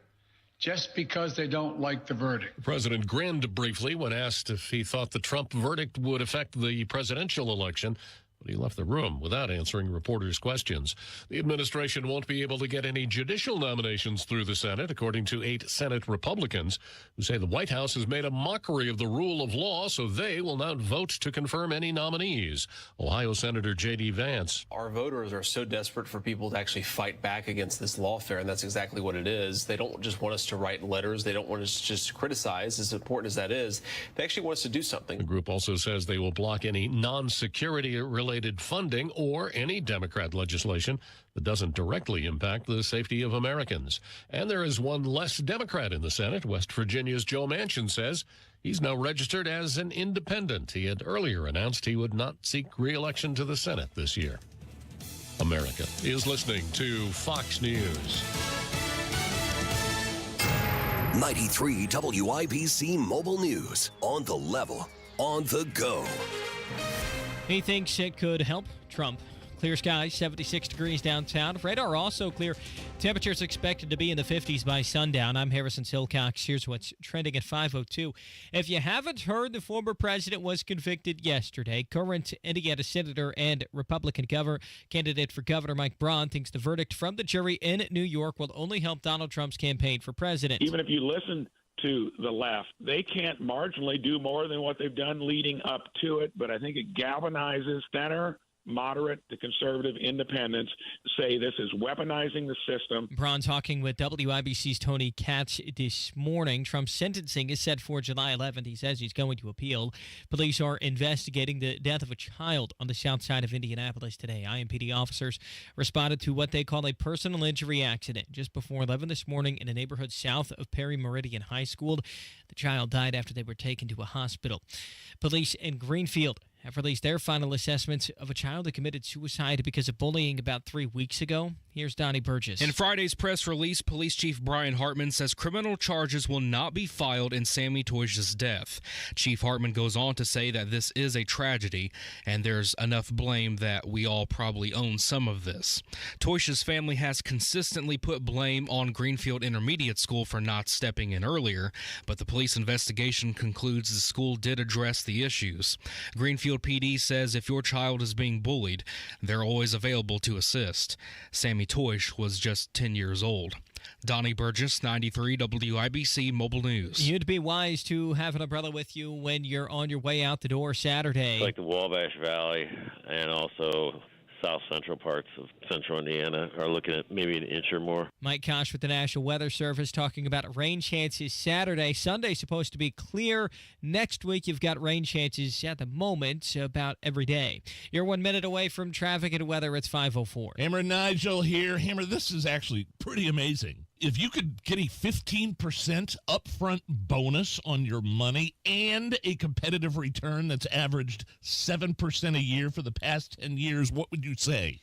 just because they don't like the verdict." The president grinned briefly when asked if he thought the Trump verdict would affect the presidential election, but he left the room without answering reporters' questions. The administration won't be able to get any judicial nominations through the Senate, according to 8 Senate Republicans, who say the White House has made a mockery of the rule of law, so they will not vote to confirm any nominees. Ohio Senator J.D. Vance. Our voters are so desperate for people to actually fight back against this lawfare, and that's exactly what it is. They don't just want us to write letters. They don't want us to just criticize, as important as that is. They actually want us to do something. The group also says they will block any non-security related funding or any Democrat legislation that doesn't directly impact the safety of Americans. And there is one less Democrat in the Senate. West Virginia's Joe Manchin says he's now registered as an independent. He had earlier announced he would not seek re-election to the Senate this year. America is listening to Fox News. 93 WIBC Mobile News. On the level, on the go. He thinks it could help Trump. Clear skies, 76 degrees downtown. Radar also clear. Temperatures expected to be in the 50s by sundown. I'm Harrison Silcox. Here's what's trending at 5:02. If you haven't heard, the former president was convicted yesterday. Current Indiana Senator and Republican candidate for Governor Mike Braun thinks the verdict from the jury in New York will only help Donald Trump's campaign for president. Even if you listen to the left, they can't marginally do more than what they've done leading up to it, but I think it galvanizes center, moderate to conservative independents to say this is weaponizing the system. Braun talking with WIBC's Tony Katz this morning. Trump's sentencing is set for July 11th. He says he's going to appeal. Police are investigating the death of a child on the south side of Indianapolis today. IMPD officers responded to what they call a personal injury accident just before 11 this morning in a neighborhood south of Perry Meridian High School. The child died after they were taken to a hospital. Police in Greenfield have released their final assessment of a child who committed suicide because of bullying about 3 weeks ago. Here's Donnie Burgess. In Friday's press release, Police Chief Brian Hartman says criminal charges will not be filed in Sammy Toysh's death. Chief Hartman goes on to say that this is a tragedy, and there's enough blame that we all probably own some of this. Toysh's family has consistently put blame on Greenfield Intermediate School for not stepping in earlier, but the police investigation concludes the school did address the issues. Greenfield PD says if your child is being bullied, they're always available to assist. Sammy Toysh was just 10 years old. Donnie Burgess, 93 WIBC Mobile News. You'd be wise to have an umbrella with you when you're on your way out the door Saturday. Like the Wabash Valley and also south central parts of central Indiana are looking at maybe an inch or more. Mike Kosh with the National Weather Service talking about rain chances Saturday. Sunday's supposed to be clear. Next week, you've got rain chances at the moment about every day. You're 1 minute away from traffic and weather. It's 5:04. Hammer Nigel here. Hammer, this is actually pretty amazing. If you could get a 15% upfront bonus on your money and a competitive return that's averaged 7% a year for the past 10 years, what would you say?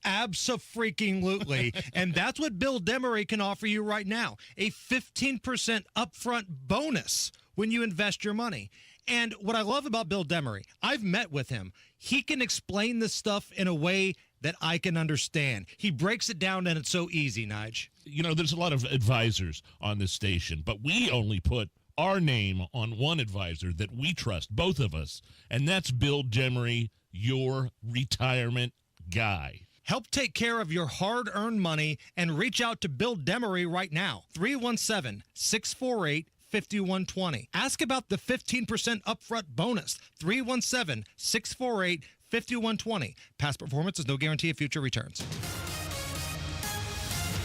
Abso-freaking-lutely. And that's what Bill Demery can offer you right now. A 15% upfront bonus when you invest your money. And what I love about Bill Demery, I've met with him. He can explain this stuff in a way that I can understand. He breaks it down, and it's so easy, Nige. You know, there's a lot of advisors on this station, but we only put our name on one advisor that we trust, both of us, and that's Bill Demery, your retirement guy. Help take care of your hard-earned money and reach out to Bill Demery right now. 317-648-5120. Ask about the 15% upfront bonus. 317-648-5120. Past performance is no guarantee of future returns.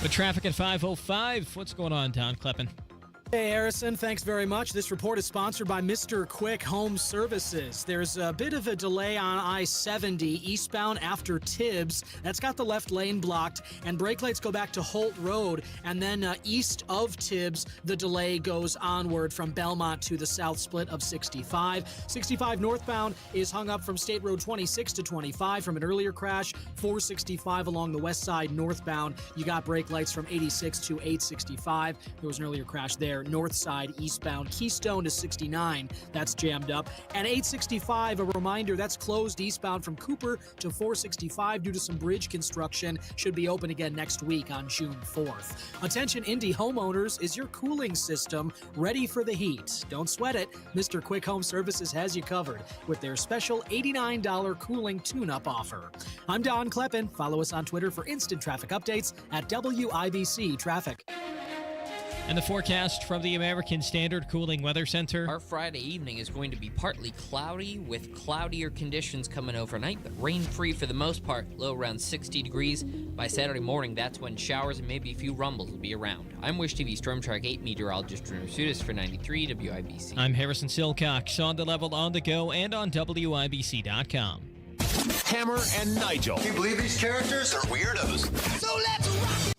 With traffic at 5:05, what's going on, Don Kleppen? Hey, Harrison, thanks very much. This report is sponsored by Mr. Quick Home Services. There's a bit of a delay on I-70 eastbound after Tibbs. That's got the left lane blocked, and brake lights go back to Holt Road. And then east of Tibbs, the delay goes onward from Belmont to the south split of 65. 65 northbound is hung up from State Road 26 to 25 from an earlier crash. 465 along the west side northbound. You got brake lights from 86 to 865. There was an earlier crash there. North side eastbound Keystone to 69, that's jammed up. And 865, a reminder, that's closed eastbound from Cooper to 465 due to some bridge construction. Should be open again next week on June 4th. Attention Indy homeowners, is your cooling system ready for the heat? Don't sweat it. Mr. Quick Home Services has you covered with their special $89 cooling tune-up offer. I'm Don Kleppen. Follow us on Twitter for instant traffic updates at WIBC Traffic. And the forecast from the American Standard Cooling Weather Center. Our Friday evening is going to be partly cloudy with cloudier conditions coming overnight, but rain-free for the most part, low around 60 degrees. By Saturday morning, that's when showers and maybe a few rumbles will be around. I'm Wish TV Storm Track 8 meteorologist Drew Sudas for 93 WIBC. I'm Harrison Silcox, on the level, on the go, and on WIBC.com. Hammer and Nigel. Can you believe these characters are weirdos? So let's rock!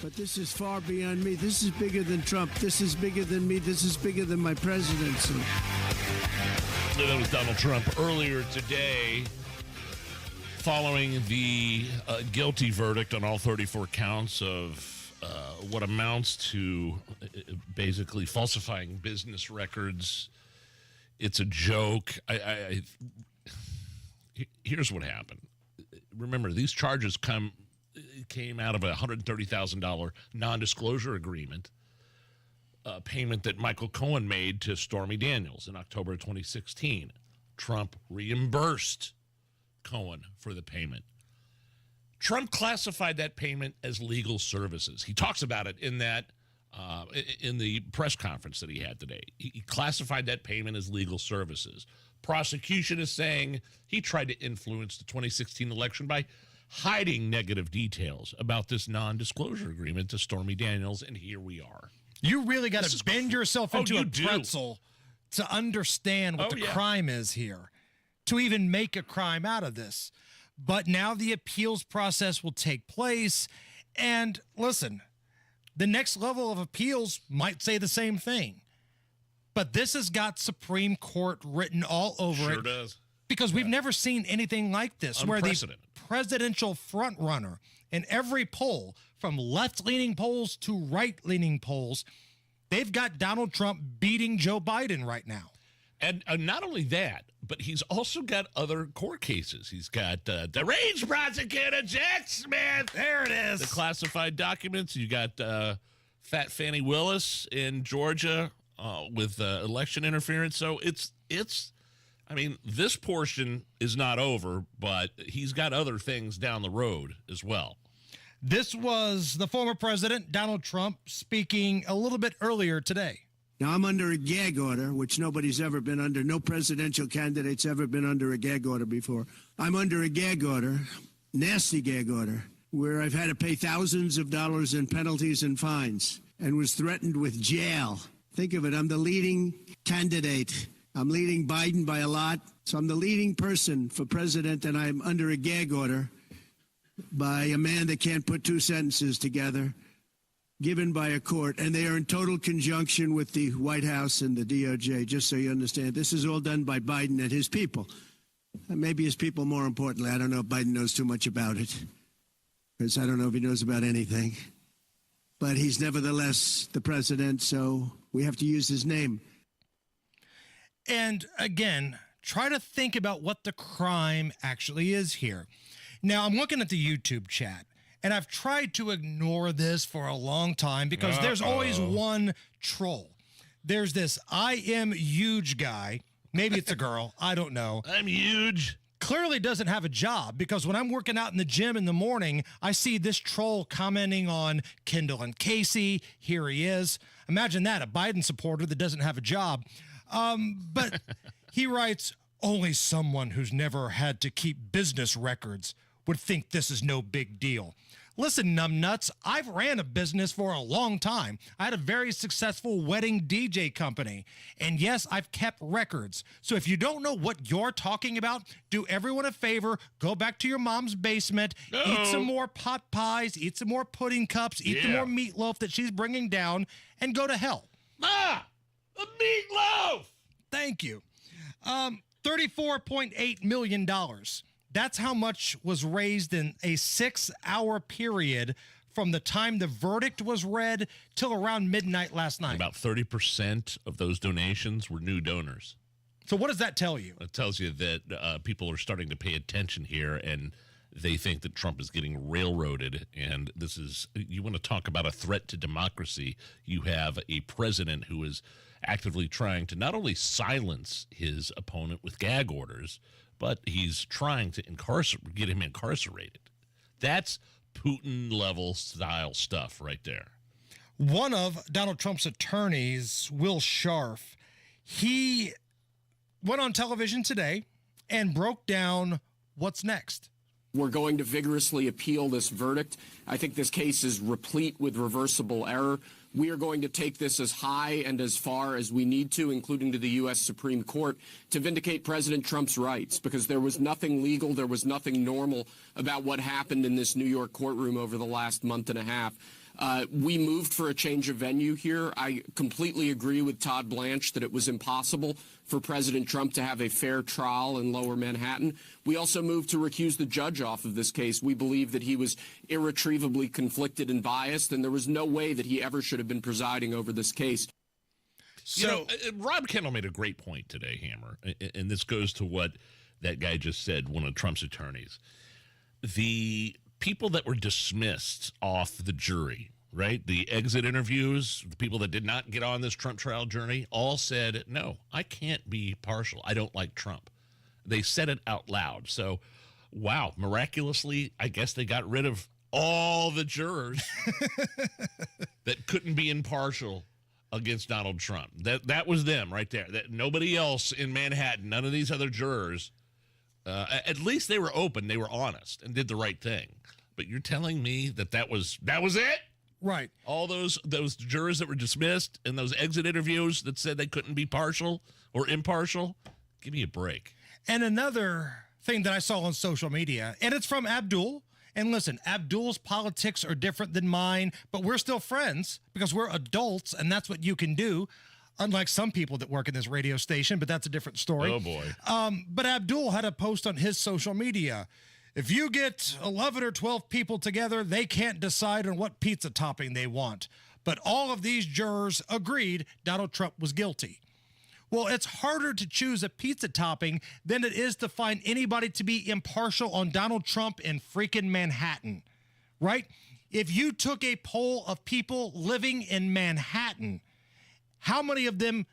But this is far beyond me. This is bigger than Trump. This is bigger than me. This is bigger than my presidency. That was Donald Trump earlier today, following the guilty verdict on all 34 counts of what amounts to basically falsifying business records. It's a joke. Here's what happened. Remember, these charges came out of a $130,000 non-disclosure agreement payment that Michael Cohen made to Stormy Daniels in October of 2016. Trump reimbursed Cohen for the payment. Trump classified that payment as legal services. He talks about it in that in the press conference that he had today. He classified that payment as legal services. Prosecution is saying he tried to influence the 2016 election by hiding negative details about this non-disclosure agreement to Stormy Daniels, and here we are. You really got to bend yourself into a pretzel to understand what the crime is here, to even make a crime out of this. But now the appeals process will take place, and listen, the next level of appeals might say the same thing. But this has got Supreme Court written all over it. Sure does. Because we've never seen anything like this, where the presidential front runner in every poll, from left-leaning polls to right-leaning polls, they've got Donald Trump beating Joe Biden right now. And not only that, but he's also got other court cases. He's got deranged prosecutor Jack Smith. There it is. The classified documents. You got Fat Fannie Willis in Georgia with election interference. So it's. I mean, this portion is not over, but he's got other things down the road as well. This was the former president, Donald Trump, speaking a little bit earlier today. Now, I'm under a gag order, which nobody's ever been under. No presidential candidate's ever been under a gag order before. I'm under a gag order, nasty gag order, where I've had to pay thousands of dollars in penalties and fines and was threatened with jail. Think of it. I'm the leading candidate. I'm leading Biden by a lot. So I'm the leading person for president, and I'm under a gag order by a man that can't put two sentences together, given by a court, and they are in total conjunction with the White House and the DOJ, just so you understand. This is all done by Biden and his people. And maybe his people more importantly. I don't know if Biden knows too much about it, because I don't know if he knows about anything. But he's nevertheless the president, so we have to use his name. And again, try to think about what the crime actually is here. Now, I'm looking at the YouTube chat, and I've tried to ignore this for a long time because there's always one troll. There's this I am huge guy. Maybe it's a girl. I don't know. I'm huge. Clearly doesn't have a job, because when I'm working out in the gym in the morning, I see this troll commenting on Kendall and Casey. Here he is. Imagine that, a Biden supporter that doesn't have a job. But he writes, only someone who's never had to keep business records would think this is no big deal. Listen, numbnuts, I've ran a business for a long time. I had a very successful wedding DJ company. And yes, I've kept records. So if you don't know what you're talking about, do everyone a favor, go back to your mom's basement, eat some more pot pies, eat some more pudding cups, eat the more meatloaf that she's bringing down, and go to hell. Ma! The meatloaf! Thank you. $34.8 million. That's how much was raised in a 6-hour period from the time the verdict was read till around midnight last night. About 30% of those donations were new donors. So what does that tell you? It tells you that people are starting to pay attention here, and they think that Trump is getting railroaded. And this is, you want to talk about a threat to democracy. You have a president who is actively trying to not only silence his opponent with gag orders, but he's trying to get him incarcerated. That's Putin-level style stuff right there. One of Donald Trump's attorneys, Will Scharf, he went on television today and broke down what's next. We're going to vigorously appeal this verdict. I think this case is replete with reversible error. We are going to take this as high and as far as we need to, including to the U.S. Supreme Court, to vindicate President Trump's rights, because there was nothing legal, there was nothing normal about what happened in this New York courtroom over the last month and a half. We moved for a change of venue here. I completely agree with Todd Blanche that it was impossible for President Trump to have a fair trial in Lower Manhattan. We also moved to recuse the judge off of this case. We believe that he was irretrievably conflicted and biased, and there was no way that he ever should have been presiding over this case. So, Rob Kendall made a great point today, Hammer, and this goes to what that guy just said, one of Trump's attorneys. The people that were dismissed off the jury, right? The exit interviews, the people that did not get on this Trump trial journey, all said, no, I can't be partial. I don't like Trump. They said it out loud. So, wow, miraculously, I guess they got rid of all the jurors that couldn't be impartial against Donald Trump. That was them right there. That nobody else in Manhattan, none of these other jurors, at least they were open, they were honest, and did the right thing. But you're telling me that was it? Right. All those jurors that were dismissed and those exit interviews that said they couldn't be partial or impartial? Give me a break. And another thing that I saw on social media, and it's from Abdul. And listen, Abdul's politics are different than mine, but we're still friends because we're adults, and that's what you can do. unlike some people that work at this radio station, but that's a different story. Oh, boy. But Abdul had a post on his social media. If you get 11 or 12 people together, they can't decide on what pizza topping they want. But all of these jurors agreed Donald Trump was guilty. Well, it's harder to choose a pizza topping than it is to find anybody to be impartial on Donald Trump in freaking Manhattan, right? If you took a poll of people living in Manhattan, how many of them,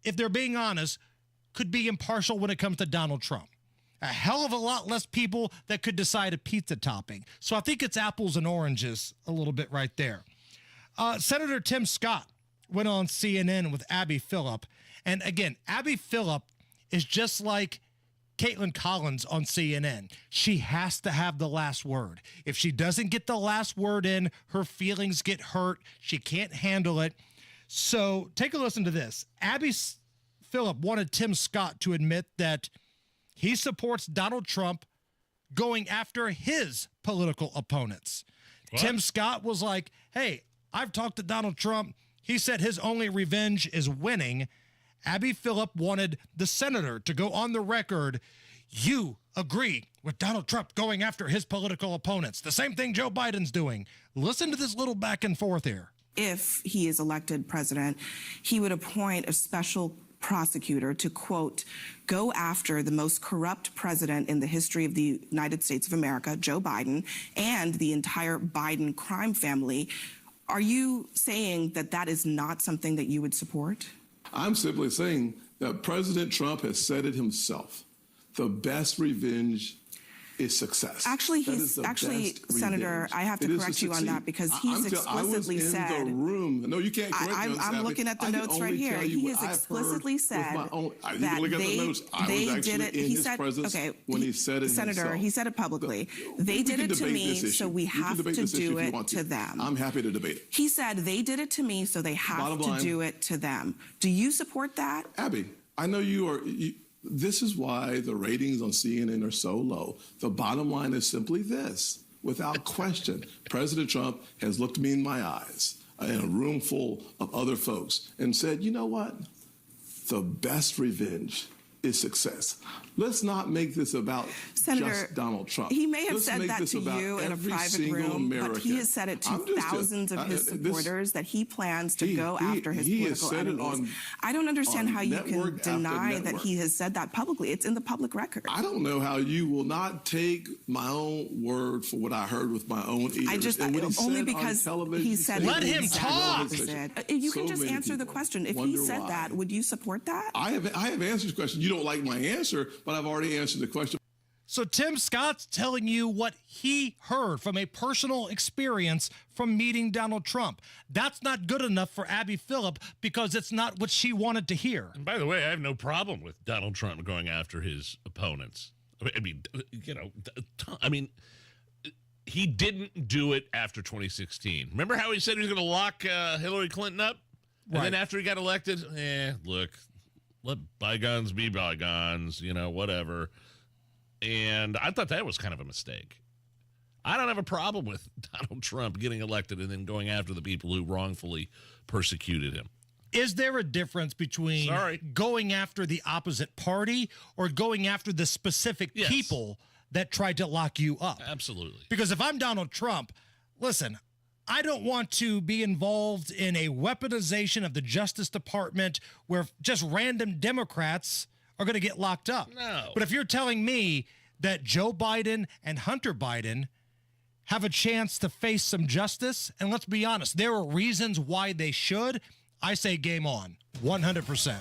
if they're being honest, could be impartial when it comes to Donald Trump? A hell of a lot less people that could decide a pizza topping. So I think it's apples and oranges a little bit right there. Senator Tim Scott went on CNN with Abby Phillip. And again, Abby Phillip is just like Caitlin Collins on CNN. She has to have the last word. If she doesn't get the last word in, her feelings get hurt. She can't handle it. So take a listen to this. Abby Phillip wanted Tim Scott to admit that he supports Donald Trump going after his political opponents. What? Tim Scott was like, hey, I've talked to Donald Trump. He said his only revenge is winning. Abby Phillip wanted the senator to go on the record. You agree with Donald Trump going after his political opponents. The same thing Joe Biden's doing. Listen to this little back and forth here. If he is elected president, he would appoint a special prosecutor to, quote, go after the most corrupt president in the history of the United States of America, Joe Biden, and the entire Biden crime family. Are you saying that that is not something that you would support? I'm simply saying that President Trump has said it himself. The best revenge is success. Actually, Senator, I have to correct you on that because he's explicitly said. I was in the room. No, you can't correct me. I'm looking at the notes right here. He has explicitly said that they did it. He said, okay, when he said it, Senator, he said it publicly. They did it to me, so we have to do it to them. I'm happy to debate it. He said they did it to me, so they have to do it to them. Do you support that? Abby, I know you are. This is why the ratings on CNN are so low. The bottom line is simply this. Without question, President Trump has looked me in my eyes in a room full of other folks and said, you know what? The best revenge is success. Let's not make this about just Donald Trump. He may have said that to you in a private room, but he has said it to thousands of his supporters that he plans to go after his political enemies. I don't understand how you can deny that he has said that publicly. It's in the public record. I don't know how you will not take my own word for what I heard with my own ears. Only because he said let him talk. You can just answer the question. If he said that, would you support that? I have answered the question. You don't like my answer, but I've already answered the question. So Tim Scott's telling you what he heard from a personal experience from meeting Donald Trump. That's not good enough for Abby Phillip because it's not what she wanted to hear. And by the way, I have no problem with Donald Trump going after his opponents. I mean, he didn't do it after 2016. Remember how he said he was going to lock Hillary Clinton up? And then after he got elected, look, let bygones be bygones, whatever. And I thought that was kind of a mistake. I don't have a problem with Donald Trump getting elected and then going after the people who wrongfully persecuted him. Is there a difference between going after the opposite party or going after the specific people that tried to lock you up? Absolutely. Because if I'm Donald Trump, listen, I don't want to be involved in a weaponization of the Justice Department where just random Democrats are going to get locked up. No. But if you're telling me that Joe Biden and Hunter Biden have a chance to face some justice, and let's be honest, there are reasons why they should, I say game on, 100%.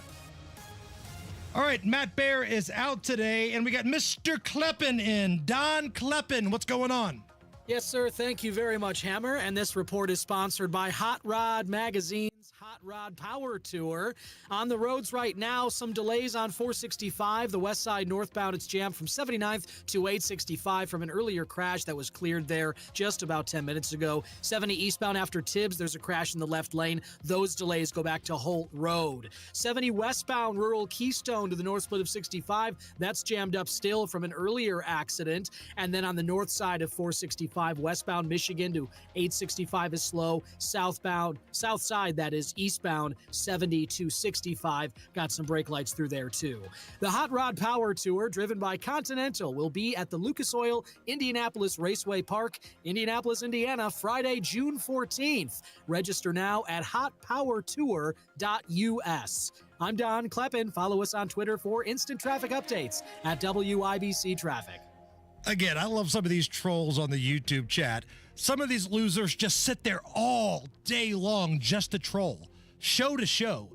All right, Matt Baer is out today, and we got Mr. Kleppen in. Don Kleppen, what's going on? Yes, sir. Thank you very much, Hammer. And this report is sponsored by Hot Rod Magazine's Hot Rod Power Tour. On the roads right now, some delays on 465. The west side northbound, it's jammed from 79th to 865 from an earlier crash that was cleared there just about 10 minutes ago. 70 eastbound after Tibbs, there's a crash in the left lane. Those delays go back to Holt Road. 70 westbound rural Keystone to the north split of 65. That's jammed up still from an earlier accident. And then on the north side of 465, westbound Michigan to 865 is slow. South side, that is eastbound 70 to 65. Got some brake lights through there, too. The Hot Rod Power Tour, driven by Continental, will be at the Lucas Oil Indianapolis Raceway Park, Indianapolis, Indiana, Friday, June 14th. Register now at hotpowertour.us. I'm Don Kleppen. Follow us on Twitter for instant traffic updates at WIBC Traffic. Again, I love some of these trolls on the YouTube chat. Some of these losers just sit there all day long just to troll, show to show.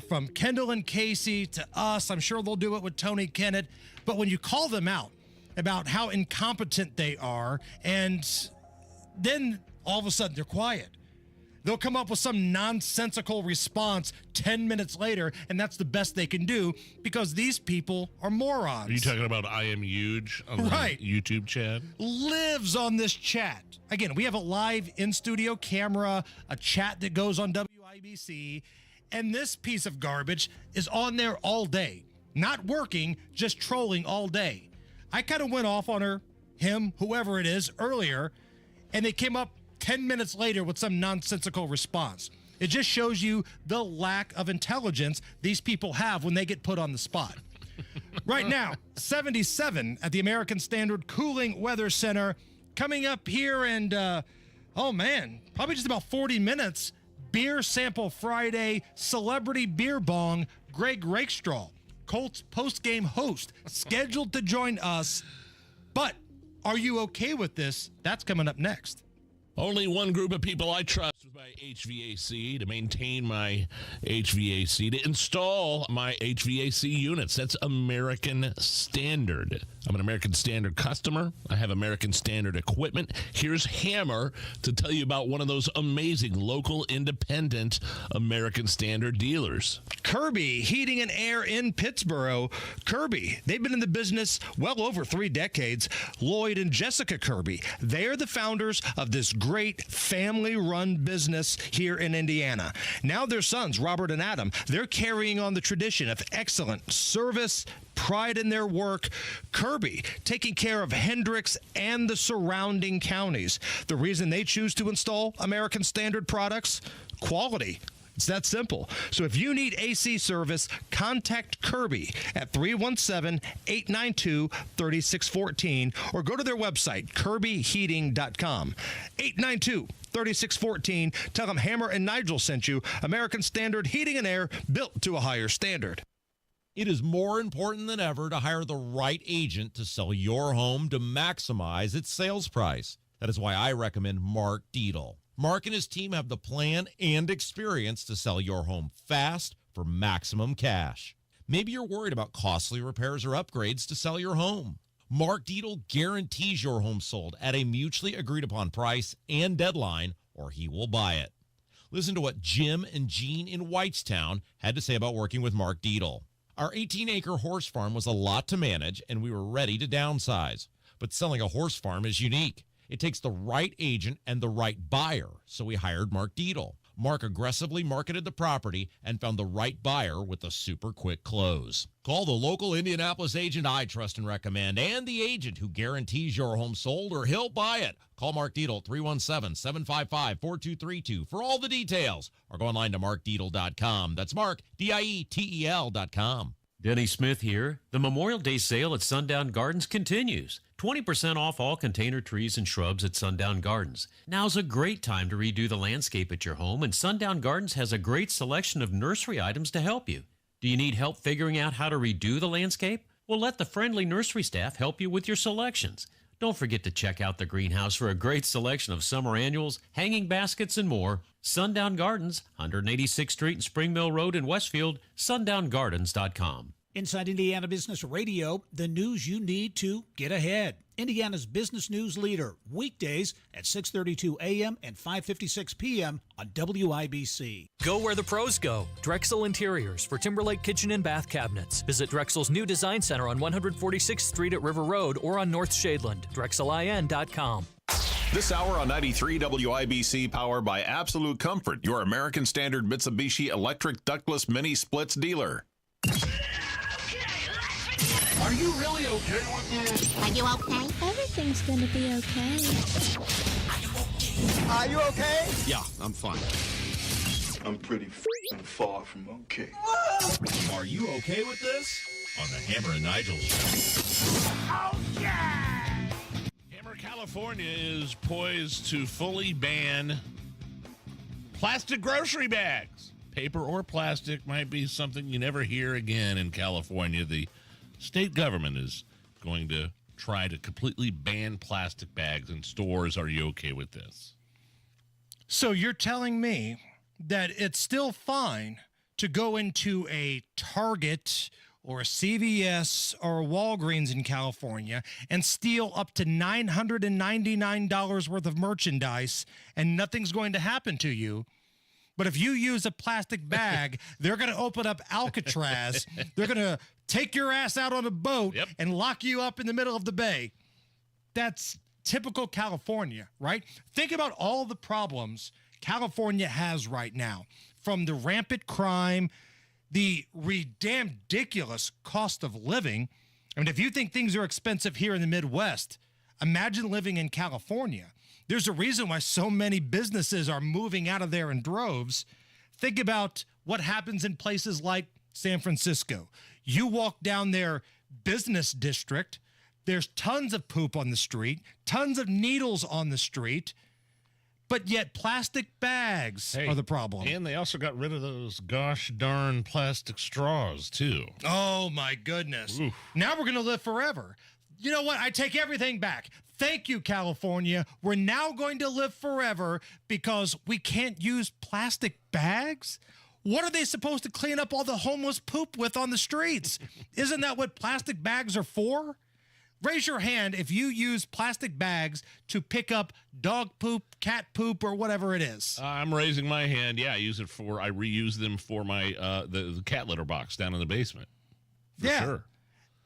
From Kendall and Casey to us, I'm sure they'll do it with Tony Kennett. But when you call them out about how incompetent they are, and then all of a sudden they're quiet. They'll come up with some nonsensical response 10 minutes later, and that's the best they can do because these people are morons. Are you talking about I Am Huge on the YouTube chat? Lives on this chat. Again, we have a live in-studio camera, a chat that goes on WIBC, and this piece of garbage is on there all day. Not working, just trolling all day. I kind of went off on her, him, whoever it is, earlier, and they came up 10 minutes later with some nonsensical response. It just shows you the lack of intelligence these people have when they get put on the spot. Right now, 77 at the American Standard Cooling Weather Center. Coming up here and, probably just about 40 minutes, Beer Sample Friday, Celebrity Beer Bong, Greg Rakestraw, Colts post-game host, scheduled to join us. But are you okay with this? That's coming up next. Only one group of people I trust with my HVAC to maintain my HVAC, to install my HVAC units. That's American Standard. I'm an American Standard customer. I have American Standard equipment. Here's Hammer to tell you about one of those amazing local independent American Standard dealers. Kirby Heating and Air in Pittsburgh. Kirby, they've been in the business well over 3 decades. Lloyd and Jessica Kirby, they're the founders of this great family-run business here in Indiana. Now their sons, Robert and Adam, they're carrying on the tradition of excellent service, pride in their work. Kirby, taking care of Hendricks and the surrounding counties. The reason they choose to install American Standard products? Quality. It's that simple. So if you need AC service, contact Kirby at 317-892-3614 or go to their website, kirbyheating.com. 892-3614. Tell them Hammer and Nigel sent you. American Standard Heating and Air, built to a higher standard. It is more important than ever to hire the right agent to sell your home to maximize its sales price. That is why I recommend Mark Dietl. Mark and his team have the plan and experience to sell your home fast for maximum cash. Maybe you're worried about costly repairs or upgrades to sell your home. Mark Dietl guarantees your home sold at a mutually agreed upon price and deadline, or he will buy it. Listen to what Jim and Jean in Whitestown had to say about working with Mark Dietl. Our 18-acre horse farm was a lot to manage, and we were ready to downsize. But selling a horse farm is unique. It takes the right agent and the right buyer, so we hired Mark Dietl. Mark aggressively marketed the property and found the right buyer with a super quick close. Call the local Indianapolis agent I trust and recommend, and the agent who guarantees your home sold or he'll buy it. Call Mark Dietl, 317-755-4232 for all the details, or go online to markdietl.com. That's Mark, DIETEL.com. Denny Smith here. The Memorial Day sale at Sundown Gardens continues. 20% off all container trees and shrubs at Sundown Gardens. Now's a great time to redo the landscape at your home, and Sundown Gardens has a great selection of nursery items to help you. Do you need help figuring out how to redo the landscape? Well, let the friendly nursery staff help you with your selections. Don't forget to check out the greenhouse for a great selection of summer annuals, hanging baskets, and more. Sundown Gardens, 186th Street and Spring Mill Road in Westfield, sundowngardens.com. Inside Indiana Business Radio, the news you need to get ahead. Indiana's business news leader, weekdays at 6:32 a.m. and 5:56 p.m. on WIBC. Go where the pros go. Drexel Interiors for Timberlake Kitchen and Bath Cabinets. Visit Drexel's new design center on 146th Street at River Road or on North Shadeland. DrexelIN.com. This hour on 93 WIBC, powered by Absolute Comfort, your American Standard Mitsubishi electric ductless mini splits dealer. Are you really okay with this? Are you okay? Everything's gonna be okay. Are you okay? Yeah, I'm fine. I'm pretty far from okay. Are you okay with this? On the Hammer and Nigel show. Oh, yeah! Hammer, California is poised to fully ban plastic grocery bags. Paper or plastic might be something you never hear again in California. The state government is going to try to completely ban plastic bags in stores. Are you okay with this? So you're telling me that it's still fine to go into a Target or a CVS or a Walgreens in California and steal up to $999 worth of merchandise and nothing's going to happen to you. But if you use a plastic bag, they're going to open up Alcatraz. They're going to take your ass out on a boat and lock you up in the middle of the bay. That's typical California, right? Think about all the problems California has right now, from the rampant crime, the ridiculous cost of living. I mean, if you think things are expensive here in the Midwest, imagine living in California. There's a reason why so many businesses are moving out of there in droves. Think about what happens in places like San Francisco. You walk down their business district, there's tons of poop on the street, tons of needles on the street, but yet plastic bags are the problem. And they also got rid of those gosh darn plastic straws, too. Oh, my goodness. Oof. Now we're going to live forever. You know what? I take everything back. Thank you, California. We're now going to live forever because we can't use plastic bags? What are they supposed to clean up all the homeless poop with on the streets? Isn't that what plastic bags are for? Raise your hand if you use plastic bags to pick up dog poop, cat poop, or whatever it is. I'm raising my hand. Yeah, I reuse them for my the cat litter box down in the basement. For sure.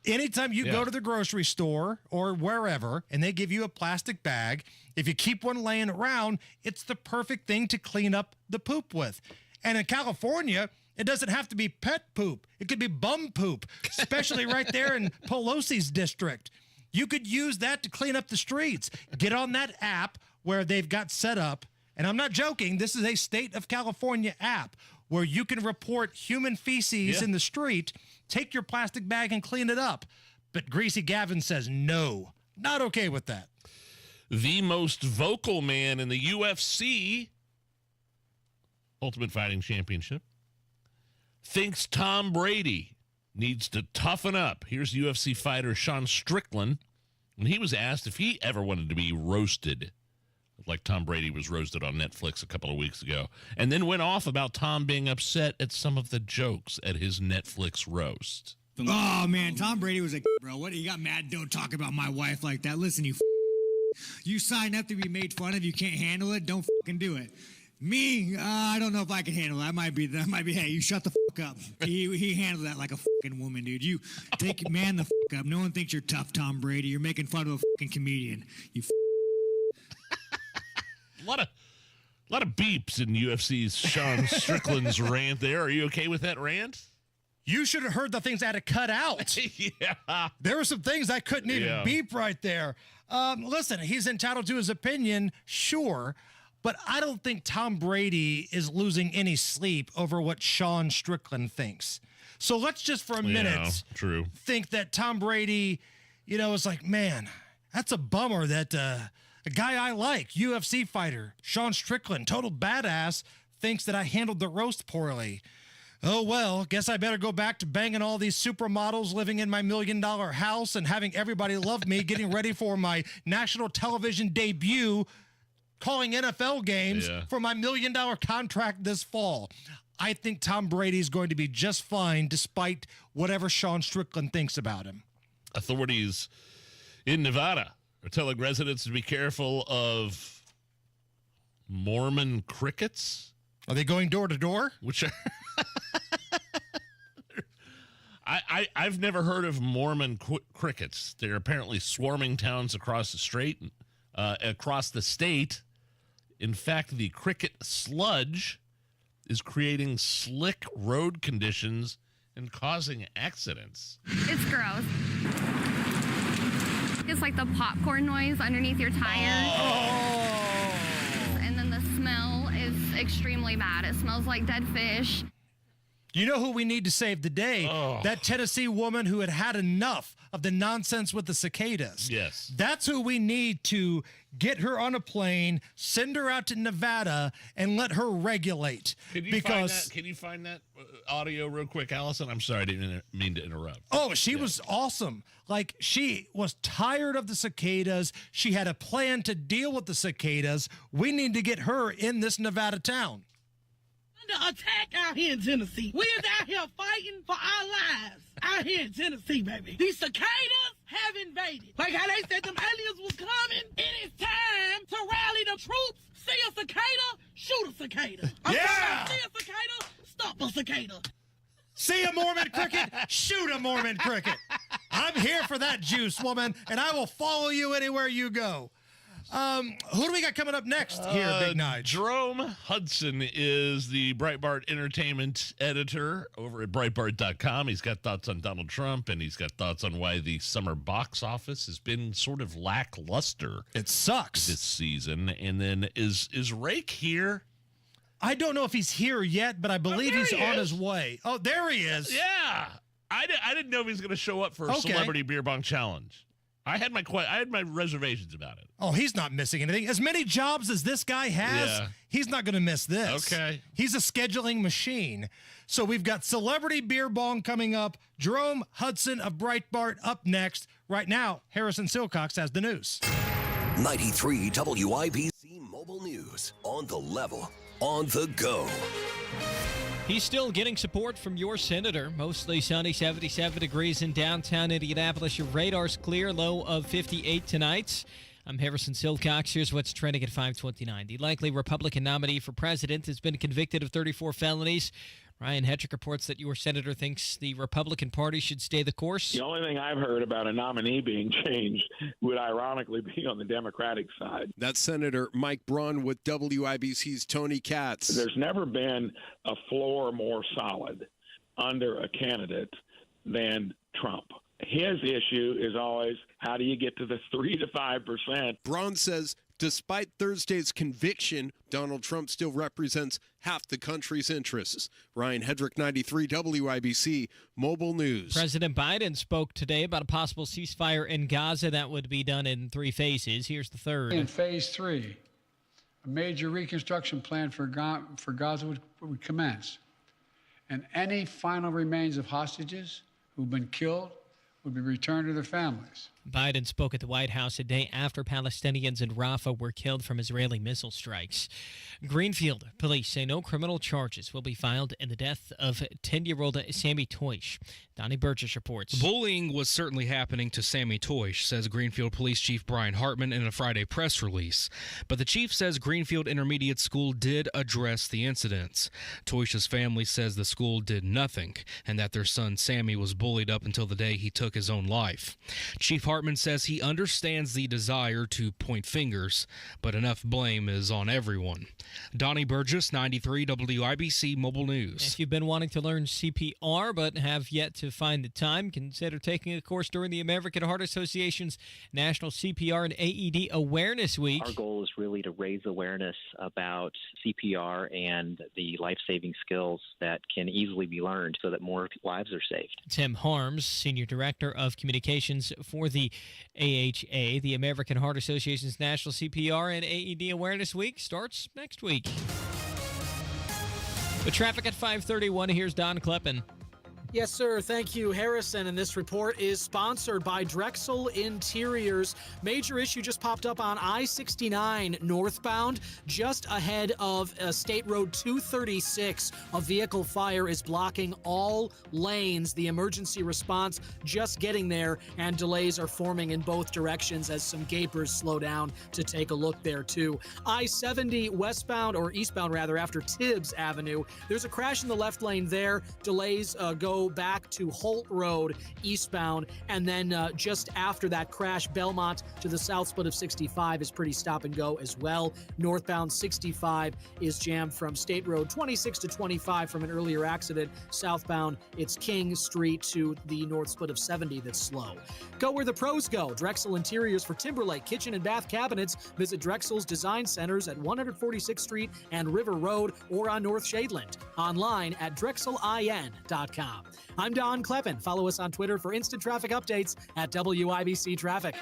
Anytime you go to the grocery store or wherever and they give you a plastic bag, if you keep one laying around, it's the perfect thing to clean up the poop with. And in California, it doesn't have to be pet poop. It could be bum poop, especially right there in Pelosi's district. You could use that to clean up the streets. Get on that app where they've got set up, and I'm not joking, this is a state of California app where you can report human feces in the street, take your plastic bag and clean it up. But Greasy Gavin says no, not okay with that. The most vocal man in the UFC, Ultimate Fighting Championship, thinks Tom Brady needs to toughen up. Here's UFC fighter Sean Strickland when he was asked if he ever wanted to be roasted like Tom Brady was roasted on Netflix a couple of weeks ago, and then went off about Tom being upset at some of the jokes at his Netflix roast. Oh, man, Tom Brady was a bro. What? You got mad? Don't talk about my wife like that. Listen, you signed up to be made fun of. You can't handle it. Don't fucking do it. Me, I don't know if I can handle it. That might be. Hey, you shut the fuck up. He handled that like a fucking woman, dude. You man the fuck up. No one thinks you're tough, Tom Brady. You're making fun of a fucking comedian. You. A lot of beeps in UFC's Sean Strickland's rant there. Are you okay with that rant? You should have heard the things I had to cut out. Yeah. There were some things I couldn't even beep right there. Listen, he's entitled to his opinion, sure, but I don't think Tom Brady is losing any sleep over what Sean Strickland thinks. So let's just for a minute think that Tom Brady, is like, man, that's a bummer that a guy I like, UFC fighter, Sean Strickland, total badass, thinks that I handled the roast poorly. Oh, well, guess I better go back to banging all these supermodels, living in my $1 million house, and having everybody love me, getting ready for my national television debut, calling NFL games for my $1 million contract this fall. I think Tom Brady's going to be just fine despite whatever Sean Strickland thinks about him. Authorities in Nevada are telling residents to be careful of Mormon crickets. Are they going door to door? Which are I've never heard of Mormon crickets. They're apparently swarming towns across the state. In fact, the cricket sludge is creating slick road conditions and causing accidents. It's gross. It's like the popcorn noise underneath your tire. Oh. And then the smell is extremely bad. It smells like dead fish. You know who we need to save the day? Oh. That Tennessee woman who had had enough of the nonsense with the cicadas. Yes. That's who we need to get her on a plane, send her out to Nevada, and let her regulate. Can you find that audio real quick, Allison? I'm sorry, I didn't mean to interrupt. Oh, she was awesome. Like, she was tired of the cicadas. She had a plan to deal with the cicadas. We need to get her in this Nevada town. Under attack out here in Tennessee. We is out here fighting for our lives. Out here in Tennessee, baby. These cicadas have invaded. Like how they said them aliens was coming. It is time to rally the troops. See a cicada, shoot a cicada. Yeah! See a cicada, stop a cicada. See a Mormon cricket, shoot a Mormon cricket. I'm here for that juice, woman, and I will follow you anywhere you go. Who do we got coming up next here, Big Nige? Jerome Hudson is the Breitbart entertainment editor over at Breitbart.com. He's got thoughts on Donald Trump, and he's got thoughts on why the summer box office has been sort of lackluster. It sucks this season. And then is Rake here? I don't know if he's here yet, but I believe he's on his way. Oh, there he is. Yeah. I didn't know if he was going to show up for a Celebrity Beer Bong Challenge. I had my reservations about it. Oh, he's not missing anything. As many jobs as this guy has, he's not going to miss this. Okay. He's a scheduling machine. So we've got Celebrity Beer Bong coming up. Jerome Hudson of Breitbart up next. Right now, Harrison Silcox has the news. 93 WIBC Mobile News. On the level, on the go. He's still getting support from your senator. Mostly sunny, 77 degrees in downtown Indianapolis. Your radar's clear, low of 58 tonight. I'm Harrison Silcox. Here's what's trending at 529. The likely Republican nominee for president has been convicted of 34 felonies. Ryan Hetrick reports that your senator thinks the Republican Party should stay the course. The only thing I've heard about a nominee being changed would ironically be on the Democratic side. That's Senator Mike Braun with WIBC's Tony Katz. There's never been a floor more solid under a candidate than Trump. His issue is always, how do you get to the 3 to 5%? Braun says, despite Thursday's conviction, Donald Trump still represents half the country's interests. Ryan Hedrick, 93 WIBC Mobile News. President Biden spoke today about a possible ceasefire in Gaza that would be done in 3 phases. Here's the third. In phase 3, a major reconstruction plan for Gaza would commence. And any final remains of hostages who've been killed would be returned to their families. Biden spoke at the White House a day after Palestinians in Rafah were killed from Israeli missile strikes. Greenfield police say no criminal charges will be filed in the death of 10-year-old Sammy Toish. Donnie Burgess reports. Bullying was certainly happening to Sammy Toish, says Greenfield Police Chief Brian Hartman in a Friday press release. But the chief says Greenfield Intermediate School did address the incidents. Toish's family says the school did nothing and that their son Sammy was bullied up until the day he took his own life. Chief Hartman says he understands the desire to point fingers, but enough blame is on everyone. Donnie Burgess, 93 WIBC Mobile News. If you've been wanting to learn CPR but have yet to find the time, consider taking a course during the American Heart Association's National CPR and AED Awareness Week. Our goal is really to raise awareness about CPR and the life-saving skills that can easily be learned so that more lives are saved. Tim Harms, Senior Director of Communications for the AHA, the American Heart Association's National CPR and AED Awareness Week, starts next week. The traffic at 5:31. Here's Don Kleppen. Yes, sir. Thank you, Harrison. And this report is sponsored by Drexel Interiors. Major issue just popped up on I-69 northbound, just ahead of State Road 236. A vehicle fire is blocking all lanes. The emergency response just getting there, and delays are forming in both directions as some gapers slow down to take a look there, too. I-70 westbound, or eastbound rather, after Tibbs Avenue. There's a crash in the left lane there. Delays go go back to Holt Road eastbound. And then just after that crash, Belmont to the south split of 65 is pretty stop and go as well. Northbound 65 is jammed from State Road 26 to 25 from an earlier accident. Southbound, it's King Street to the north split of 70 that's slow. Go where the pros go. Drexel Interiors for Timberlake kitchen and bath cabinets. Visit Drexel's Design Centers at 146th Street and River Road or on North Shadeland. Online at drexelin.com. I'm Don Kleppen. Follow us on Twitter for instant traffic updates at WIBC Traffic.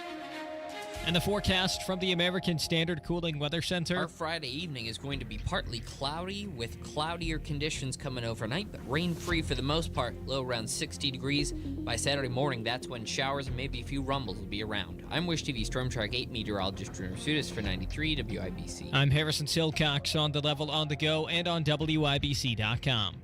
And the forecast from the American Standard Cooling Weather Center. Our Friday evening is going to be partly cloudy with cloudier conditions coming overnight, but rain-free for the most part, low around 60 degrees. By Saturday morning, that's when showers and maybe a few rumbles will be around. I'm Wish TV Storm Track 8 meteorologist Drew Sudas for 93 WIBC. I'm Harrison Silcox on the level, on the go, and on WIBC.com.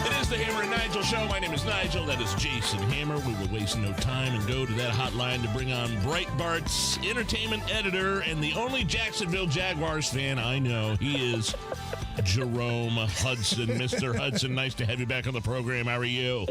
It is the Hammer and Nigel Show. My name is Nigel. That is Jason Hammer. We will waste no time and go to that hotline to bring on Breitbart's entertainment editor and the only Jacksonville Jaguars fan I know. He is Jerome Hudson. Mr. Hudson, nice to have you back on the program. How are you?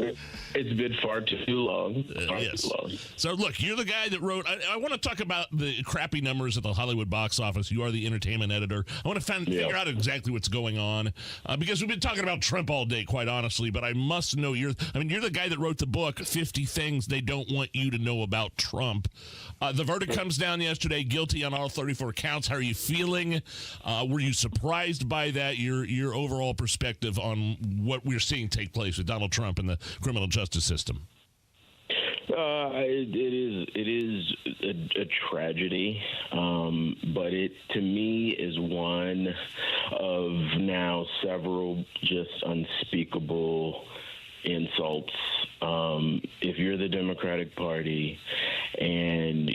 It's been far too long. Yes. So, look, you're the guy that wrote... I want to talk about the crappy numbers at the Hollywood box office. You are the entertainment editor. I want to figure out exactly what's going on because we've been talking about Trump all day, quite honestly, but I must know you're the guy that wrote the book, 50 Things They Don't Want You to Know About Trump. The verdict comes down yesterday, guilty on all 34 counts. How are you feeling? Were you surprised by that? Your overall perspective on what we're seeing take place with Donald Trump and the criminal justice system? It is a tragedy, but it to me is one of now several just unspeakable insults. If you're the Democratic Party and,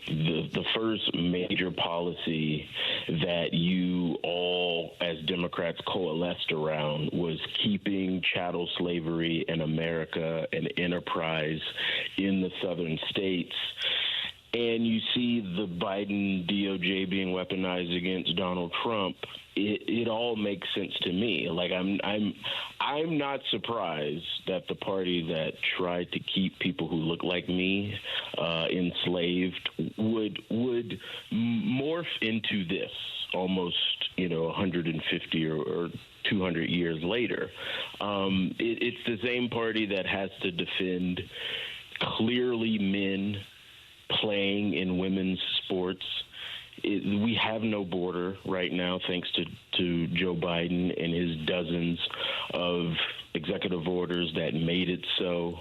the first major policy that you all as Democrats coalesced around was keeping chattel slavery in America an enterprise in the southern states, and you see the Biden DOJ being weaponized against Donald Trump, it all makes sense to me. Like I'm not surprised that the party that tried to keep people who look like me enslaved would morph into this almost 150 or 200 years later. It's the same party that has to defend clearly men playing in women's sports. We have no border right now, thanks to Joe Biden and his dozens of executive orders that made it so,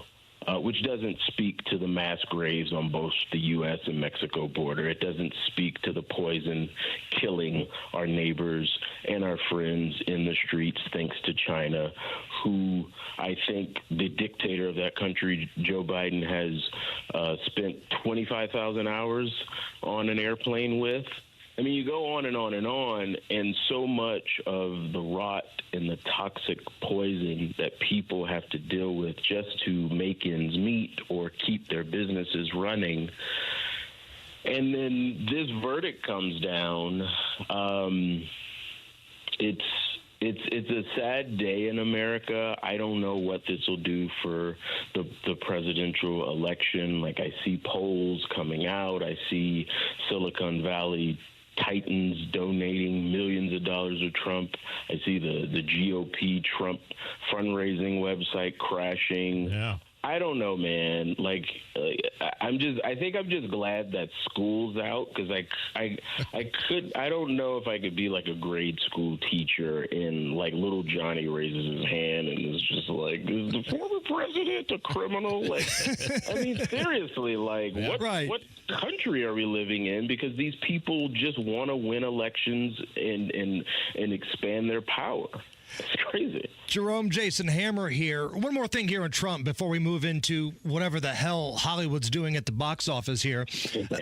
which doesn't speak to the mass graves on both the U.S. and Mexico border. It doesn't speak to the poison killing our neighbors and our friends in the streets, thanks to China, who I think the dictator of that country, Joe Biden, has spent 25,000 hours on an airplane with. I mean, you go on and on and on, and so much of the rot and the toxic poison that people have to deal with just to make ends meet or keep their businesses running. And then this verdict comes down. It's a sad day in America. I don't know what this will do for the presidential election. Like, I see polls coming out. I see Silicon Valley titans donating millions of dollars to Trump. I see the GOP Trump fundraising website crashing. Yeah. I don't know, man. I think I'm just glad that school's out, because I don't know if I could be like a grade school teacher and like little Johnny raises his hand and is just like, is the former president a criminal? Like, I mean, seriously, like what country are we living in? Because these people just want to win elections and expand their power. It's crazy. Jerome, Jason Hammer here. One more thing here on Trump before we move into whatever the hell Hollywood's doing at the box office here.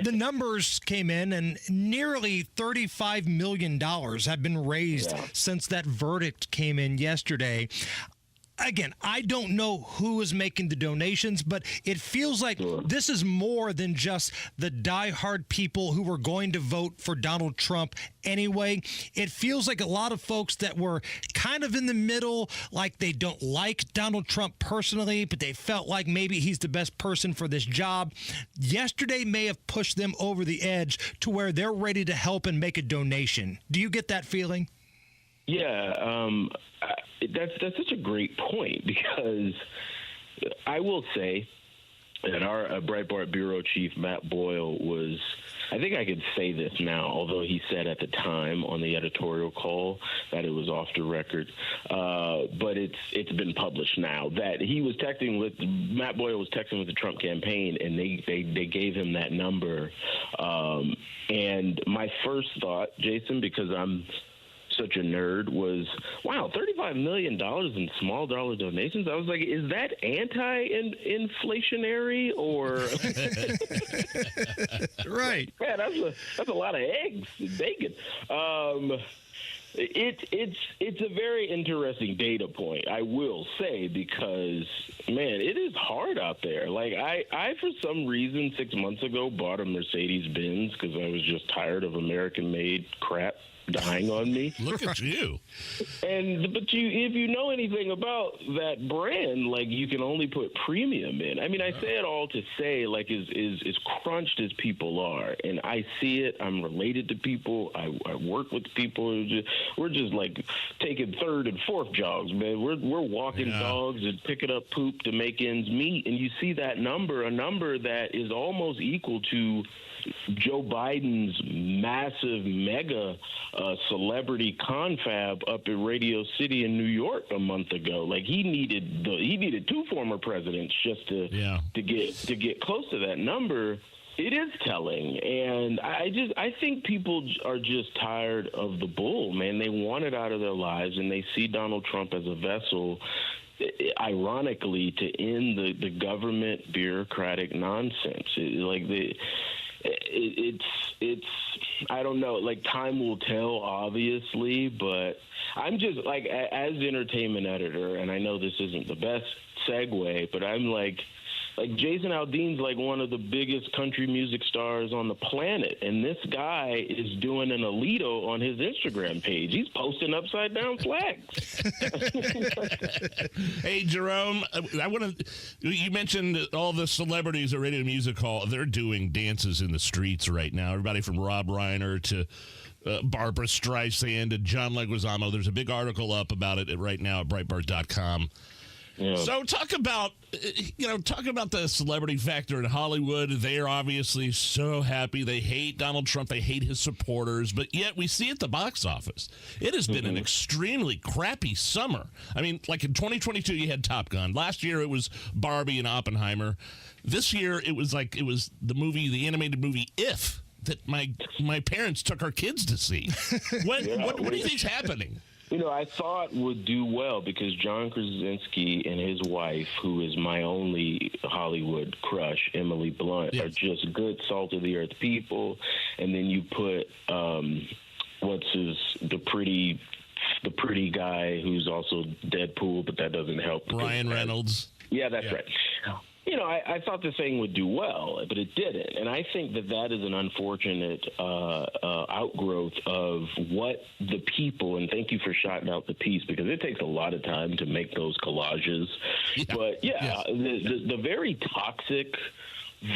The numbers came in, and nearly $35 million have been raised since that verdict came in yesterday. again, I don't know who is making the donations, but it feels like this is more than just the diehard people who were going to vote for Donald Trump anyway. It feels like a lot of folks that were kind of in the middle, like they don't like Donald Trump personally, but they felt like maybe he's the best person for this job. Yesterday may have pushed them over the edge to where they're ready to help and make a donation. Do you get that feeling? Yeah, that's such a great point, because I will say that our Breitbart bureau chief, Matt Boyle, was, I think I could say this now, although he said at the time on the editorial call that it was off the record, but it's been published now, that he was texting with, Matt Boyle was texting with the Trump campaign, and they gave him that number. And my first thought, Jason, because I'm such a nerd, was, wow, $35 million in small dollar donations. I was like, is that anti-inflationary or? Right. Man, that's a lot of eggs and bacon. It's a very interesting data point, I will say, because, man, it is hard out there. Like, I for some reason 6 months ago bought a Mercedes-Benz because I was just tired of American-made crap dying on me. Look at you. But if you know anything about that brand, like, you can only put premium in. I mean, I say it all to say, like, as crunched as people are, and I see it, I'm related to people, I work with people, we're just like taking third and fourth jogs, man. We're walking dogs and picking up poop to make ends meet, and you see that number, a number that is almost equal to Joe Biden's massive mega celebrity confab up at Radio City in New York a month ago. Like, he needed two former presidents just to get close to that number. It is telling, and I think people are just tired of the bull, man. They want it out of their lives, and they see Donald Trump as a vessel, ironically, to end the government bureaucratic nonsense. It's I don't know, like, time will tell, obviously, but I'm just, like, as entertainment editor, and I know this isn't the best segue, but I'm like Jason Aldean's like one of the biggest country music stars on the planet, and this guy is doing an Alito on his Instagram page. He's posting upside down flags. Hey, Jerome, you mentioned all the celebrities at Radio Music Hall. They're doing dances in the streets right now. Everybody from Rob Reiner to Barbara Streisand to John Leguizamo. There's a big article up about it right now at Breitbart.com. Yeah. So talk about the celebrity factor in Hollywood. They are obviously so happy. They hate Donald Trump. They hate his supporters. But yet we see at the box office, it has been an extremely crappy summer. I mean, like in 2022, you had Top Gun. Last year, it was Barbie and Oppenheimer. This year, it was the animated movie If, that my parents took our kids to see. What do you think's happening? You know, I thought would do well because John Krasinski and his wife, who is my only Hollywood crush, Emily Blunt, are just good, salt-of-the-earth people. And then you put, the pretty guy who's also Deadpool, but that doesn't help. Ryan Reynolds. Yeah, that's right. You know, I thought the thing would do well, but it didn't. And I think that is an unfortunate outgrowth of what the people, and thank you for shouting out the piece, because it takes a lot of time to make those collages. Yeah. But, the very toxic,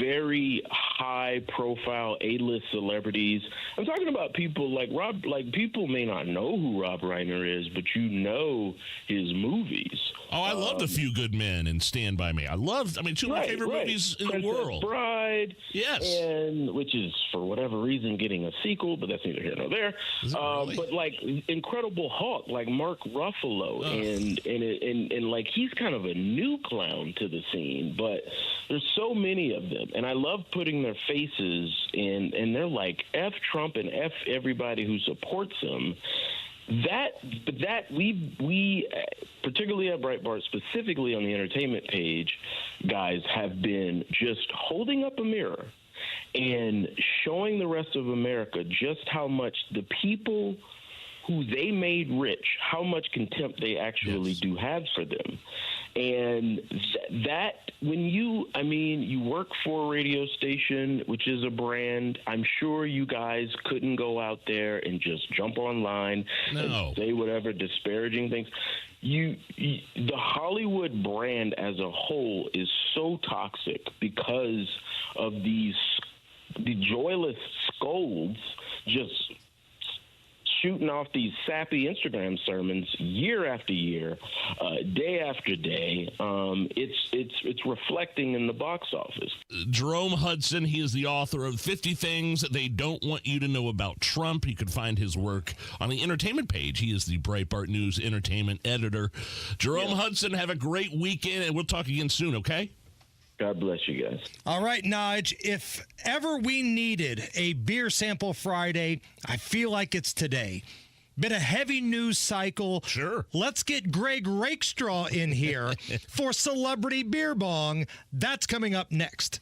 very high-profile A-list celebrities. I'm talking about people like Rob. Like, people may not know who Rob Reiner is, but you know his movies. Oh, I loved A Few Good Men and Stand By Me. Two of my favorite movies in the world. Bride. Yes. And which is, for whatever reason, getting a sequel, but that's neither here nor there. Really? But, like, Incredible Hulk, like Mark Ruffalo, and like, he's kind of a new clown to the scene, but there's so many of them. And I love putting their faces in, and they're like, F Trump and F everybody who supports him. We particularly at Breitbart, specifically on the entertainment page, guys, have been just holding up a mirror and showing the rest of America just how much the people who they made rich, how much contempt they actually do have for them. And that when you work for a radio station, which is a brand, I'm sure you guys couldn't go out there and just jump online and say whatever disparaging things. The Hollywood brand as a whole is so toxic because of the joyless scolds just shooting off these sappy Instagram sermons year after year, day after day. It's reflecting in the box office. Jerome Hudson, he is the author of 50 Things They Don't Want You to Know About Trump. You can find his work on the entertainment page. He is the Breitbart News entertainment editor. Jerome Hudson, have a great weekend, and we'll talk again soon, okay? God bless you guys. All right, Nige, if ever we needed a beer sample Friday, I feel like it's today. Been a heavy news cycle. Sure. Let's get Greg Rakestraw in here for Celebrity Beer Bong. That's coming up next.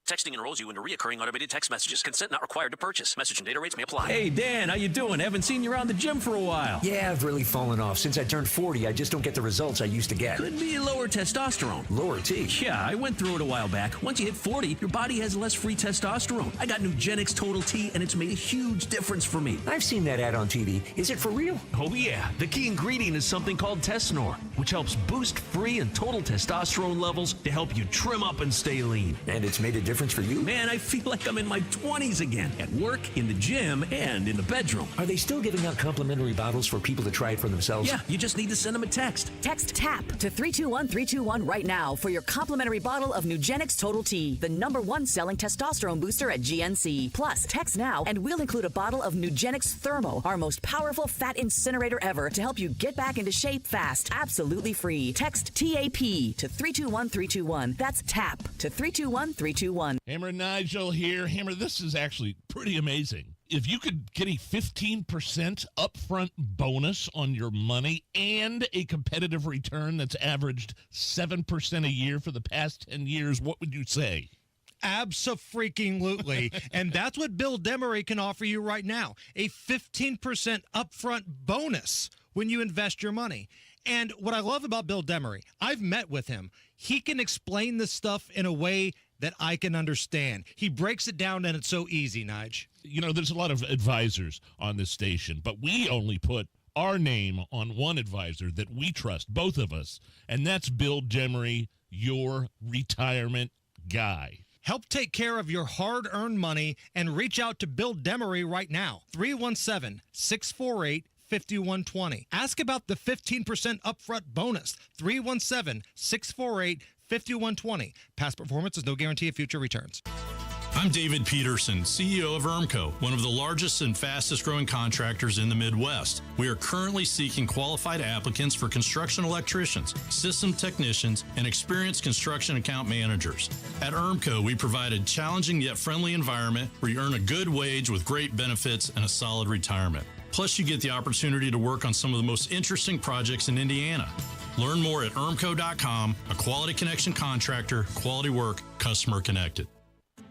Texting enrolls you into recurring automated text messages. Consent not required to purchase. Message and data rates may apply. Hey, Dan, how you doing? Haven't seen you around the gym for a while. Yeah, I've really fallen off. Since I turned 40, I just don't get the results I used to get. Could be lower testosterone. Lower T? Yeah, I went through it a while back. Once you hit 40, your body has less free testosterone. I got Nugenix Total T, and it's made a huge difference for me. I've seen that ad on TV. Is it for real? Oh, yeah. The key ingredient is something called Tesnor, which helps boost free and total testosterone levels to help you trim up and stay lean. And it's made a difference for you? Man, I feel like I'm in my 20s again, at work, in the gym, and in the bedroom. Are they still giving out complimentary bottles for people to try it for themselves? Yeah, you just need to send them a text. Text TAP to 321-321 right now for your complimentary bottle of Nugenix Total T, the #1 selling testosterone booster at GNC. Plus, text now and we'll include a bottle of Nugenix Thermo, our most powerful fat incinerator ever, to help you get back into shape fast, absolutely free. Text TAP to 321-321. That's TAP to 321-321. Hammer Nigel here. Hammer, this is actually pretty amazing. If you could get a 15% upfront bonus on your money and a competitive return that's averaged 7% a year for the past 10 years, what would you say? Abso-freaking-lutely. And that's what Bill Demery can offer you right now. A 15% upfront bonus when you invest your money. And what I love about Bill Demery, I've met with him. He can explain this stuff in a way that I can understand. He breaks it down, and it's so easy, Nige. You know, there's a lot of advisors on this station, but we only put our name on one advisor that we trust, both of us, and that's Bill Demery, your retirement guy. Help take care of your hard-earned money and reach out to Bill Demery right now. 317-648-5120. Ask about the 15% upfront bonus. 317-648-5120. Past performance is no guarantee of future returns. I'm David Peterson, CEO of ERMCO, one of the largest and fastest growing contractors in the Midwest. We are currently seeking qualified applicants for construction electricians, system technicians, and experienced construction account managers. At ERMCO, we provide a challenging yet friendly environment where you earn a good wage with great benefits and a solid retirement. Plus, you get the opportunity to work on some of the most interesting projects in Indiana. Learn more at ERMCO.com, a quality connection contractor, quality work, customer connected.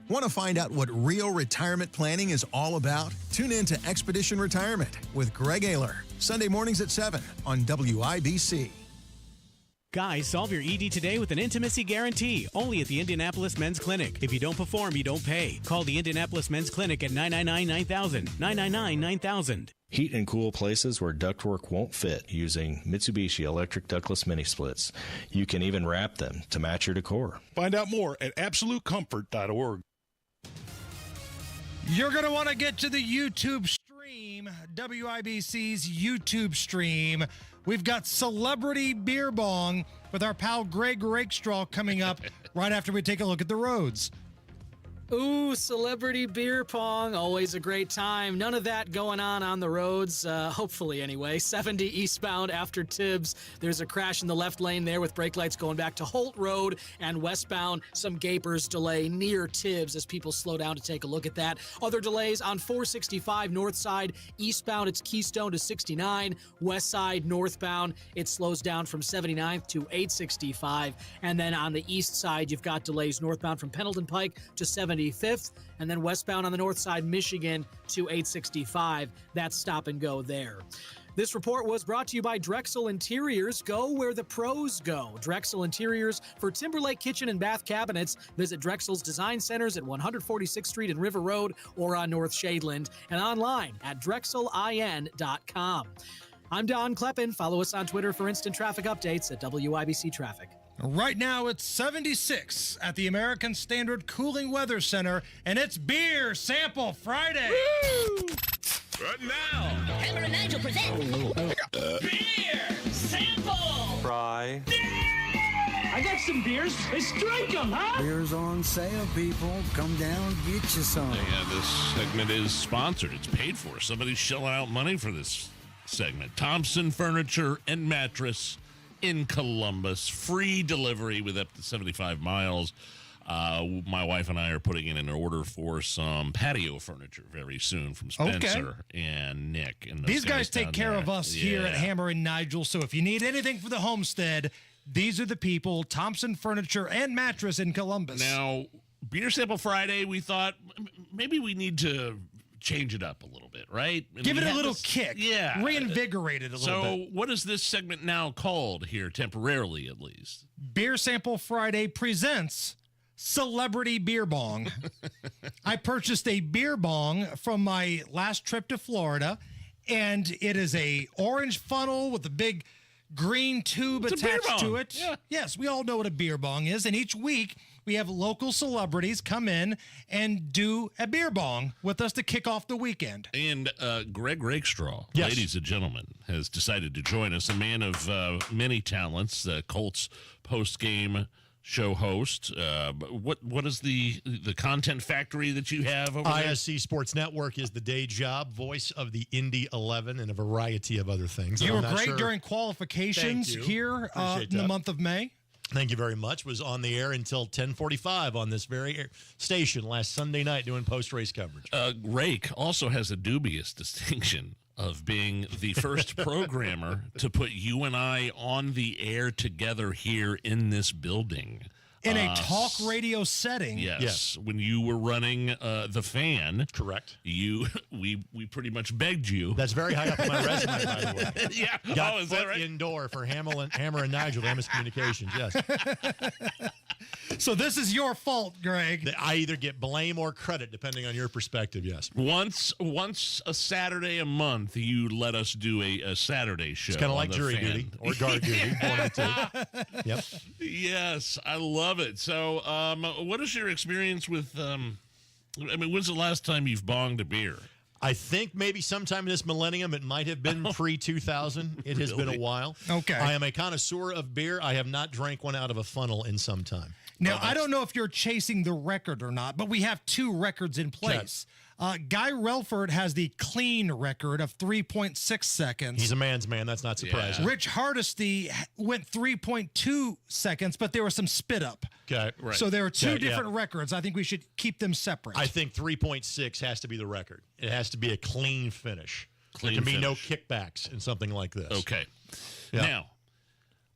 Want to find out what real retirement planning is all about? Tune in to Expedition Retirement with Greg Ayler, Sunday mornings at 7 on WIBC. Guys, solve your ED today with an intimacy guarantee, only at the Indianapolis Men's Clinic. If you don't perform, you don't pay. Call the Indianapolis Men's Clinic at 999-9000, 999-9000. Heat and cool places where ductwork won't fit using Mitsubishi electric ductless mini splits. You can even wrap them to match your decor. Find out more at absolutecomfort.org. You're going to want to get to the YouTube stream, WIBC's YouTube stream. We've got Celebrity Beer Bong with our pal Greg Rakestraw coming up right after we take a look at the roads. Ooh, Celebrity Beer Pong, always a great time. None of that going on the roads, hopefully anyway. 70 eastbound after Tibbs. There's a crash in the left lane there with brake lights going back to Holt Road, and westbound, some gapers delay near Tibbs as people slow down to take a look at that. Other delays on 465 north side, eastbound it's Keystone to 69, west side northbound it slows down from 79th to 865, and then on the east side you've got delays northbound from Pendleton Pike to 70 95th, and then westbound on the north side, Michigan to 865. That's stop and go there. This report was brought to you by Drexel Interiors. Go where the pros go. Drexel Interiors for Timberlake kitchen and bath cabinets. Visit Drexel's Design Centers at 146th Street and River Road or on North Shadeland and online at drexelin.com. I'm Don Kleppen. Follow us on Twitter for instant traffic updates at WIBC Traffic. Right now, it's 76 at the American Standard Cooling Weather Center, and it's Beer Sample Friday. Woo! Right now. Hammer and Nigel present Beer Sample Fry. I got some beers. Let's drink them, huh? Beers on sale, people. Come down, get you some. Yeah, this segment is sponsored. It's paid for. Somebody's shelling out money for this segment. Thompson Furniture and Mattress in Columbus. Free delivery with up to 75 miles. My wife and I are putting in an order for some patio furniture very soon from Spencer and Nick. And these guys take care of us here at Hammer and Nigel. So if you need anything for the homestead, these are the people. Thompson Furniture and Mattress in Columbus. Now, Beer Sample Friday, we thought maybe we need to change it up a little bit, right? Give it a little kick. Yeah. Reinvigorate it a little bit. So what is this segment now called here, temporarily at least? Beer Sample Friday presents Celebrity Beer Bong. I purchased a beer bong from my last trip to Florida, and it is a orange funnel with a big green tube attached to it. Yeah. Yes, we all know what a beer bong is, and each week we have local celebrities come in and do a beer bong with us to kick off the weekend. And Greg Rakestraw, ladies and gentlemen, has decided to join us, a man of many talents, Colts post-game show host. What is the content factory that you have over there? ISC Sports Network is the day job, voice of the Indy 11 and a variety of other things. You were great during qualifications here in the month of May. Thank you very much. Was on the air until 10:45 on this very station last Sunday night doing post-race coverage. Rake also has a dubious distinction of being the first programmer to put you and I on the air together here in this building. In a talk radio setting. Yes. When you were running The Fan. Correct. We pretty much begged you. That's very high up on my resume, by the way. Yeah. Got is that right? indoor for Hammer and Nigel, MS Communications, yes. So this is your fault, Greg. I either get blame or credit, depending on your perspective, yes. Once a Saturday a month, you let us do a Saturday show. It's kind of like jury duty or guard duty. One of the two. Yep. Yes, I love it. So what is your experience with, when's the last time you've bonged a beer? I think maybe sometime in this millennium. It might have been pre-2000. It has been a while. Okay. I am a connoisseur of beer. I have not drank one out of a funnel in some time. Now, I don't know if you're chasing the record or not, but we have two records in place. Guy Relford has the clean record of 3.6 seconds. He's a man's man. That's not surprising. Rich Hardesty went 3.2 seconds, but there was some spit up. Okay. Right. So there are two different records. I think we should keep them separate. I think 3.6 has to be the record. It has to be a clean finish. Clean there can be no finish. kickbacks in something like this. Okay. Yeah. Now,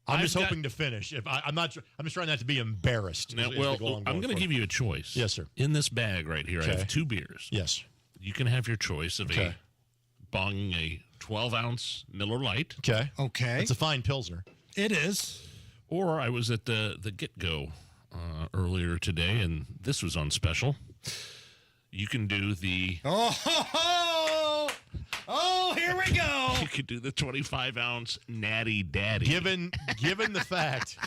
I'm just hoping to finish. I'm just trying not to be embarrassed. Now, I'm going to give you a choice. Yes, sir. In this bag right here, I have two beers. Yes. You can have your choice of bonging a 12-ounce Miller Lite. Okay. It's a fine Pilsner. It is. Or I was at the Get-Go earlier today, and this was on special. You can do the... Oh, here we go. You could do the 25-ounce Natty Daddy. Given the fact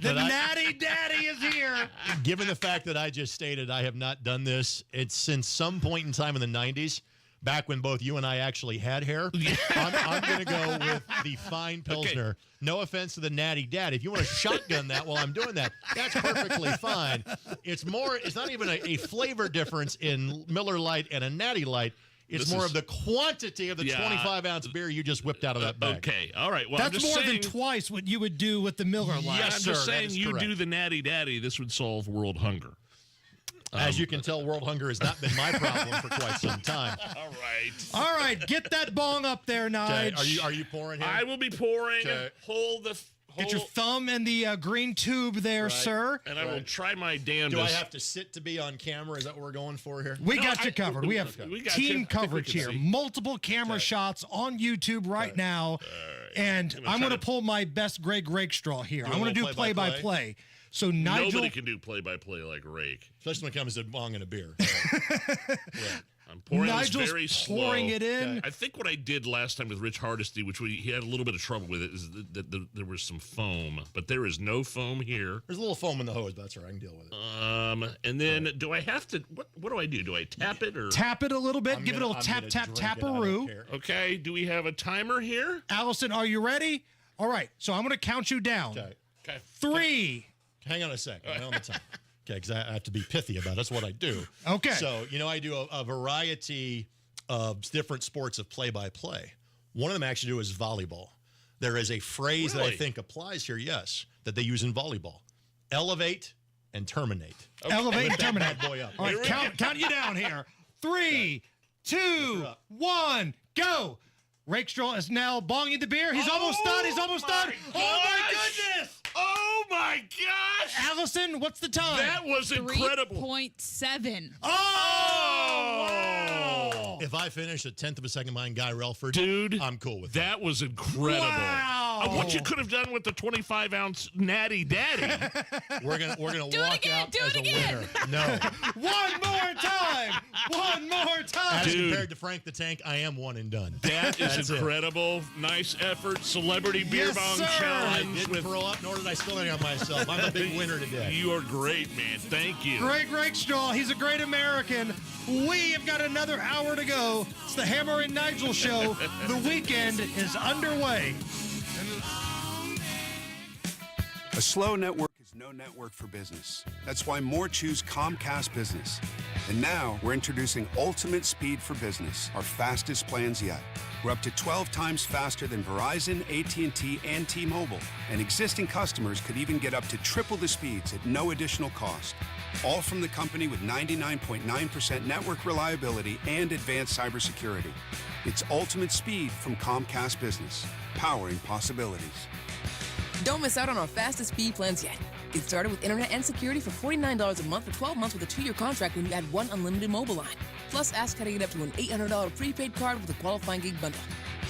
the Natty Daddy is here. Given the fact that I just stated I have not done this, it's since some point in time in the 90s, back when both you and I actually had hair. I'm going to go with the fine Pilsner. Okay. No offense to the Natty Daddy. If you want to shotgun that while I'm doing that, that's perfectly fine. It's not even a flavor difference in Miller Lite and a Natty Light. It's more of the quantity of the 25-ounce beer you just whipped out of that bag. Okay, all right. Well, that's more than twice what you would do with the Miller Lite. Yes, I'm just saying you do the Natty Daddy. This would solve world hunger. As you can tell, world hunger has not been my problem for quite some time. All right. Get that bong up there, Nige. Okay. Are you pouring here? I will be pouring. Okay. Hold Get your thumb in the green tube there, sir. And I will try my damnedest. Do I have to sit to be on camera? Is that what we're going for here? We got you covered. We have got team you. coverage here. See. Multiple camera shots on YouTube right now. And I'm going to pull my best Greg Rakestraw here. I'm going to do play-by-play. So Nigel... Nobody can do play-by-play like Rake. Especially when it comes to Bong and a beer. I'm pouring Nigel's this very slow. pouring it in. I think what I did last time with Rich Hardesty, which he had a little bit of trouble with it, is that there was some foam. But there is no foam here. There's a little foam in the hose, but that's all right. I can deal with it. And then do I have to... What do I do? Do I tap it or... Tap it a little bit. Give it a little tap-tap-tap-a-roo. Okay. Do we have a timer here? Allison, are you ready? All right. So I'm going to count you down. Okay. 3. Hang on a second. Hang on the time. Okay, because I have to be pithy about it. That's what I do. Okay. So, I do a variety of different sports of play-by-play. One of them actually do is volleyball. There is a phrase that I think applies here, yes, that they use in volleyball. Elevate and terminate. Okay. Elevate and terminate. Bad boy up. All right, count you down here. 3, 2, 1, go. Rakestraw is now bonging the beer. He's almost done. He's almost done. Oh, my goodness. Oh, my gosh. Allison, what's the time? That was incredible. 3.7. Oh, wow. If I finish a tenth of a second behind Guy Relford, dude, I'm cool with that. Was incredible. Wow. What you could have done with the 25-ounce Natty Daddy. We're gonna walk out as a winner. No. One more time. One more time. As compared to Frank the Tank, I am one and done. That is incredible. Nice effort. Celebrity Beer Bong Challenge. I didn't throw up, nor did I spill any on myself. I'm a big winner today. You are great, man. Thank you. Greg Rakestraw. He's a great American. We have got another hour to go. It's the Hammer and Nigel show. The weekend is underway. A slow network is no network for business. That's why more choose Comcast Business. And now we're introducing Ultimate Speed for Business, our fastest plans yet. We're up to 12 times faster than Verizon, AT&T, and T-Mobile. And existing customers could even get up to triple the speeds at no additional cost. All from the company with 99.9% network reliability and advanced cybersecurity. It's Ultimate Speed from Comcast Business, powering possibilities. Don't miss out on our fastest speed plans yet. Get started with internet and security for $49 a month for 12 months with a 2-year contract when you add one unlimited mobile line. Plus, ask how to get up to an $800 prepaid card with a qualifying gig bundle.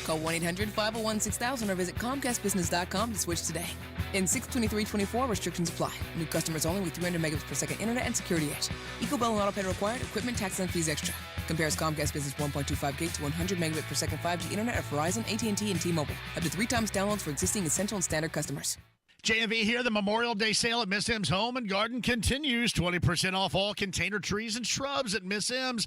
Call 1-800-501-6000 or visit ComcastBusiness.com to switch today. In 62324, restrictions apply. New customers only with 300 megabits per second internet and security edge. EcoBell and autopay required. Equipment, tax, and fees extra. Compares Comcast Business 1.25 gig to 100 megabit per second 5G internet at Verizon, AT&T, and T-Mobile. Up to 3 times downloads for existing essential and standard customers. JMV here. The Memorial Day sale at Miss M's Home and Garden continues. 20% off all container trees and shrubs at Miss M's.